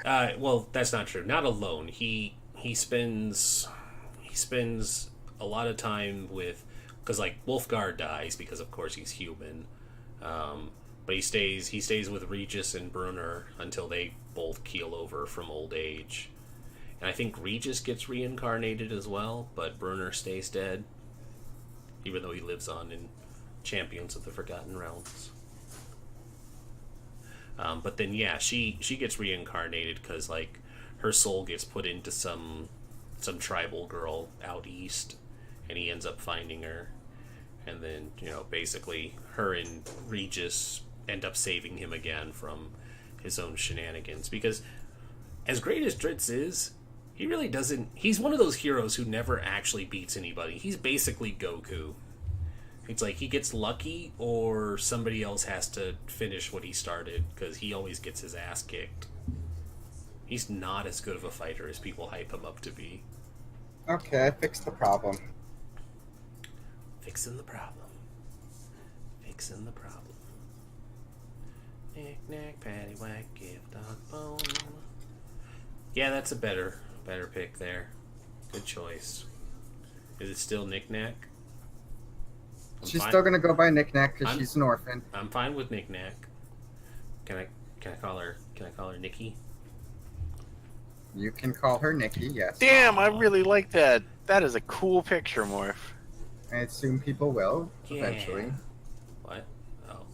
Well, that's not true. Not alone. He spends a lot of time with, because like Wolfgar dies because of course he's human, but he stays with Regis and Brunner until they both keel over from old age. And I think Regis gets reincarnated as well, but Brunner stays dead, even though he lives on in Champions of the Forgotten Realms. But then she gets reincarnated because like her soul gets put into some tribal girl out east, and he ends up finding her, and then basically her and Regis end up saving him again from his own shenanigans, because as great as Dritz is, he really doesn't. He's one of those heroes who never actually beats anybody. He's basically Goku. It's like he gets lucky, or somebody else has to finish what he started, because he always gets his ass kicked. He's not as good of a fighter as people hype him up to be. Okay, I fixed the problem. Fixing the problem. Fixing the problem. Knick knack, paddywhack, give dog bone. Yeah, that's a better pick there. Good choice. Is it still Knick Knack? She's still gonna go by Knick Knack because she's an orphan. I'm fine with Knick Knack. Can I call her Nikki? You can call her Nikki, yes. Damn, I really like that. That is a cool picture, Morph. I assume people will Yeah. eventually. What? Oh.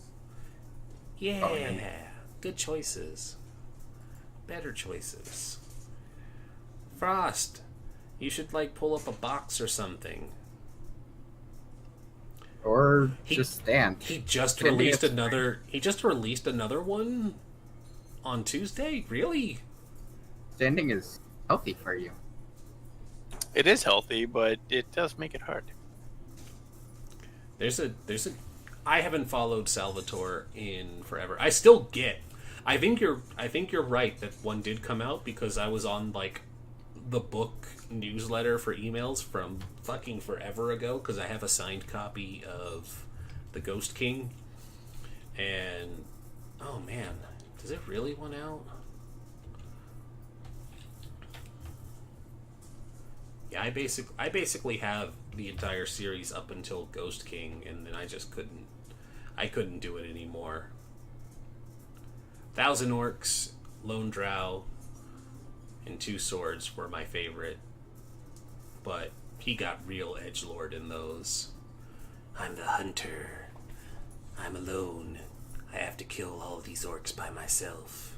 Yeah. Oh, yeah. Good choices. Better choices. Frost, you should pull up a box or something. Or just stand. He just Can be released a- another. He just released another one on Tuesday. Really? Standing is healthy for you. It is healthy, but it does make it hard. There's a. I haven't followed Salvatore in forever. I still get. I think you're right that one did come out, because I was on the book newsletter for emails from fucking forever ago, because I have a signed copy of The Ghost King. And oh man, does it really want out? Yeah, I basically have the entire series up until Ghost King, and then I just couldn't do it anymore. 1,000 Orcs, Lone Drow, and 2 Swords were my favorite, but he got real edgelord in those. I'm the hunter. I'm alone. I have to kill all of these orcs by myself,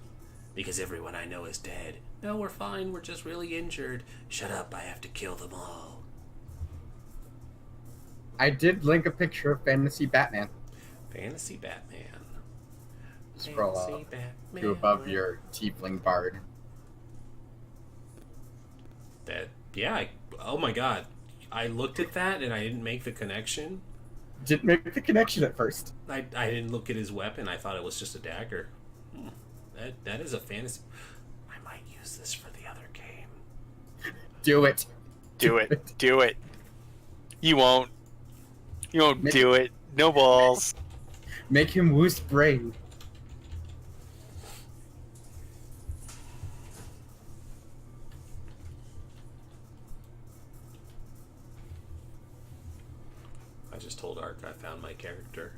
because everyone I know is dead. No, we're fine. We're just really injured. Shut up. I have to kill them all. I did link a picture of Fantasy Batman. Fantasy Batman. Scroll Fantasy up Batman. to above your tiefling bard. Oh my god. I looked at that and I didn't make the connection. Didn't make the connection at first. I didn't look at his weapon. I thought it was just a dagger. That is a fantasy. I might use this for the other game. Do it. Do it. Do it. You won't. You won't do it. No balls. Make him Woos brain. I just told Ark I found my character.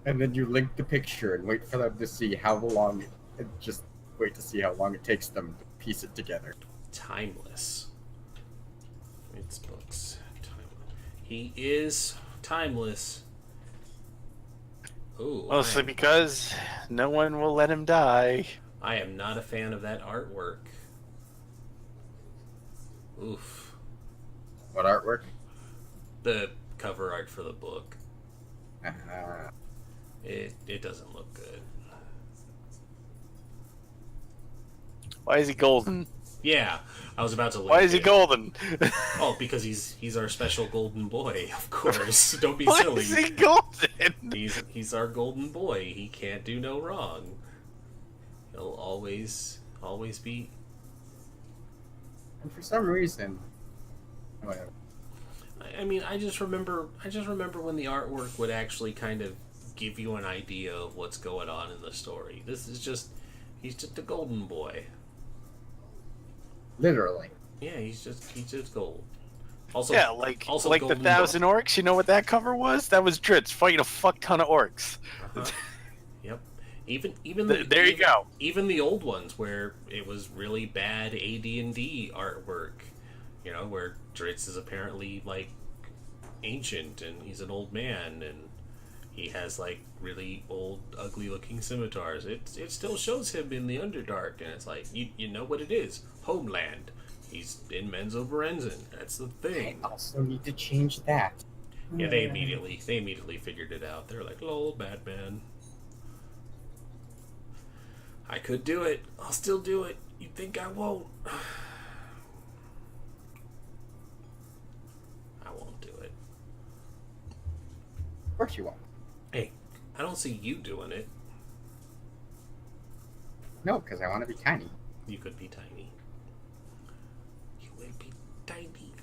And then you link the picture and wait for them to see how long, just wait to see how long it takes them to piece it together. Timeless. It's books. He is timeless. Ooh. Mostly because no one will let him die. I am not a fan of that artwork. Oof. What artwork? The cover art for the book. Uh-huh. It doesn't look good. Why is he golden? Yeah, I was about to. Why is he it. golden? Oh, because he's our special golden boy, of course. Don't be Why silly. is he golden? He's our golden boy. He can't do no wrong. He'll always be. And for some reason, whatever. I mean, I just remember when the artwork would actually kind of give you an idea of what's going on in the story. He's just a golden boy. Literally. Yeah, he's just gold. Also, Yeah, like the golden 1,000 orcs. You know what that cover was? That was Dritz fighting a fuck ton of orcs. Uh-huh. Yep. Even There you go. Even the old ones where it was really bad AD&D artwork, where Dritz is apparently ancient and he's an old man and he has really old, ugly-looking scimitars. It still shows him in the Underdark, and it's you know what it is. Homeland. He's in Menzo Berenzin. That's the thing. I also need to change that. Yeah, they immediately figured it out. They're like, lol, Batman. I could do it. I'll still do it. You think I won't? I won't do it. Of course you won't. Hey, I don't see you doing it. No, because I want to be tiny. You could be tiny. You will be tiny.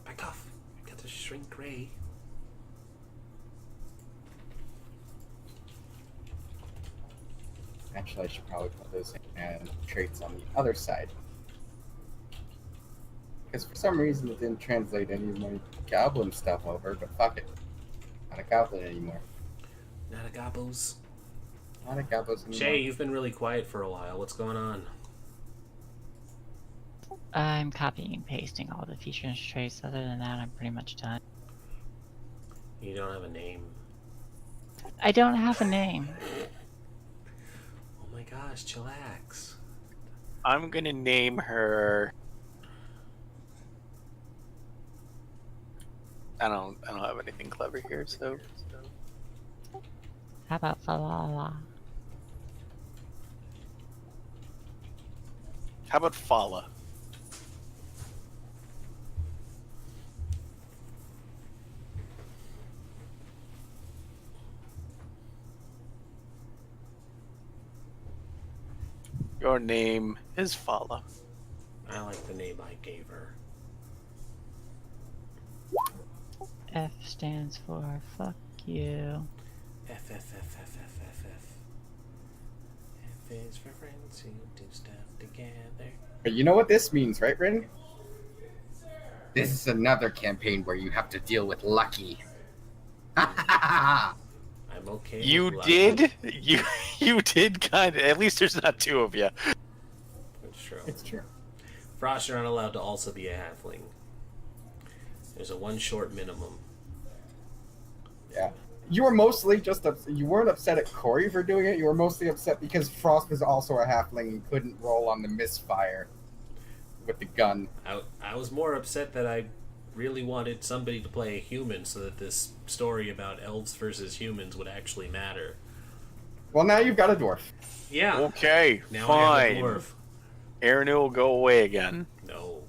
Back off. I got to shrink Ray. Actually, I should probably put those traits on the other side. Because for some reason it didn't translate any of my goblin stuff over, but fuck it. Not a goblin anymore. Not a gobos. Not a goblin anymore. Shay, you've been really quiet for a while. What's going on? I'm copying and pasting all the features and traits. Other than that, I'm pretty much done. You don't have a name. I don't have a name. Oh my gosh, chillax. I'm gonna name her. I don't have anything clever here, so. How about Falala? How about Fala? Your name is Fala. I like the name I gave her. F stands for fuck you. F, F, F, F, F, F, F. F is for friends who do stuff together. But you know what this means, right, Rin? This is another campaign where you have to deal with Lucky. I'm okay. You with lucky. did? You did kind of. At least there's not two of you. It's true. It's true. Frost, you're not allowed to also be a halfling. There's a one short minimum. Yeah. You were mostly just you weren't upset at Corey for doing it. You were mostly upset because Frost was also a halfling and couldn't roll on the misfire with the gun. I was more upset that I really wanted somebody to play a human so that this story about elves versus humans would actually matter. Well, now you've got a dwarf. Yeah. Okay, Now fine. I have a dwarf. Aaron will go away again. No.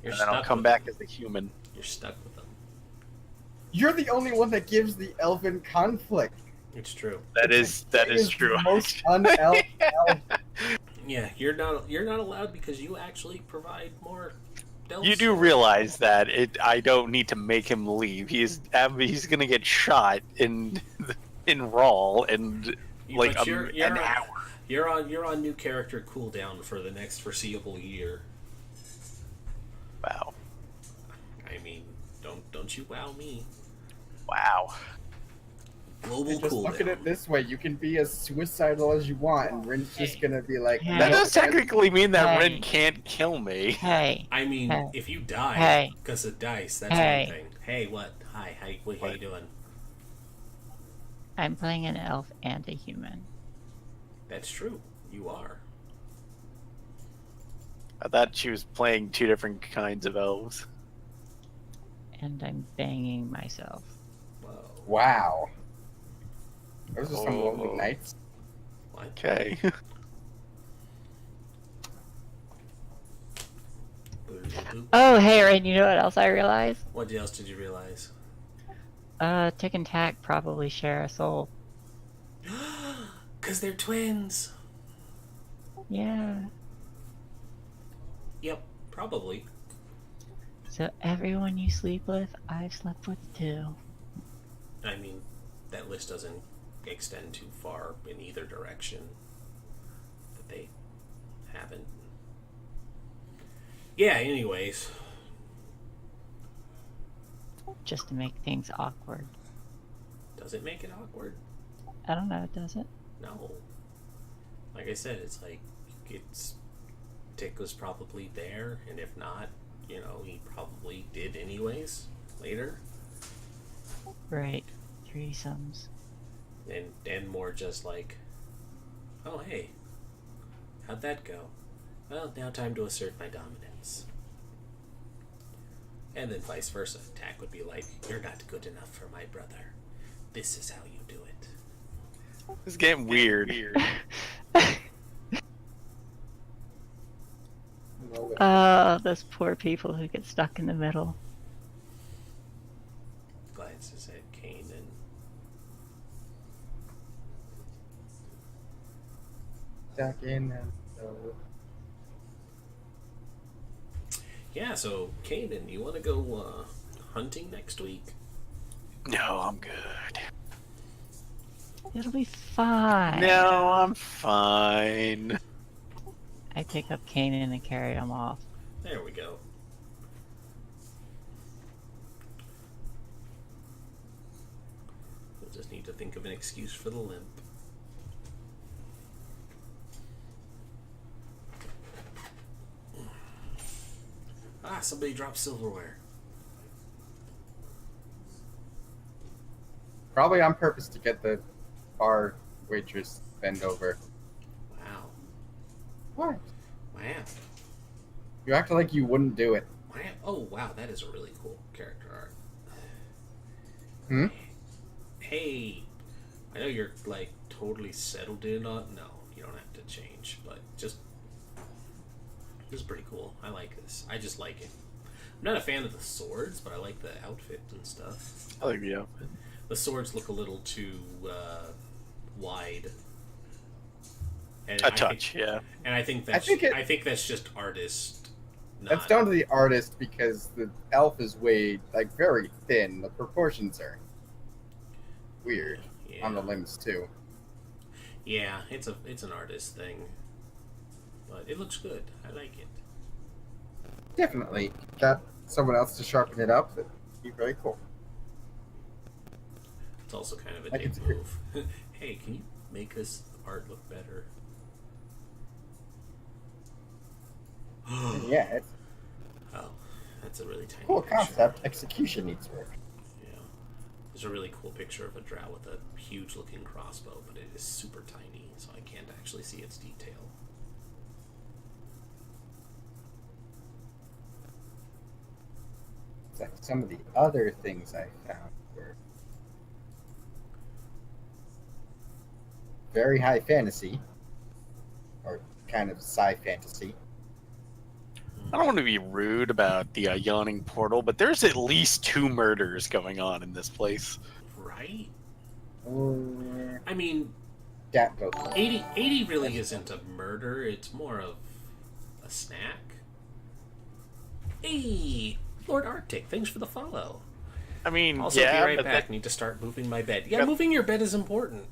You're And then I'll stuck come with back them. as a human. You're stuck with them. You're the only one that gives the elven conflict. It's true. That is true. The most un-elf. Yeah, you're not allowed because you actually provide more. You do realize that I don't need to make him leave. He's gonna get shot in Rawl and like But an hour. You're on new character cooldown for the next foreseeable year. Wow. I mean, don't you wow me. Wow. Global Just cooldown. look at it this way: you can be as suicidal as you want, and Rin's just gonna be like, Hey. That "No, does technically mean that Hey. Rin can't kill me. Hey. I mean, Hey. if you die Hey. because of dice, that's Hey. one thing. Hey, what? Hi, how you doing? I'm playing an elf and a human. That's true. You are. I thought she was playing two different kinds of elves. And I'm banging myself. Whoa. wow." Those are some Oh. lonely nights. What? Okay. Oh, hey, and you know what else I realized? What else did you realize? Tick and Tack probably share a soul. Because they're twins. Yeah. Yep, probably. So everyone you sleep with, I've slept with too. I mean, that list doesn't extend too far in either direction. That they haven't. Yeah, anyways. Just to make things awkward. Does it make it awkward? I don't know, does it? No. Like I said, it's like, Tick was probably there, and if not, you know, he probably did anyways, later. Right. Threesomes. And more just like, oh hey, how'd that go? Well, now time to assert my dominance. And then vice versa. Tack would be like, you're not good enough for my brother. This is how you do it. It's getting weird. Those poor people who get stuck in the middle. Glances at Kanan. Stuck in the Yeah, so Kanan, you want to go hunting next week? No, I'm good. It'll be fine. No, I'm fine. I pick up Kanan and carry him off. There we go. We'll just need to think of an excuse for the limp. Ah, somebody dropped silverware. Probably on purpose to get the bar waitress bend over. Wow. What? Wow. You act like you wouldn't do it. Wow. Oh, wow, that is a really cool character art. Hmm? Hey, I know you're, like, totally settled in on... No, you don't have to change, but just... This is pretty cool. I like this. I just like it. I'm not a fan of the swords, but I like the outfit and stuff. I like the outfit. The swords look a little too wide. And A touch, yeah. And I think that's I think that's just artist. That's down to the artist because the elf is way very thin. The proportions are weird on the limbs too. Yeah, it's an artist thing, but it looks good. I like it. Definitely got someone else to sharpen it up. That'd be very cool. It's also kind of a I can dick see it. move. Hey, can you make this art look better? Yeah, it's Oh, that's a really tiny cool picture. concept. Execution needs work. Yeah. There's a really cool picture of a drow with a huge looking crossbow, but it is super tiny, so I can't actually see its detail. It's like some of the other things I found were very high fantasy, or kind of sci fantasy. I don't want to be rude about the yawning portal, but there's at least 2 murders going on in this place. Right? Or I mean, that goes. 80 really isn't a murder, it's more of a snack. Hey, Lord Arctic, thanks for the follow. I mean, Also, yeah, be right but back. Need to start moving my bed. Yeah, Yep. moving your bed is important.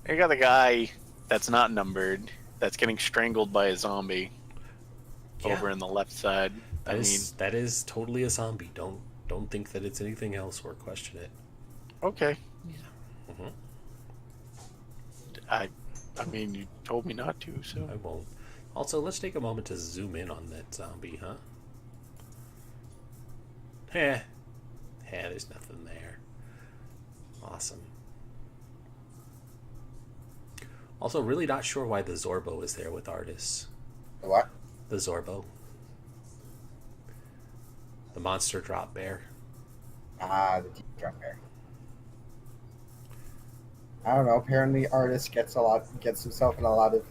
you got the guy that's not numbered that's getting strangled by a zombie over in the left side. That is totally a zombie. Don't think that it's anything else or question it. Okay. Mhm. I mean, you told me not to, so. I won't. Also, let's take a moment to zoom in on that zombie, huh? There's nothing there. Awesome. Also, really not sure why the Zorbo is there with artists. The what? The Zorbo. The monster drop bear. Ah, the deep drop bear. I don't know. Apparently, artist gets himself in a lot of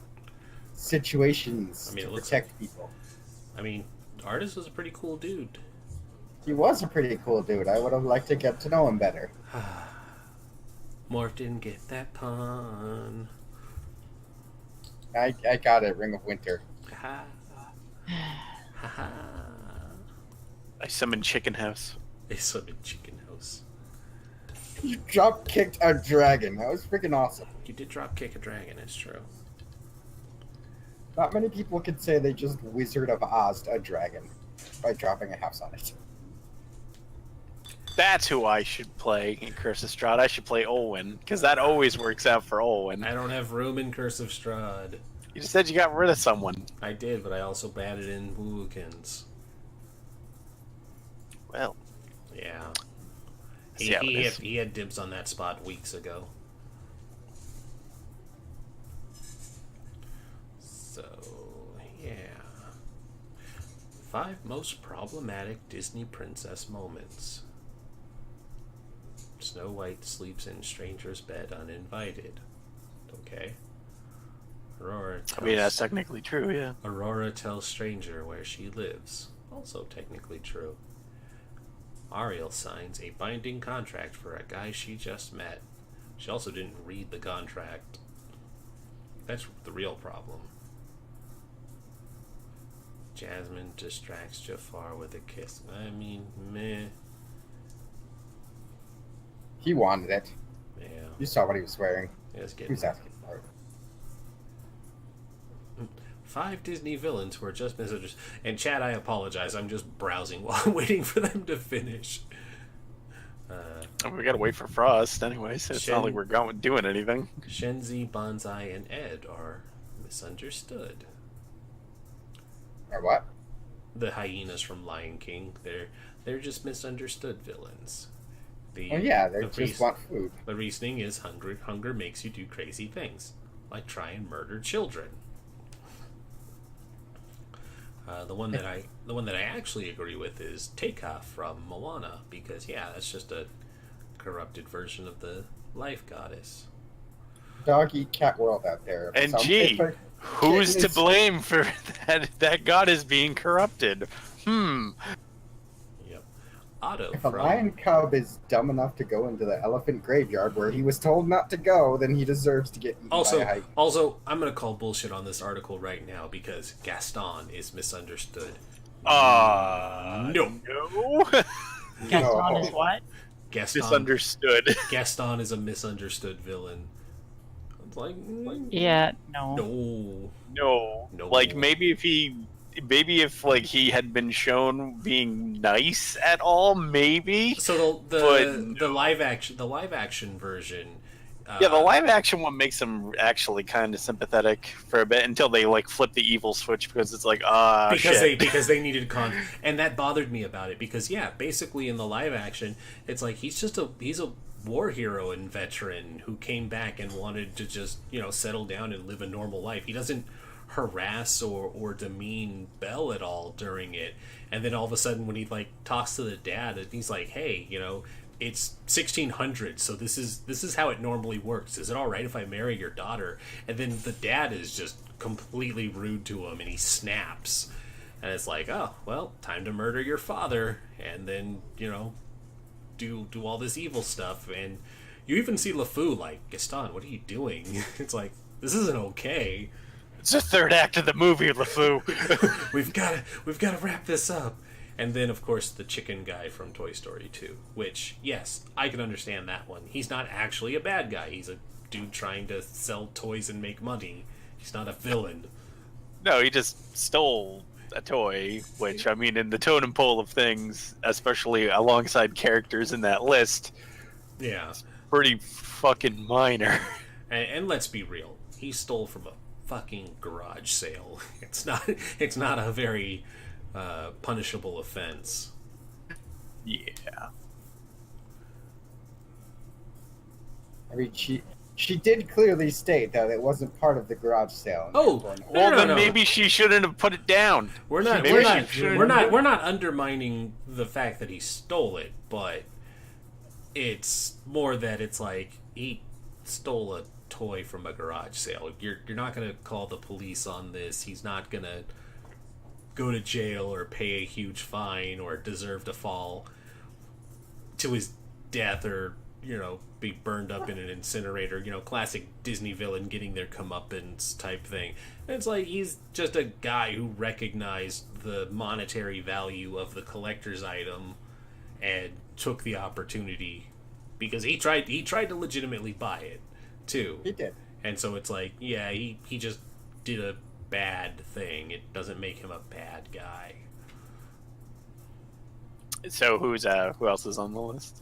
situations to protect people. I mean, artist was a pretty cool dude. He was a pretty cool dude. I would have liked to get to know him better. Morph didn't get that pun. I got it. Ring of Winter. Ha ha ha. I summoned Chicken House. They summoned Chicken House. You drop kicked a dragon. That was freaking awesome. You did drop kick a dragon, it's true. Not many people could say they just Wizard of Oz'd a dragon by dropping a house on it. That's who I should play in Curse of Strahd. I should play Olwen, because that always works out for Olwen. I don't have room in Curse of Strahd. You just said you got rid of someone. I did, but I also batted in Wookins. Well, Yeah. see how it is. He had dibs on that spot weeks ago. So, yeah. 5 most problematic Disney princess moments. Snow White sleeps in stranger's bed uninvited. Okay. Aurora I mean, that's tells, technically true, yeah. Aurora tells stranger where she lives. Also technically true. Ariel signs a binding contract for a guy she just met. She also didn't read the contract. That's the real problem. Jasmine distracts Jafar with a kiss. I mean, meh. He wanted it. Yeah. You saw what he was wearing. It's He getting was asking for it. 5 Disney villains were just misunderstood. And Chad, I apologize. I'm just browsing while I'm waiting for them to finish. We gotta wait for Frost anyway, so it's not like we're doing anything. Shenzi, Banzai, and Ed are misunderstood. Or what? The hyenas from Lion King, they're just misunderstood villains. Oh yeah, they just want food. The reasoning is hunger makes you do crazy things, like try and murder children. The one that I actually agree with is Teika from Moana, because yeah, that's just a corrupted version of the life goddess. Dog eat cat world out there. And Some gee, paper who's to kittens- blame for that god is being corrupted? Yep. Otto If a from lion cub is dumb enough to go into the elephant graveyard where he was told not to go, then he deserves to get eaten by a hyena. Also, I'm gonna call bullshit on this article right now because Gaston is misunderstood. No. Gaston No. is what? Misunderstood. Gaston is a misunderstood villain. It's like Yeah, no. no. Like maybe if like he had been shown being nice at all, maybe. So the live action version. Yeah, the live action one makes him actually kind of sympathetic for a bit until they like flip the evil switch because it's like because they needed and that bothered me about it because yeah, basically in the live action it's like he's a war hero and veteran who came back and wanted to just settle down and live a normal life. He doesn't harass or demean Belle at all during it, and then all of a sudden when he like talks to the dad and he's like, hey, it's 1600, so this is how it normally works. Is it all right if I marry your daughter? And then the dad is just completely rude to him, and he snaps. And it's like, oh well, time to murder your father, and then do all this evil stuff. And you even see LeFou like, Gaston, what are you doing? It's like, this isn't okay. It's the third act of the movie, LeFou. we've got to wrap this up. And then, of course, the chicken guy from Toy Story 2, which, yes, I can understand that one. He's not actually a bad guy. He's a dude trying to sell toys and make money. He's not a villain. No, he just stole a toy, which, I mean, in the totem pole of things, especially alongside characters in that list, Yeah. pretty fucking minor. And let's be real. He stole from a fucking garage sale. It's not a very punishable offense. Yeah. I mean, she did clearly state that it wasn't part of the garage sale. Oh, Well, no, then no. maybe she shouldn't have put it down. We're not undermining the fact that he stole it, but it's more that it's like he stole a toy from a garage sale. You're not gonna call the police on this. He's not gonna go to jail or pay a huge fine or deserve to fall to his death or be burned up in an incinerator. Classic Disney villain getting their comeuppance type thing. It's like he's just a guy who recognized the monetary value of the collector's item and took the opportunity because he tried to legitimately buy it too. He did. And so it's like, yeah, he just did a bad thing. It doesn't make him a bad guy. So who else is on the list?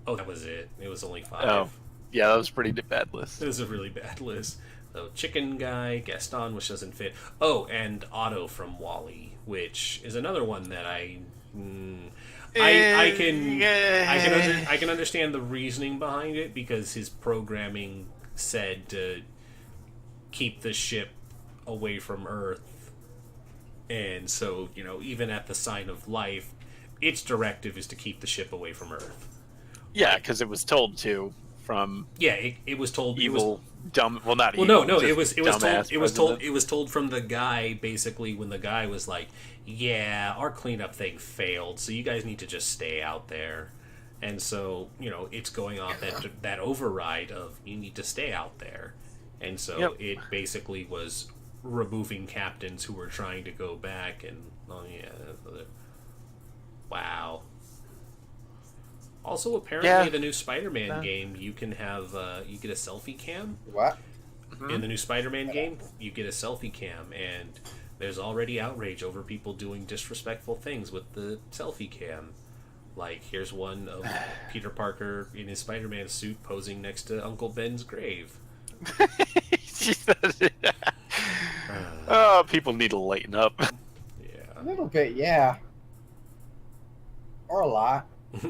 Oh, that was it. It was only 5. Oh, yeah, that was a pretty bad list. It was a really bad list. So chicken guy, Gaston, which doesn't fit. Oh, and Otto from WALL-E, which is another one that I can understand the reasoning behind it because his programming said to keep the ship away from Earth, and so even at the sign of life, its directive is to keep the ship away from Earth. Yeah, because it was told to from Yeah, it was told. evil, dumb. Well, not Well, evil. no, just it was told dumbass it was told from the guy basically when the guy was like, "Yeah, our cleanup thing failed, so you guys need to just stay out there." And so, it's going off that override of you need to stay out there. And so Yep. it basically was removing captains who were trying to go back and wow. Also, apparently, the new Spider-Man game, you can have you get a selfie cam. What? In the new Spider-Man game, you get a selfie cam, and there's already outrage over people doing disrespectful things with the selfie cam. Like, here's one of Peter Parker in his Spider-Man suit posing next to Uncle Ben's grave. Oh, people need to lighten up. A little bit, yeah. Or a lot. A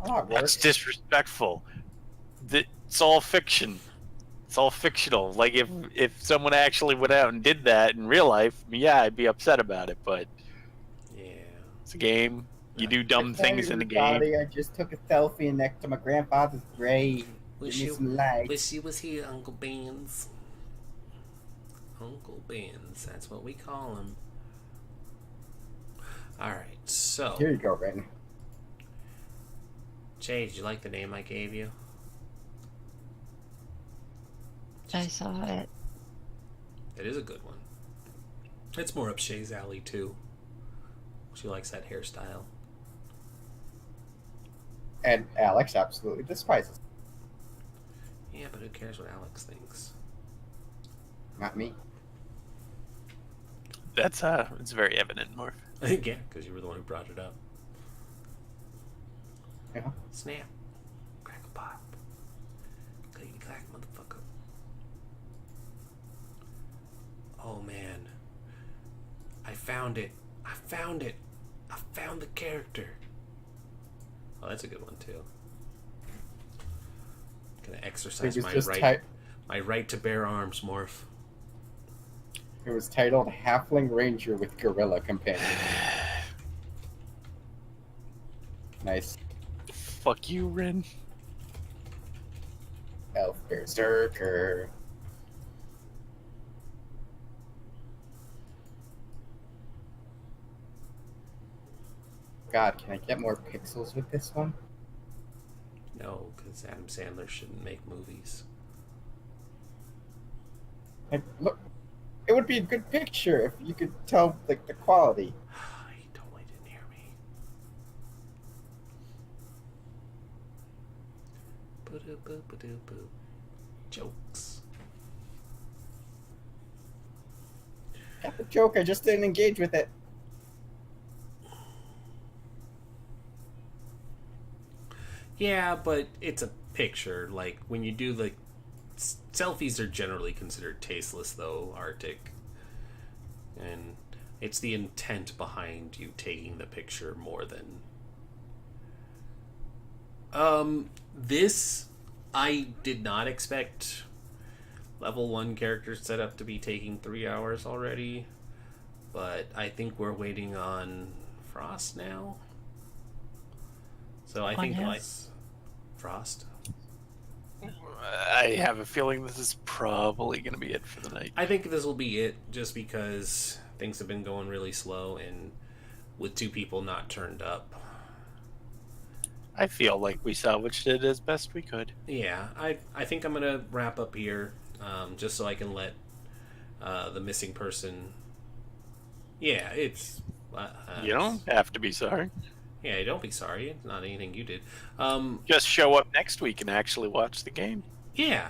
lot That's worse. disrespectful. It's all fiction. It's all fictional. Like if someone actually went out and did that in real life, yeah, I'd be upset about it. But it's a game. You do dumb things in the game. I just took a selfie next to my grandfather's grave. Wish Give me some light. you was here, Uncle Ben's. Uncle Ben's, that's what we call him. Alright, so... Here you go, Ren. Jay, did you like the name I gave you? I saw it. It is a good one. It's more up Shay's alley, too. She likes that hairstyle. And Alex absolutely despises it. Yeah, but who cares what Alex thinks? Not me. That's it's very evident, Morph. Yeah, because you were the one who brought it up. Yeah. Snap. Crack a pop. Clickety clack, motherfucker. Oh, man. I found it. I found the character. Oh, that's a good one, too. Gonna exercise my right to bear arms, Morph. It was titled Halfling Ranger with Gorilla Companion. Nice. Fuck you, Ren. Elf Berserker. God, can I get more pixels with this one? No, because Adam Sandler shouldn't make movies. Like, look, it would be a good picture if you could tell, like, the quality. He totally didn't hear me. Ba-do-ba-ba-do-boo. Jokes. Got the joke, I just didn't engage with it. Yeah, but it's a picture. Like, when you do, like, selfies are generally considered tasteless, though, Arctic. And it's the intent behind you taking the picture more than... This, I did not expect level 1 character setup to be taking 3 hours already. But I think we're waiting on Frost now. So I think, like... Frost? I have a feeling this is probably going to be it for the night. I think this will be it, just because things have been going really slow, and with 2 people not turned up. I feel like we salvaged it as best we could. Yeah, I think I'm going to wrap up here, just so I can let the missing person... Yeah, it's... You don't have to be sorry. Yeah, don't be sorry. It's not anything you did. Just show up next week and actually watch the game. Yeah.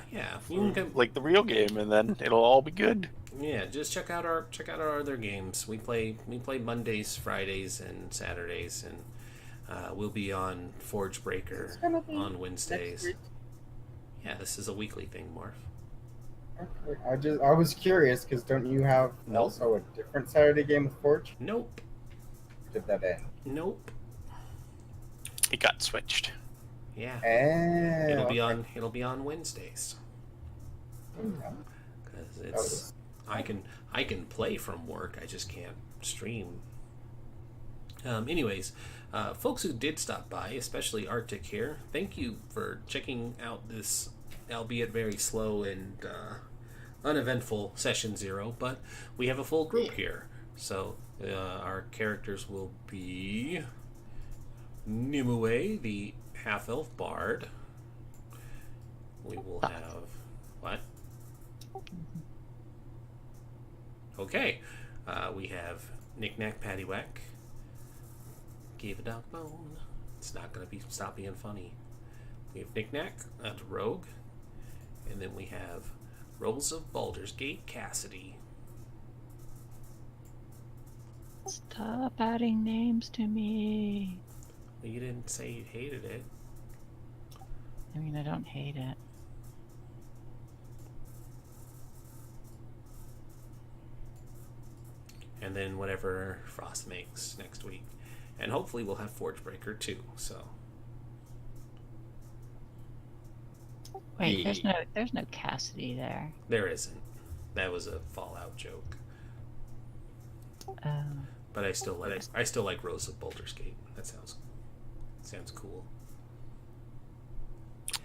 You can like the real game, and then it'll all be good. Yeah, just check out our other games. We play Mondays, Fridays, and Saturdays, and we'll be on Forge Breaker on Wednesdays. Yeah, this is a weekly thing, Morph. I was curious because don't you have also a different Saturday game with Forge? Nope. Did that end? Nope. It got switched. Yeah. It'll be on Wednesdays. Because it's I can play from work. I just can't stream. Anyways, folks who did stop by, especially Arctic here, thank you for checking out this, albeit very slow and uneventful session 0, but we have a full group here. So our characters will be Nimue, the half-elf bard. We will have... What? Okay. We have Knick-Knack, Paddywhack. Give a dog bone. It's not going to stop being funny. We have Knick-Knack, that's Rogue. And then we have Rose of Baldur's Gate, Cassidy. Stop adding names to me. Well, you didn't say you hated it. I mean, I don't hate it. And then whatever Frost makes next week. And hopefully we'll have Forgebreaker too, so... Wait, there's no Cassidy there. There isn't. That was a Fallout joke. But I still like Rose of Baldur's Gate. That sounds cool.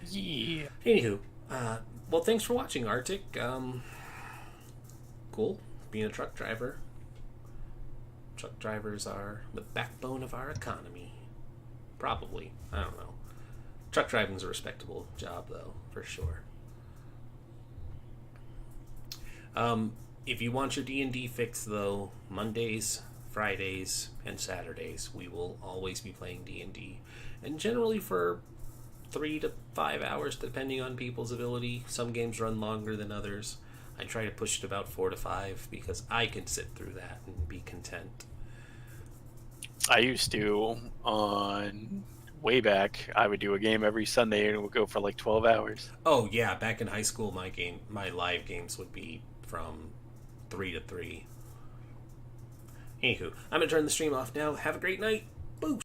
Yeah. Anywho, well, thanks for watching, Arctic. Cool. Being a truck driver. Truck drivers are the backbone of our economy. Probably. I don't know. Truck driving's a respectable job, though, for sure. If you want your D&D fix, though, Mondays, Fridays, and Saturdays, we will always be playing D&D. And generally for 3 to 5 hours, depending on people's ability. Some games run longer than others. I try to push it about 4 to 5 because I can sit through that and be content. I used to, on way back, I would do a game every Sunday and it would go for like 12 hours. Oh yeah, back in high school, my live games would be from 3 to 3. Anywho, I'm gonna turn the stream off now. Have a great night.